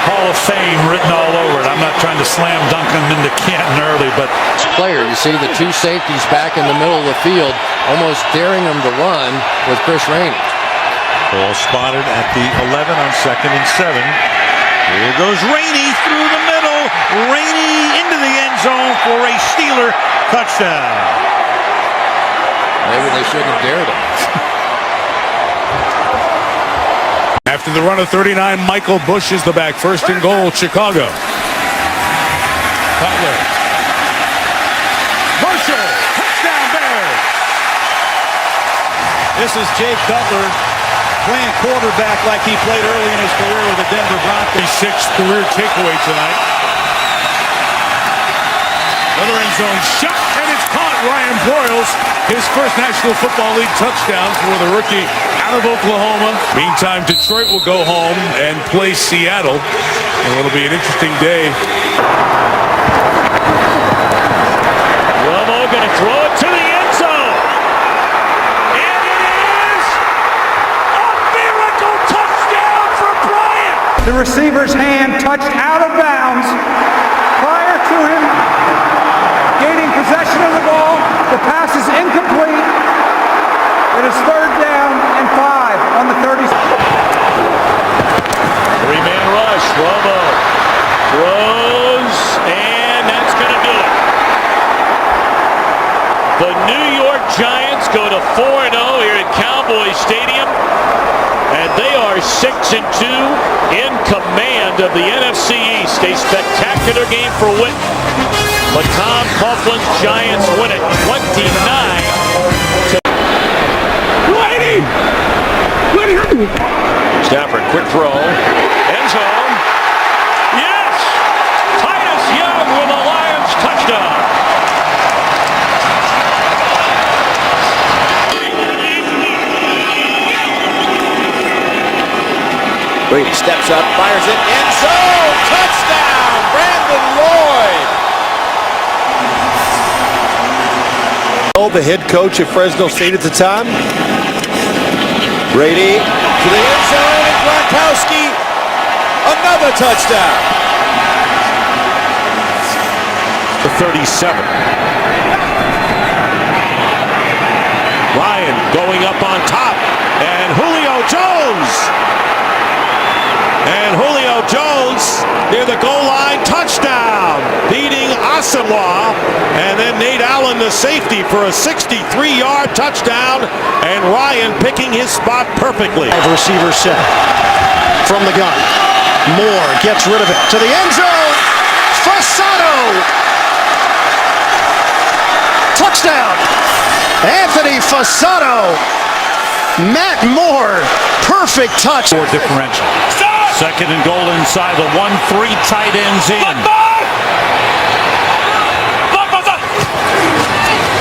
Hall of Fame written all over it. I'm not trying to slam dunk him into Canton early, but... Player, you see the 2 safeties back in the middle of the field, almost daring him to run with Chris Rainey. Ball spotted at the 11 on 2nd and 7. Here goes Rainey through the middle. Rainey into the end zone for a Steeler touchdown. Maybe they shouldn't have dared him. After the run of 39, Michael Bush is the back. 1st and goal, Chicago. Cutler. Marshall, touchdown Bears. This is Jake Cutler playing quarterback like he played early in his career with the Denver Broncos. 6th career takeaway tonight. Another end zone shot, and it's caught. Ryan Broyles, his first National Football League touchdown for the rookie out of Oklahoma. Meantime, Detroit will go home and play Seattle. And it'll be an interesting day. Romo going to throw it to the end zone. And it is a miracle touchdown for Bryant. The receiver's hand touched out of bounds prior to him The New York Giants go to 4-0 here at Cowboy Stadium, and they are 6-2 in command of the NFC East. A spectacular game for Witten. But Tom Coughlin's Giants win it 29. Stafford, quick throw, end zone. Yes! Titus Young with a Lions touchdown. Brady steps up, fires it, end zone, touchdown, Brandon Lloyd. The head coach at Fresno State at the time. Brady to the end zone, and Gronkowski, another touchdown. The 37. Ryan going up on top, and Julio Jones. And Julio Jones near the goal line, touchdown, beating Asamoah. And then Nate Allen, the safety, for a 63-yard touchdown. And Ryan picking his spot perfectly. Receiver set from the gun. Moore gets rid of it to the end zone. Fasano. Touchdown. Anthony Fasano. Matt Moore. Perfect touch. More differential. Second and goal inside the 1-3 tight ends in.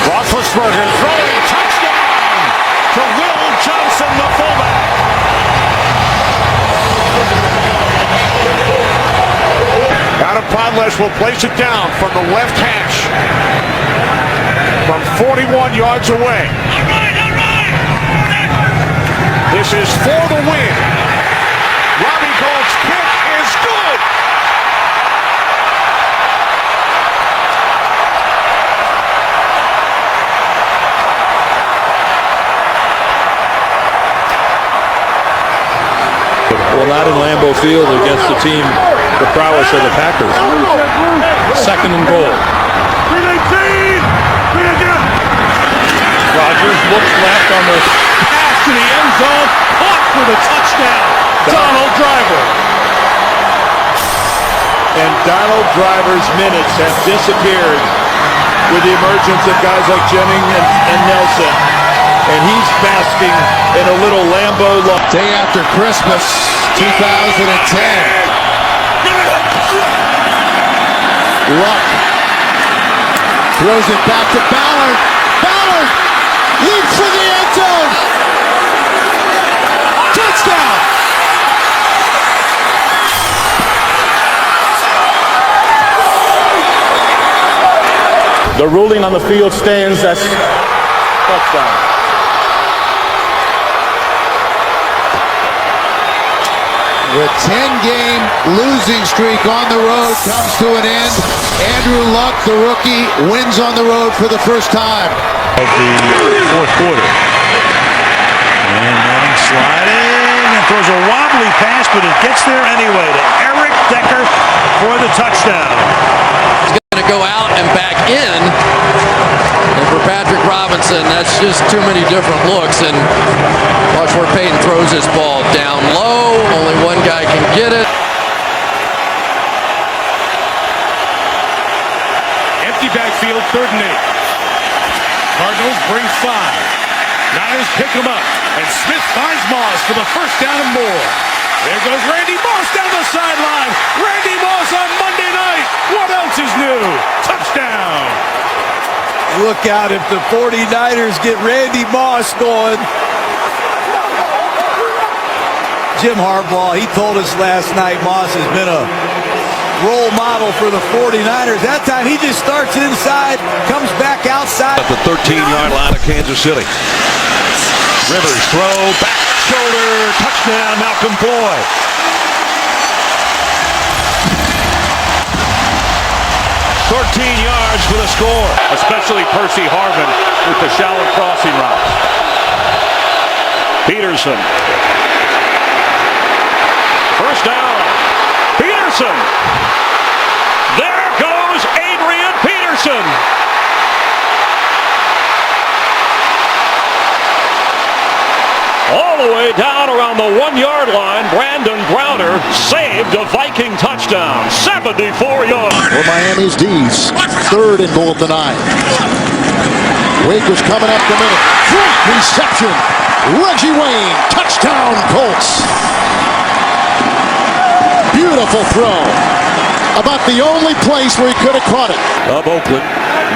Roethlisberger throwing touchdown to Will Johnson, the fullback. Adam Podlesh will place it down from the left hash from 41 yards away. This is for the win. Robbie Gould's kick is good. Well, not in Lambeau Field against the team, the prowess of the Packers. Second and goal. Rodgers looks left on the pass to the end zone, caught for the touchdown. Donald Driver. And Donald Driver's minutes have disappeared with the emergence of guys like Jennings and Nelson. And he's basking in a little Lambeau look. Day after Christmas, 2010. Luck throws it back to Ballard. Ballard leaps for the end zone. Touchdown. The ruling on the field stands. That's touchdown. The 10-game losing streak on the road comes to an end. Andrew Luck, the rookie, wins on the road for the first time. Of the fourth quarter. And Manning sliding and throws a wobbly pass, but it gets there anyway to Eric Decker for the touchdown. He's going to go out and back in. And for Patrick Robinson, that's just too many different looks. And watch where Peyton throws his ball down low. Only one guy can get it. Empty backfield, 3rd and 8. Cardinals bring 5. Niners pick him up. And Smith finds Moss for the first down and more. There goes Randy Moss down the sideline. Randy Moss on Monday night. What else is new? Touchdown. Look out if the 49ers get Randy Moss going. Jim Harbaugh, he told us last night Moss has been a role model for the 49ers. That time he just starts inside, comes back outside. At the 13-yard line of Kansas City. Rivers throw, back shoulder, touchdown, Malcolm Floyd. yards for the score. Especially Percy Harvin with the shallow crossing route. Peterson. First down. Peterson. There goes Adrian Peterson. way down around the 1-yard line, Brandon Browner saved a Viking touchdown. 74 yards. For Miami's D's, 3rd and goal at the 9. Wake is coming up the middle. Great reception. Reggie Wayne, touchdown Colts. Beautiful throw. About the only place where he could have caught it. Of Oakland.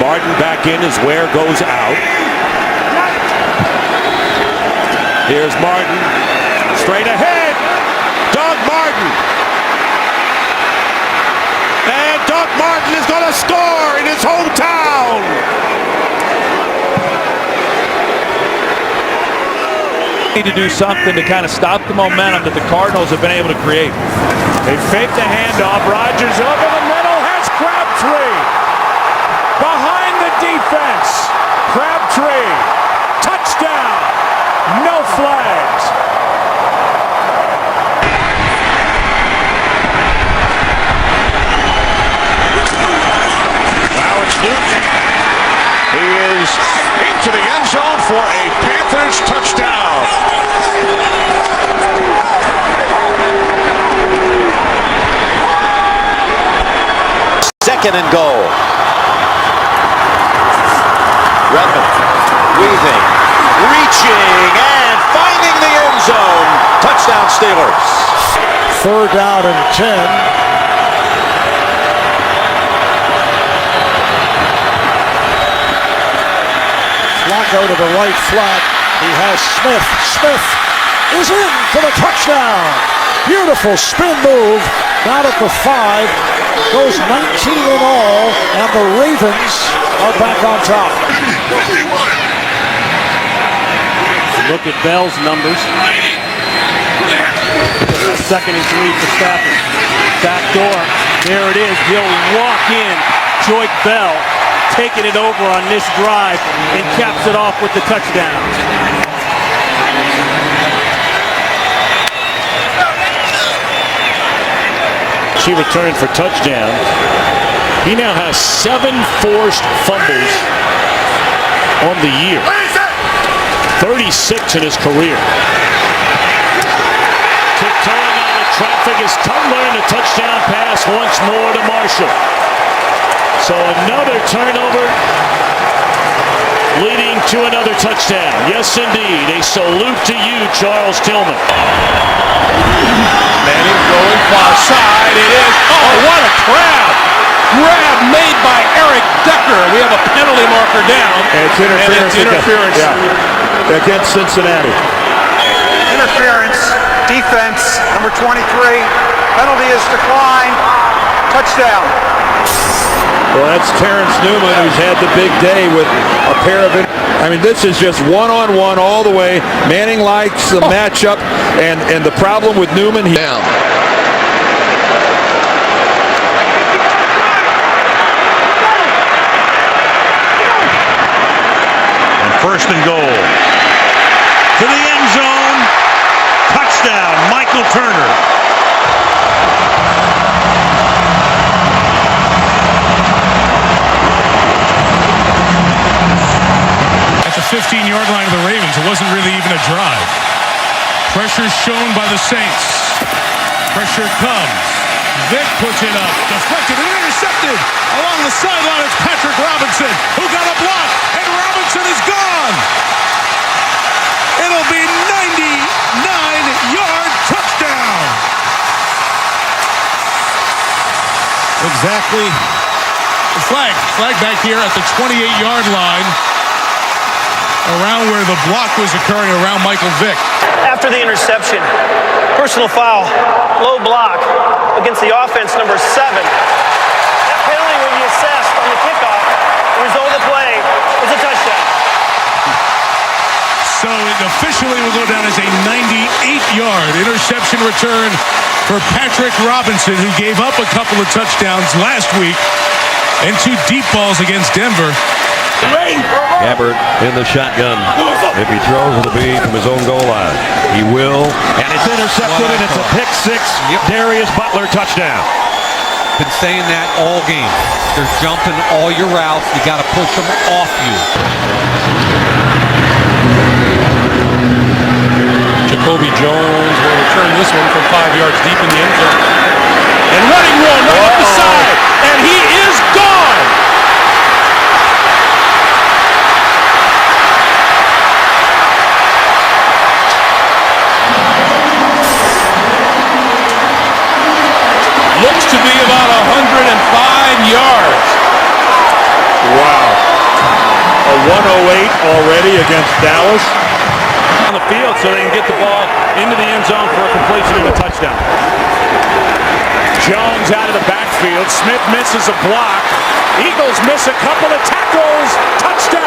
Martin back in as Ware goes out. Here's Martin. Straight ahead. Doug Martin. And Doug Martin is going to score in his hometown. Need to do something to kind of stop the momentum that the Cardinals have been able to create. They faked the handoff. Rodgers over the middle has Crabtree. Behind the defense. Crabtree. Touchdown. No flags. Now it's Newton. He is into the end zone for a Panthers touchdown. Second and goal. Redmond weaving, reaching, and finding the end zone. Touchdown Steelers. 3rd down and 10. Flacco to the right flat. He has Smith. Smith is in for the touchdown. Beautiful spin move. Down at the 5. Goes 19 in all. And the Ravens are back on top. Look at Bell's numbers. 2nd and 3 for Stafford. Back door. There it is. He'll walk in. Joyce Bell taking it over on this drive and caps it off with the touchdown. She returned for touchdown. He now has 7 forced fumbles on the year. 36 in his career. Tiptoeing out of traffic is Cutler, and a touchdown pass once more to Marshall. So another turnover leading to another touchdown. Yes, indeed. A salute to you, Charles Tillman. Manning going far side. It is. Oh, what a grab! Grab made by Eric Decker. We have a penalty marker down. And it's interference. And it's interference. Against Cincinnati. Interference. Defense. Number 23. Penalty is declined. Touchdown. Well, that's Terrence Newman, who's had the big day with a pair of... I mean, this is just one-on-one all the way. Manning likes the matchup, and the problem with Newman... Down. And 1st and goal. To the end zone. Touchdown, Michael Turner. At the 15-yard line of the Ravens, it wasn't really even a drive. Pressure shown by the Saints. Pressure comes. Vick puts it up. Deflected and intercepted. Along the sideline, it's Patrick Robinson, who got a block, and Robinson is gone. It'll be 99-yard touchdown. Exactly. Flag back here at the 28-yard line, around where the block was occurring around Michael Vick. After the interception, personal foul, low block against the offense, number 7. That penalty will be assessed on the kickoff. The result of the play is a touchdown. So it officially will go down as a 98-yard interception return for Patrick Robinson, who gave up a couple of touchdowns last week and 2 deep balls against Denver. Gabbard in the shotgun. If he throws, it'll be from his own goal line. He will. And it's intercepted, and it's a pick 6. Darius Butler touchdown. Been saying that all game. They're jumping all your routes. You got to push them off you. Jacoby Jones will return this one from 5 yards deep in the end zone. And running room right up the side, and he is gone. Looks to be about 105 yards. Wow. A 108 already against Dallas. On the field so they can get the ball into the end zone for a completion and a touchdown. Jones out of the backfield. Smith misses a block. Eagles miss a couple of tackles. Touchdown.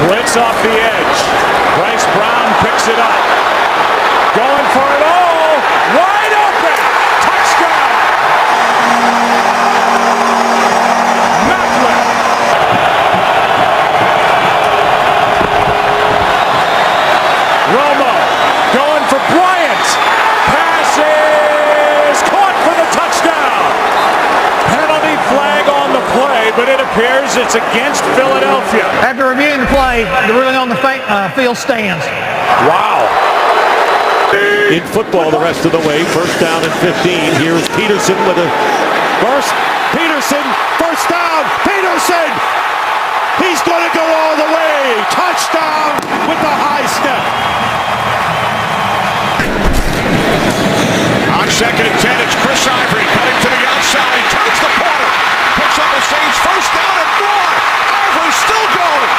Blitz off the edge. Bryce Brown picks it up. Going for it all. Wide open. Touchdown. Macklin. Romo going for Bryant. Passes caught for the touchdown. Penalty flag on the play, but it appears it's against Philadelphia. After reviewing the play, the ruling on the field stands. Wow. In football the rest of the way, first down and 15. Here's Peterson with a burst. Peterson, first down. Peterson! He's going to go all the way. Touchdown with the high step. On second and 10, it's Chris Ivory cutting to the outside. Turns the corner. Picks up the Saints first down and more. Ivory still going.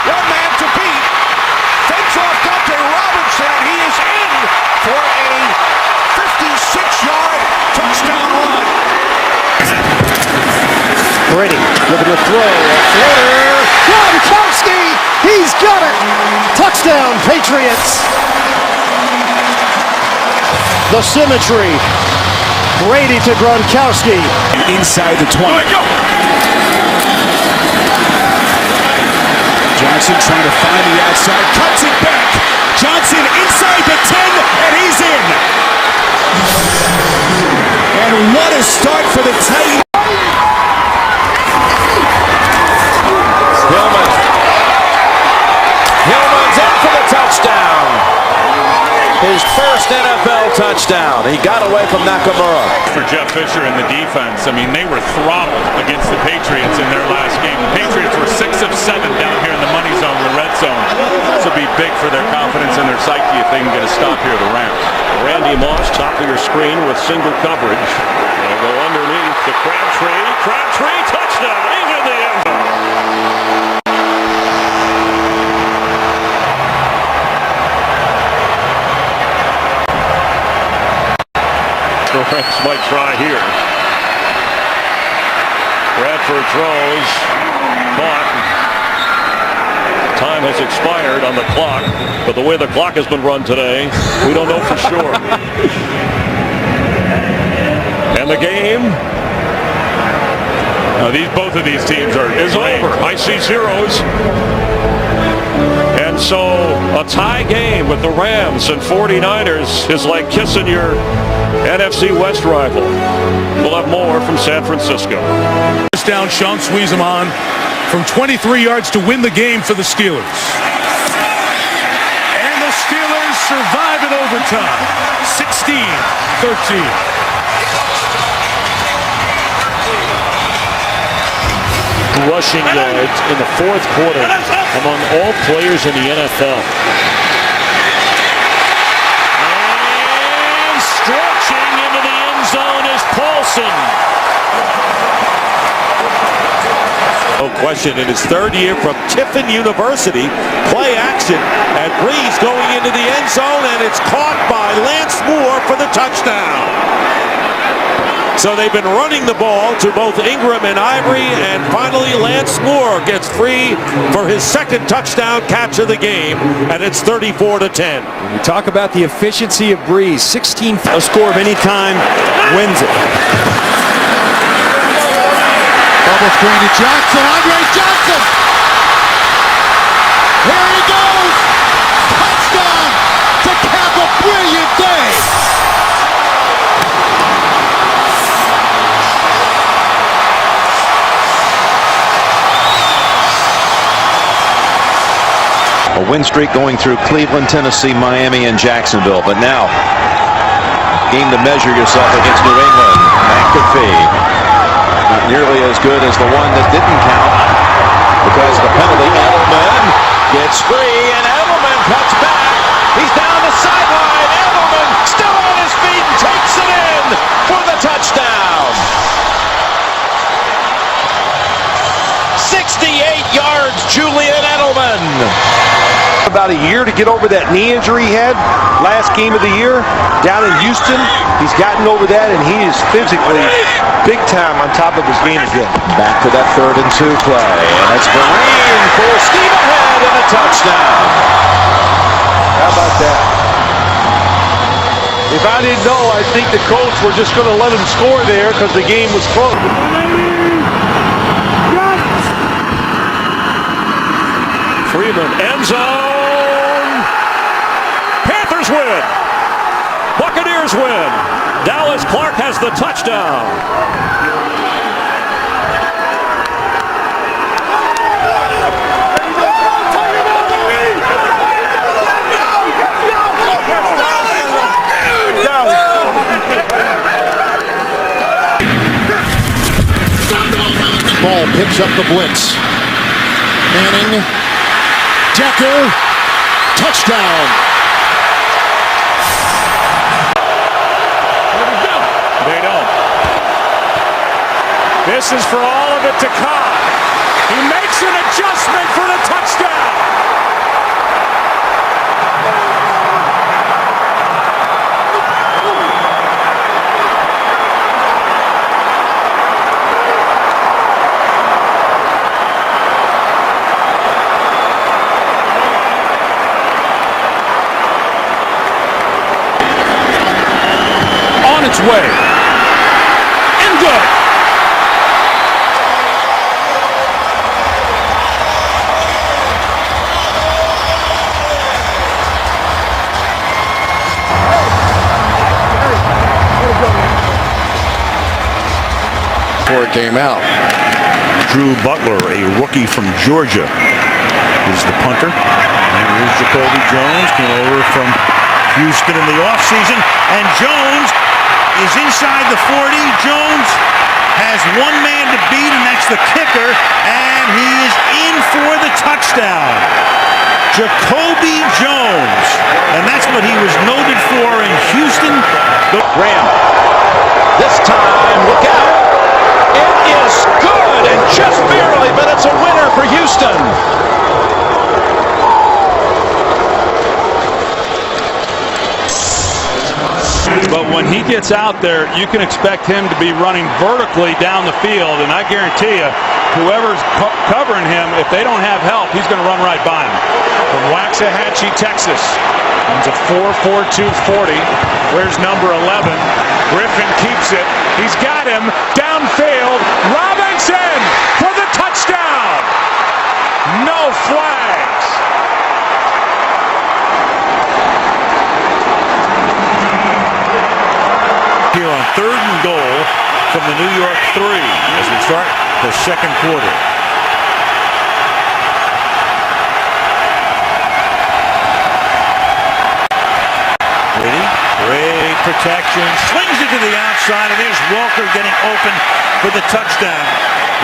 One man to beat. Fakes off Dante Robinson, and he is in for a 56-yard touchdown run. Brady looking to throw. A floater. Gronkowski! He's got it! Touchdown, Patriots! The symmetry. Brady to Gronkowski. Inside the 20. Johnson trying to find the outside. Cuts it back. Johnson inside the 10, and he's in. And what a start for the Titans. Hillman's in for the touchdown. His first NFL touchdown. He got away from Nakamura. For Jeff Fisher and the defense, I mean, they were throttled against the Patriots in their last game. The Patriots were 6 of 7 down here in the money zone, the red zone. This will be big for their confidence and their psyche if they can get a stop here, the Rams. Randy Moss, top of your screen with single coverage. They'll go underneath to Crabtree. Crabtree, touchdown. He's in the end zone. The Rams might try here. Bradford throws. Caught. Time has expired on the clock, but the way the clock has been run today, we don't know for sure. And the game both of these teams is over. I see zeros. And so a tie game with the Rams and 49ers is like kissing your NFC West rival. We'll have more from San Francisco. First down, Sean squeeze him on from 23 yards to win the game for the Steelers. And the Steelers survive in overtime. 16-13. Rushing yards in the fourth quarter among all players in the NFL. And stretching into the end zone is Paulson. No question, in his third year from Tiffin University, play action, and Breeze going into the end zone, and it's caught by Lance Moore for the touchdown. So they've been running the ball to both Ingram and Ivory, and finally Lance Moore gets free for his second touchdown catch of the game, and it's 34-10. We talk about the efficiency of Breeze. 16, a score of any kind wins it. Bubble screen to Johnson. Andre Johnson. Here he goes. Touchdown to cap a brilliant day. win streak going through Cleveland, Tennessee, Miami, and Jacksonville. But now, game to measure yourself against New England. McAfee, not nearly as good as the one that didn't count because of the penalty. Edelman gets free, and Edelman cuts back. He's down the sideline. Edelman still on his feet and takes it in for the touchdown. 68 yards, Julian Edelman. About a year to get over that knee injury he had last game of the year down in Houston. He's gotten over that, and he is physically big time on top of his game again. Back to that 3rd and 2 play, and it's Vereen full steam ahead and a touchdown. How about that? If I didn't know, I think the Colts were just going to let him score there because the game was close. Freeman, end zone. Panthers win. Buccaneers win. Dallas Clark has the touchdown. Ball picks up the blitz. Manning. Decker, touchdown. They don't. This is for all of it to come. He makes an adjustment for the touchdown. Its way and good. Before it came out. Drew Butler, a rookie from Georgia, is the punter. And here's Jacoby Jones, came over from Houston in the offseason, and Jones is inside the 40. Jones has one man to beat, and that's the kicker, and he is in for the touchdown. Jacoby Jones, and that's what he was noted for in Houston. Graham, this time, look out. It is good, and just barely, but it's a winner for Houston. But when he gets out there, you can expect him to be running vertically down the field, and I guarantee you, whoever's covering him, if they don't have help, he's going to run right by him. From Waxahachie, Texas, comes a 4.42 40. Where's number 11? Griffin keeps it. He's got him downfield. Robinson for the touchdown. No flags. Here on 3rd and goal from the New York 3 as we start the second quarter. Great protection, slings it to the outside, and there's Welker getting open for the touchdown.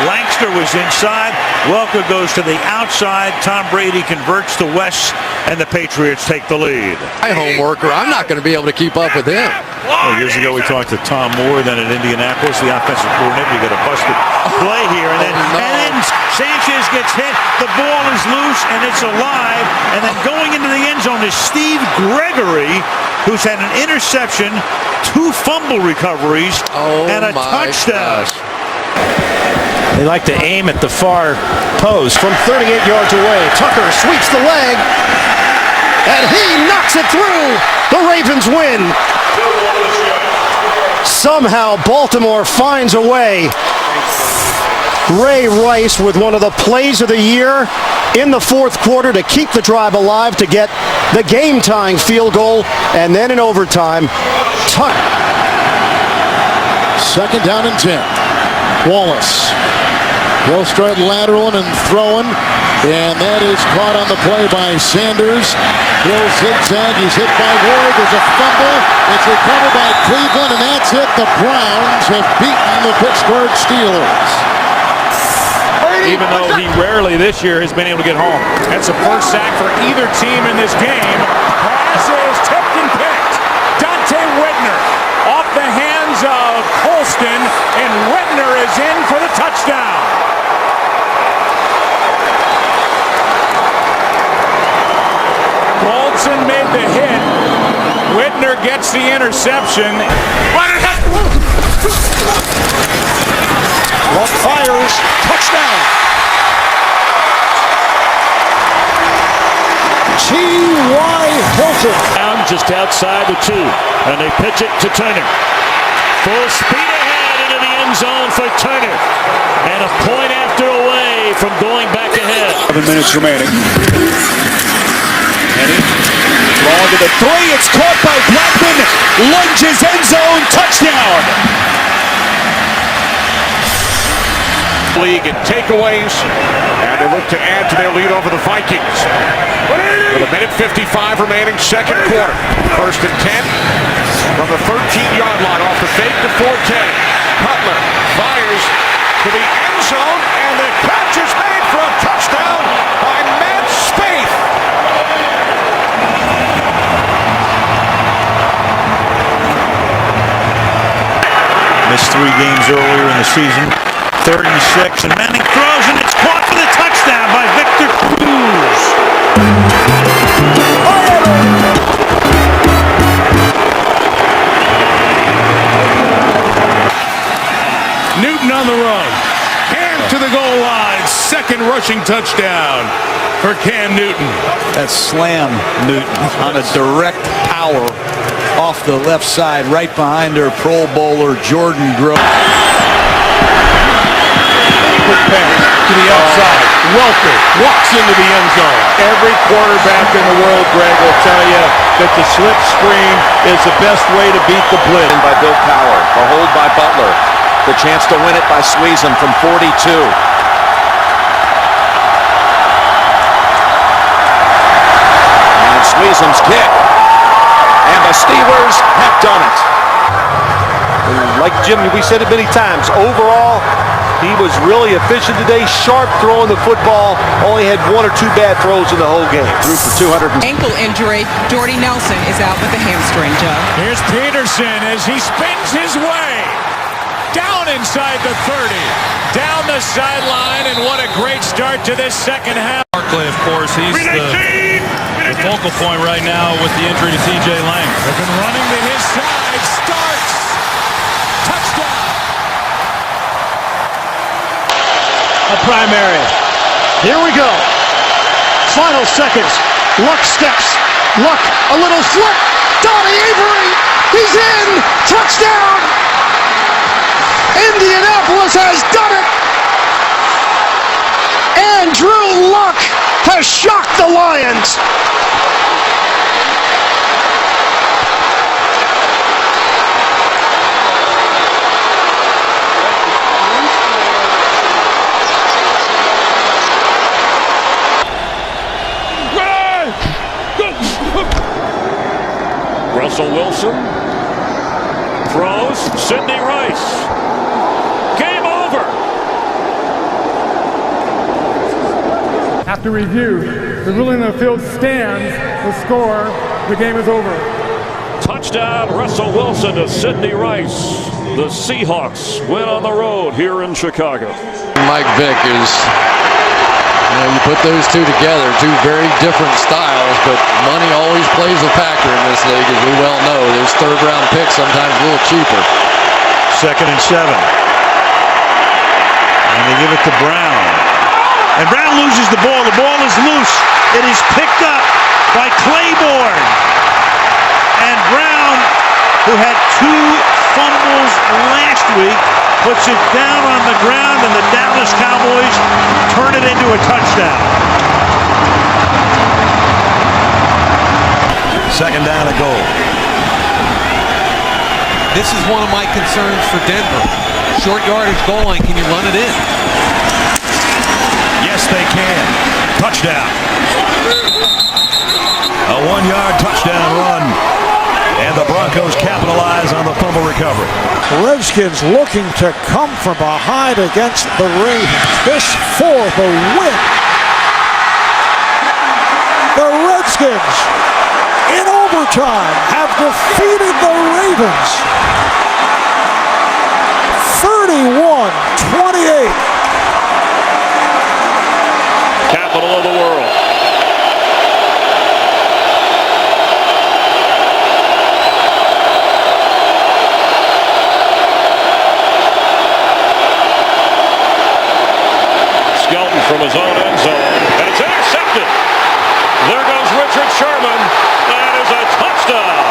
Langston was inside. Welker goes to the outside. Tom Brady converts to West, and the Patriots take the lead. My home worker, I'm not going to be able to keep up with him. Well, years ago we talked to Tom Moore, then at Indianapolis, the offensive coordinator. We got a busted play here, and then Sanchez gets hit. The ball is loose, and it's alive. And then going into the end zone is Steve Gregory, who's had an interception, 2 fumble recoveries, and a touchdown. They like to aim at the far post from 38 yards away. Tucker sweeps the leg, and he knocks it through. The Ravens win. Somehow Baltimore finds a way. Ray Rice with one of the plays of the year in the 4th quarter to keep the drive alive, to get the game-tying field goal, and then in overtime, Tucker. 2nd down and 10. Wallace Will start lateraling and throwing, and that is caught on the play by Sanders. He'll zigzag. He's hit by Ward. There's a fumble. It's recovered by Cleveland, and that's it. The Browns have beaten the Pittsburgh Steelers. Even though he rarely this year has been able to get home. That's the first sack for either team in this game. Pass is tipped and picked. Dante Whitner off the hands of Colston, and Whitner is in for the touchdown. Colston made the hit. Whitner gets the interception. Luck fires. Touchdown. T.Y. Hilton. Down just outside the 2. And they pitch it to Turner. Full speed ahead into the end zone for Turner. And a point after away from going back ahead. 7 minutes remaining. Henny. Long to the 3. It's caught by Blackman. Lunges end zone. Touchdown. League in takeaways, and they look to add to their lead over the Vikings. With a minute 55 remaining, second quarter. First and 10 from the 13-yard line off the fake to Forte. Cutler fires to the end zone, and the catch is made for a touchdown by Matt Spaeth. Missed 3 games earlier in the season. 3rd and 6, and Manning throws, and it's caught for the touchdown by Victor Cruz. Newton on the run. Cam to the goal line. Second rushing touchdown for Cam Newton. That slam, Newton, on a direct power off the left side, right behind their Pro Bowler, Jordan Grove. Quick pass to the outside. Welker walks into the end zone. Every quarterback in the world, Greg, will tell you that the slip screen is the best way to beat the blitz. By Bill Cowher, the hold by Butler, the chance to win it by Sweezum from 42. And Sweezum's kick, and the Steelers have done it. Like Jim, we said it many times, overall, he was really efficient today, sharp throwing the football, only had 1 or 2 bad throws in the whole game. Threw for 200. Ankle injury, Jordy Nelson is out with a hamstring, Joe. Here's Peterson as he spins his way down inside the 30, down the sideline, and what a great start to this second half. Barkley, of course, he's the focal point right now with the injury to C.J. Lang. They've been running to his side, starts, touchdown. A primary. Here we go. Final seconds. Luck steps. Luck, a little flip. Donnie Avery. He's in. Touchdown. Indianapolis has done it. And Drew Luck has shocked the Lions. Russell Wilson throws. Sidney Rice. Game over. After review, the ruling on the field stands. The score, the game is over. Touchdown, Russell Wilson to Sidney Rice. The Seahawks win on the road here in Chicago. Mike Vick is, you put those two together, 2 very different styles, but money always plays a factor in this league, as we well know. Those 3rd-round picks sometimes a little cheaper. 2nd and 7. And they give it to Brown. And Brown loses the ball. The ball is loose. It is picked up by Claiborne. And Brown, who had 2 fumbles last week, puts it down on the ground, and the Dallas Cowboys turn it into a touchdown. 2nd down to goal. This is one of my concerns for Denver. Short yardage goal line, can you run it in? Yes, they can. Touchdown. A 1-yard touchdown run. And the Broncos capitalize on the fumble recovery. Redskins looking to come from behind against the Ravens. This for the win. The Redskins, in overtime, have defeated the Ravens 31-28. Capital of the world. Skelton from his own end zone, and it's intercepted. There goes Richard Sherman. That is a touchdown.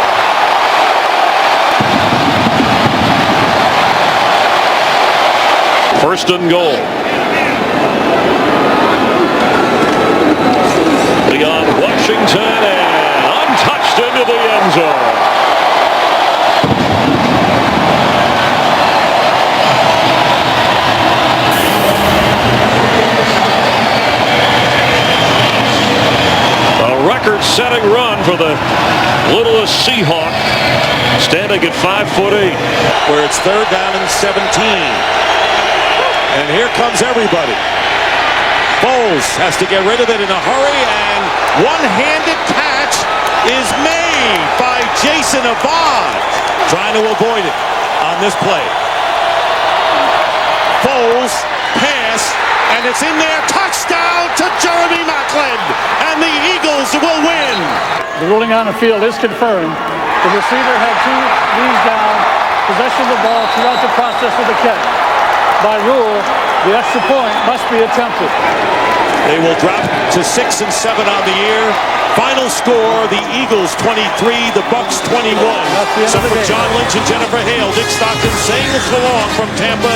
First and goal. Beyond Washington and untouched into the end zone. Record-setting run for the littlest Seahawk, standing at 5'8", where it's 3rd down and 17. And here comes everybody. Foles has to get rid of it in a hurry, and one-handed catch is made by Jason Abad, trying to avoid it on this play. Foles pass, and it's in there. Touchdown to Jeremy Maclin, and the Eagles will win. The ruling on the field is confirmed. The receiver had 2 knees down, possession of the ball throughout the process of the catch. By rule, the extra point must be attempted. They will drop to 6 and 7 on the year. Final score, the Eagles 23, the Bucks 21. So for John Lynch and Jennifer Hale, Dick Stockton saying so long from Tampa.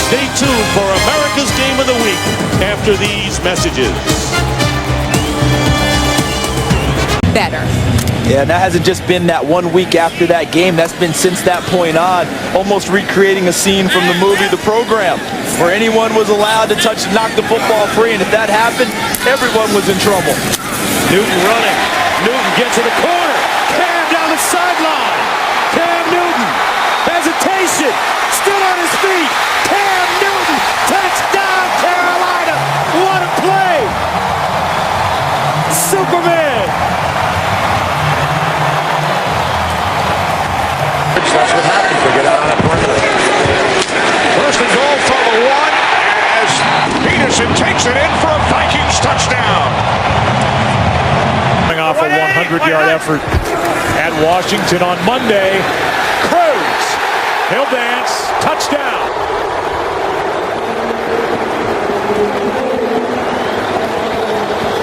Stay tuned for America's Game of the Week after these messages. Better. Yeah, and that hasn't just been that 1 week after that game. That's been since that point on, almost recreating a scene from the movie The Program, where anyone was allowed to knock the football free, and if that happened, everyone was in trouble. Newton running. Newton gets to the corner. Cam down the sideline. Cam Newton. Hesitation. Still on his feet. Cam Newton. Touchdown, Carolina. What a play. Superman. That's what happens. They get out on that perimeter. First and goal for the 1 as Peterson takes it in for a Vikings touchdown. Off a 100-yard effort at Washington on Monday. Cruz, he'll dance, touchdown.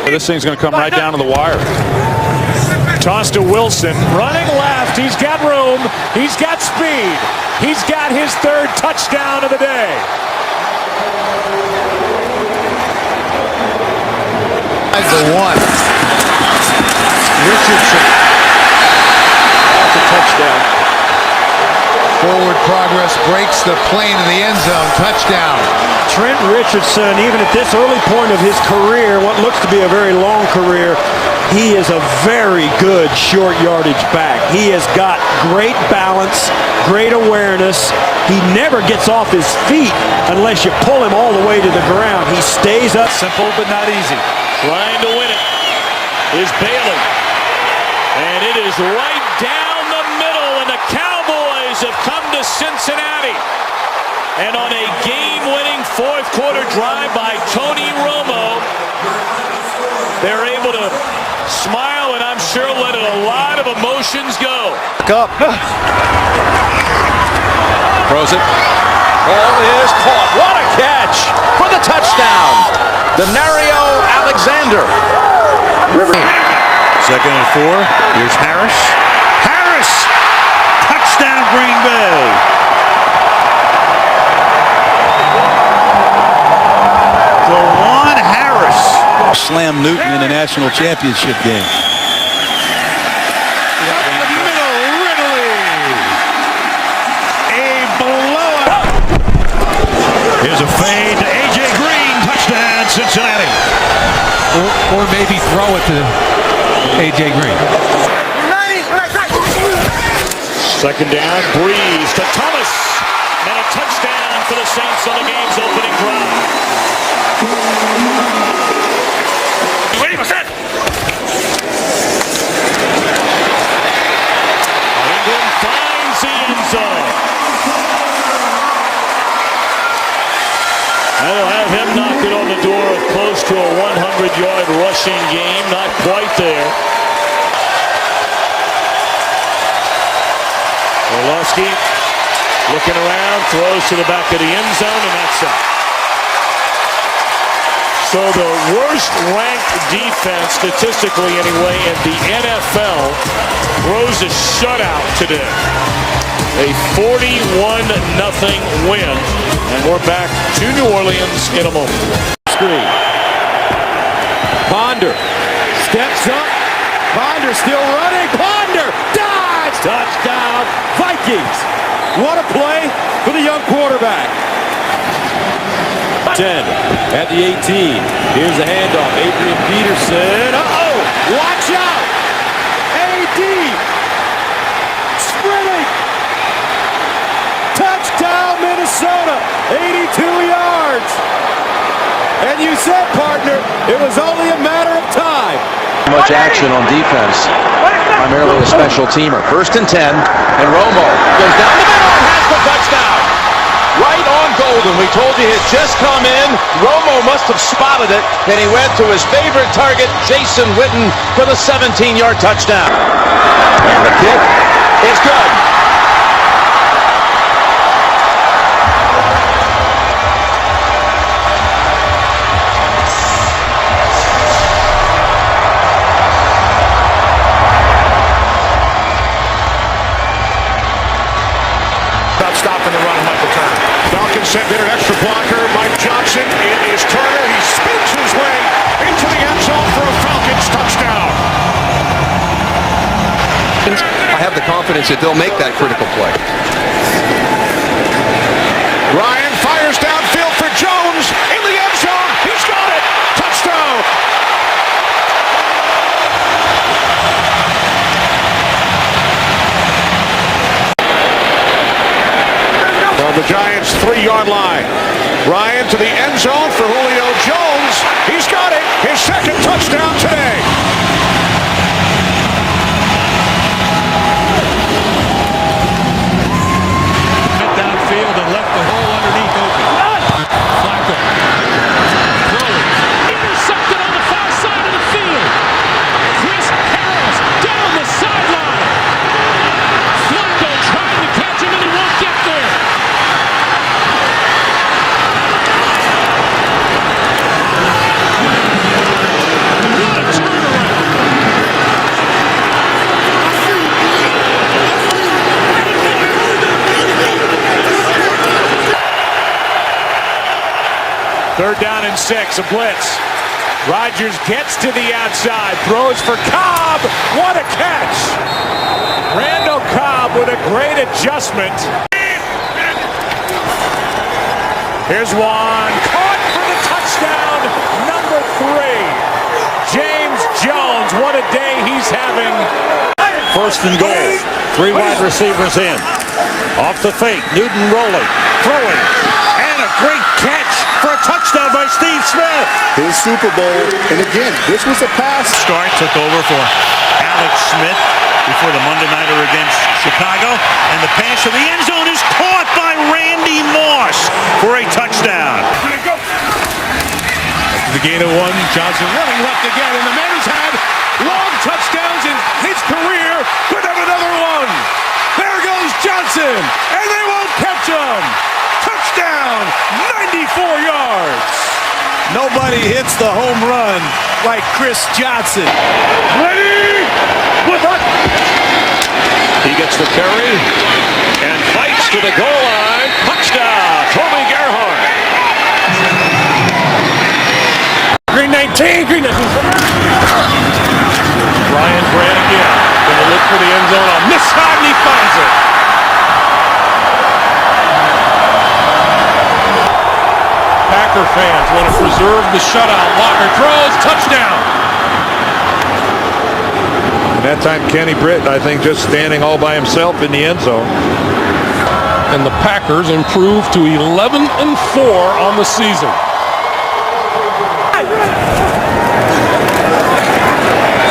This thing's going to come right down to the wire. Toss to Wilson, running left. He's got room. He's got speed. He's got his 3rd touchdown of the day. The 1. Richardson. That's a touchdown. Forward progress, breaks the plane in the end zone. Touchdown. Trent Richardson, even at this early point of his career, what looks to be a very long career, he is a very good short yardage back. He has got great balance, great awareness. He never gets off his feet unless you pull him all the way to the ground. He stays up. Simple but not easy. Trying to win it is Bailey. And it is right down the middle, and the Cowboys have come to Cincinnati. And on a game-winning 4th quarter drive by Tony Romo, they're able to smile and I'm sure let a lot of emotions go. Up. Throws it. Ball is caught. What a catch for the touchdown. Denario Alexander. Second and 4. Here's Harris. Harris! Touchdown, Green Bay. DeJuan Harris. Slam Newton in a national championship game. A blowout. Here's a fade to A.J. Green. Touchdown, Cincinnati. or maybe throw it to A.J. Green. Second down, Breeze to Thomas, and a touchdown for the Saints on the game's opening drive. Ready for set. Ingram finds the end zone. That'll have him knocking on the door of close to a 100-yard rushing game. Not quite there. Orlovsky looking around, throws to the back of the end zone, and that's it. So the worst ranked defense, statistically anyway, in the NFL throws a shutout today. A 41-0 win. And we're back to New Orleans in a moment. Screen. Ponder steps up. Ponder still running. Ponder dives. Touchdown, Vikings. What a play for the young quarterback. 10 at the 18. Here's the handoff. Adrian Peterson. Uh-oh. Watch out. A.D. sprinting. Touchdown, Minnesota. 82 yards. And you said, partner, it was only a matter of time. Much action on defense. Primarily a special teamer. 1st and 10. And Romo goes down the middle and has the touchdown. Right on Golden. We told you he'd just come in. Romo must have spotted it. And he went to his favorite target, Jason Witten, for the 17-yard touchdown. And the kick is good. Stopping the run, Michael Turner. Falcons sent in an extra blocker. Mike Johnson. It is Turner. He spins his way into the end zone for a Falcons touchdown. I have the confidence that they'll make that critical play. Ryan fires downfield for Jones in the end zone. He's got it. Touchdown. From the Giants' 3-yard line. Ryan to the end zone for Julio Jones. He's got it. His second touchdown today. Went downfield and left the hole underneath open. Flacco. Throwing. Intercepted on the far side of the field. Chris Harris down the sideline. Flacco trying to catch him and he won't get there. Third down and 6, a blitz. Rodgers gets to the outside, throws for Cobb. What a catch! Randall Cobb with a great adjustment. Here's one, caught for the touchdown, number 3. James Jones, what a day he's having. 1st and goal. 3 wide receivers in. Off the fake. Newton rolling, throwing, and a great catch for a touchdown by Steve Smith. His Super Bowl. And again, this was a pass. Start took over for Alex Smith before the Monday nighter against Chicago. And the pass to the end zone is caught by Randy Moss for a touchdown. After the gain of 1, Johnson running left again, and the man has had long touchdowns in his career. Could have another one. There goes Johnson, and they won't catch him. Touchdown, 94 yards. Nobody hits the home run like Chris Johnson. Ready? He gets the carry and fights to the goal line. Touchdown, Toby Gerhardt. Green 19, green 19. Ryan Grant again. Gonna look for the end zone on this side, and he finds it. Packers Packer fans want to preserve the shutout. Walker throws, touchdown. And that time Kenny Britt, I think, just standing all by himself in the end zone. And the Packers improve to 11-4 on the season.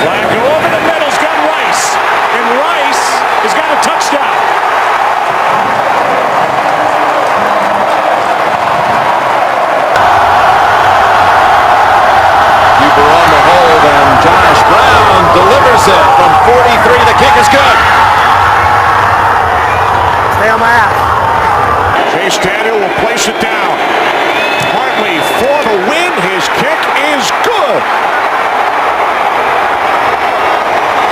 Flacco over the middle's got Rice, and Rice has got a touchdown. Keeper on the hold, and Josh Brown delivers it from 43. The kick is good. Stay on my ass. Chase Daniel will place it down. Hartley for the win. His kick is good.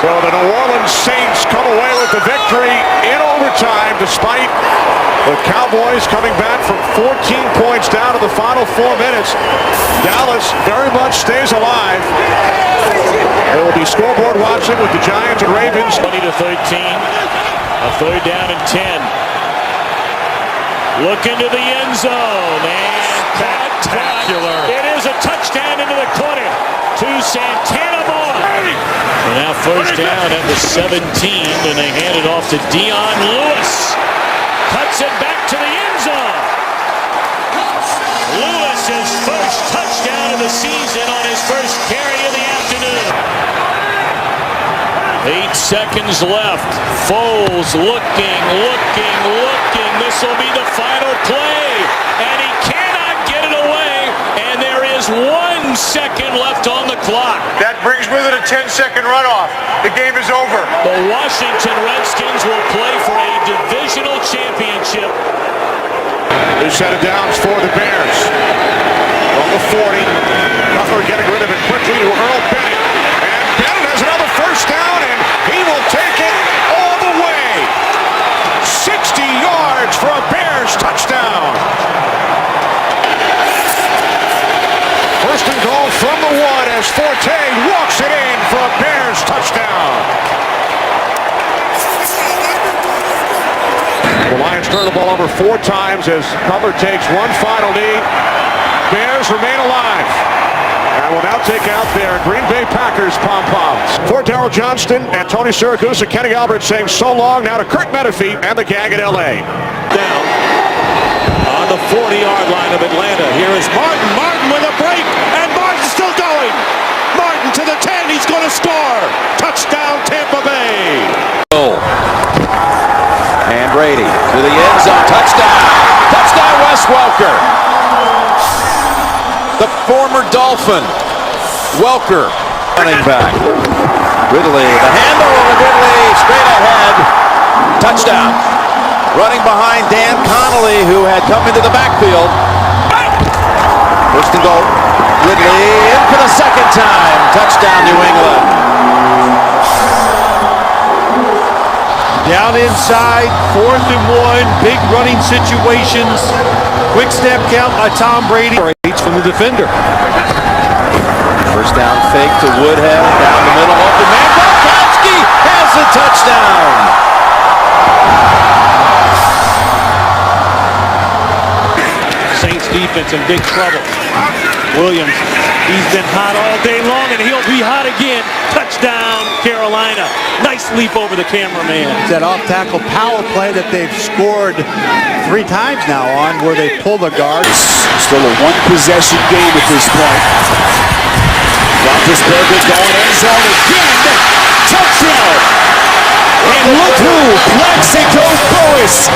So the New Orleans Saints come away with the victory in overtime despite the Cowboys coming back from 14 points down to the final 4 minutes. Dallas very much stays alive. There will be scoreboard watching with the Giants and Ravens. 20-13. A third down and 10. Look into the end zone, and spectacular. It is a touchdown into the corner to Santana Moore. So now first down at the 17, and they hand it off to Dion Lewis. Cuts it back to the end zone. Lewis's first touchdown of the season on his first carry of the afternoon. 8 seconds left. Foles looking. This will be the final play. And he cannot get it away. And there is 1 second left on the clock. That brings with it a 10-second runoff. The game is over. The Washington Redskins will play for a divisional championship. New set of downs for the Bears. On the 40. Cutler getting rid of it quickly to Earl Bennett. And Bennett has another first down, and he will take it all the way. 60 yards for a Bears touchdown. First and goal from the 1 as Forte walks it in for a Bears touchdown. The Lions turn the ball over 4 times as Cutler takes one final knee. Bears remain alive. And will now take out their Green Bay Packers pom-poms. For Darryl Johnston and Tony Siragusa, Kenny Albert saying so long now to Kurt Menefee and the gang in L.A. Down on the 40-yard line of Atlanta. Here is Martin. Martin with a break, and Martin's still going. Martin to the 10. He's going to score. Touchdown, Tampa Bay. And Brady to the end zone. Touchdown. Touchdown, Wes Welker. The former Dolphin. Welker running back. Ridley, the handle of Ridley, straight ahead. Touchdown. Running behind Dan Connolly, who had come into the backfield. First and goal. Ridley in for the second time. Touchdown, New England. Down inside, 4th and 1, big running situations. Quick step count by Tom Brady. From the defender. First down fake to Woodhead. Down the middle, open man. Gronkowski has the touchdown. Saints defense in big trouble. Williams, he's been hot all day long, and he'll be hot again. Touchdown, Carolina. Nice leap over the cameraman. That off-tackle power play that they've scored 3 times now on, where they pull the guard. Still a one-possession game at this point. Roethlisberger going end zone again. Touchdown. And look who, Plaxico Burress.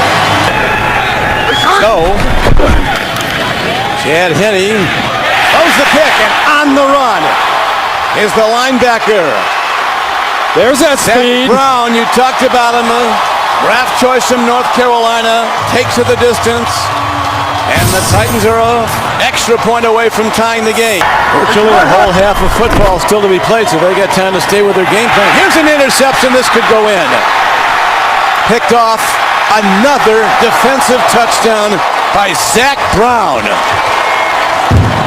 So, Chad Henne throws the pick, and on the run is the linebacker. There's that speed. Zach Brown, you talked about him, draft choice from North Carolina, takes it the distance, and the Titans are an extra point away from tying the game. Virtually a whole half of football still to be played, so they got time to stay with their game plan. Here's an interception. This could go in. Picked off. Another defensive touchdown by Zach Brown.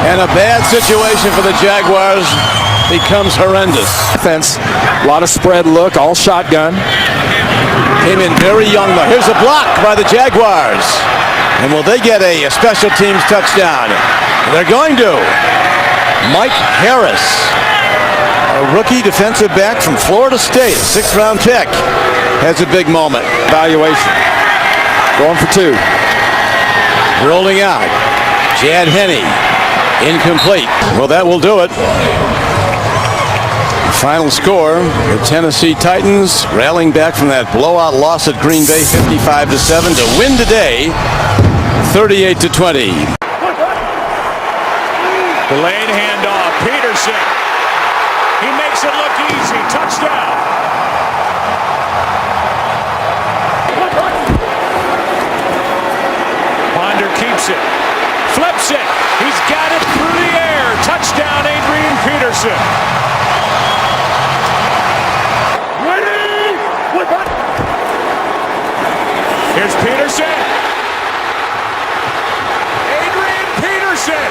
And a bad situation for the Jaguars becomes horrendous. Defense, a lot of spread look, all shotgun. Came in very young though. Here's a block by the Jaguars. And will they get a special teams touchdown? They're going to. Mike Harris, a rookie defensive back from Florida State, a 6th-round pick, has a big moment. Evaluation. Going for 2. Rolling out. Chad Henne. Incomplete. Well, that will do it. Final score, the Tennessee Titans rallying back from that blowout loss at Green Bay 55-7 to win today 38-20. Delayed handoff. Peterson. He makes it look easy. Touchdown. Ponder keeps it. Flips it. He's got it through the air. Touchdown, Adrian Peterson. Here's Peterson. Adrian Peterson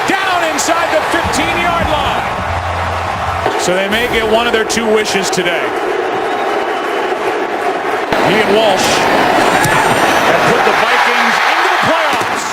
down inside the 15-yard line. So they may get one of their 2 wishes today. He and Walsh have put the Vikings into the playoffs.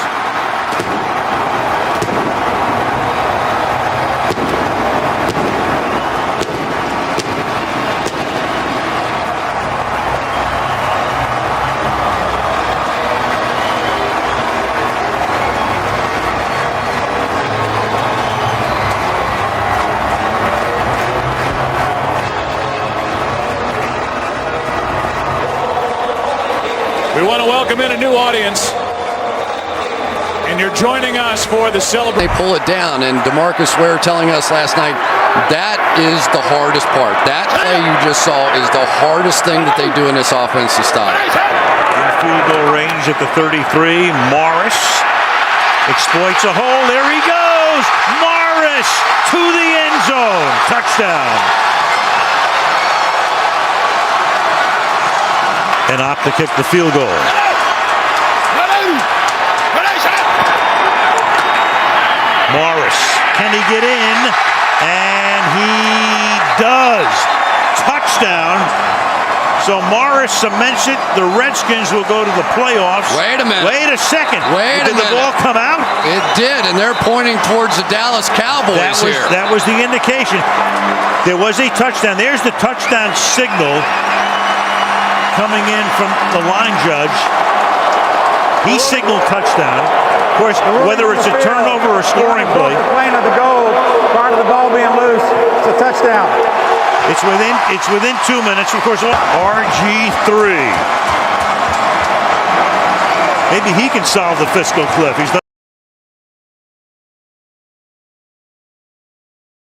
We want to welcome in a new audience, and you're joining us for the celebration. They pull it down, and DeMarcus Ware telling us last night that is the hardest part. That play you just saw is the hardest thing that they do in this offense to stop. In field goal range at the 33, Morris exploits a hole. There he goes. Morris to the end zone. Touchdown. And opt to kick the field goal. Morris, can he get in? And he does. Touchdown. So Morris cements it. The Redskins will go to the playoffs. Wait a minute. Wait a second. Wait a minute. Did the ball come out? It did, and they're pointing towards the Dallas Cowboys here. That was the indication. There was a touchdown. There's the touchdown signal coming in from the line judge. He signaled touchdown. Of course, whether it's a turnover or a scoring play. Plane of the goal prior to the ball being loose. It's a touchdown. It's within 2 minutes. Of course, RG3. Maybe he can solve the fiscal cliff. He's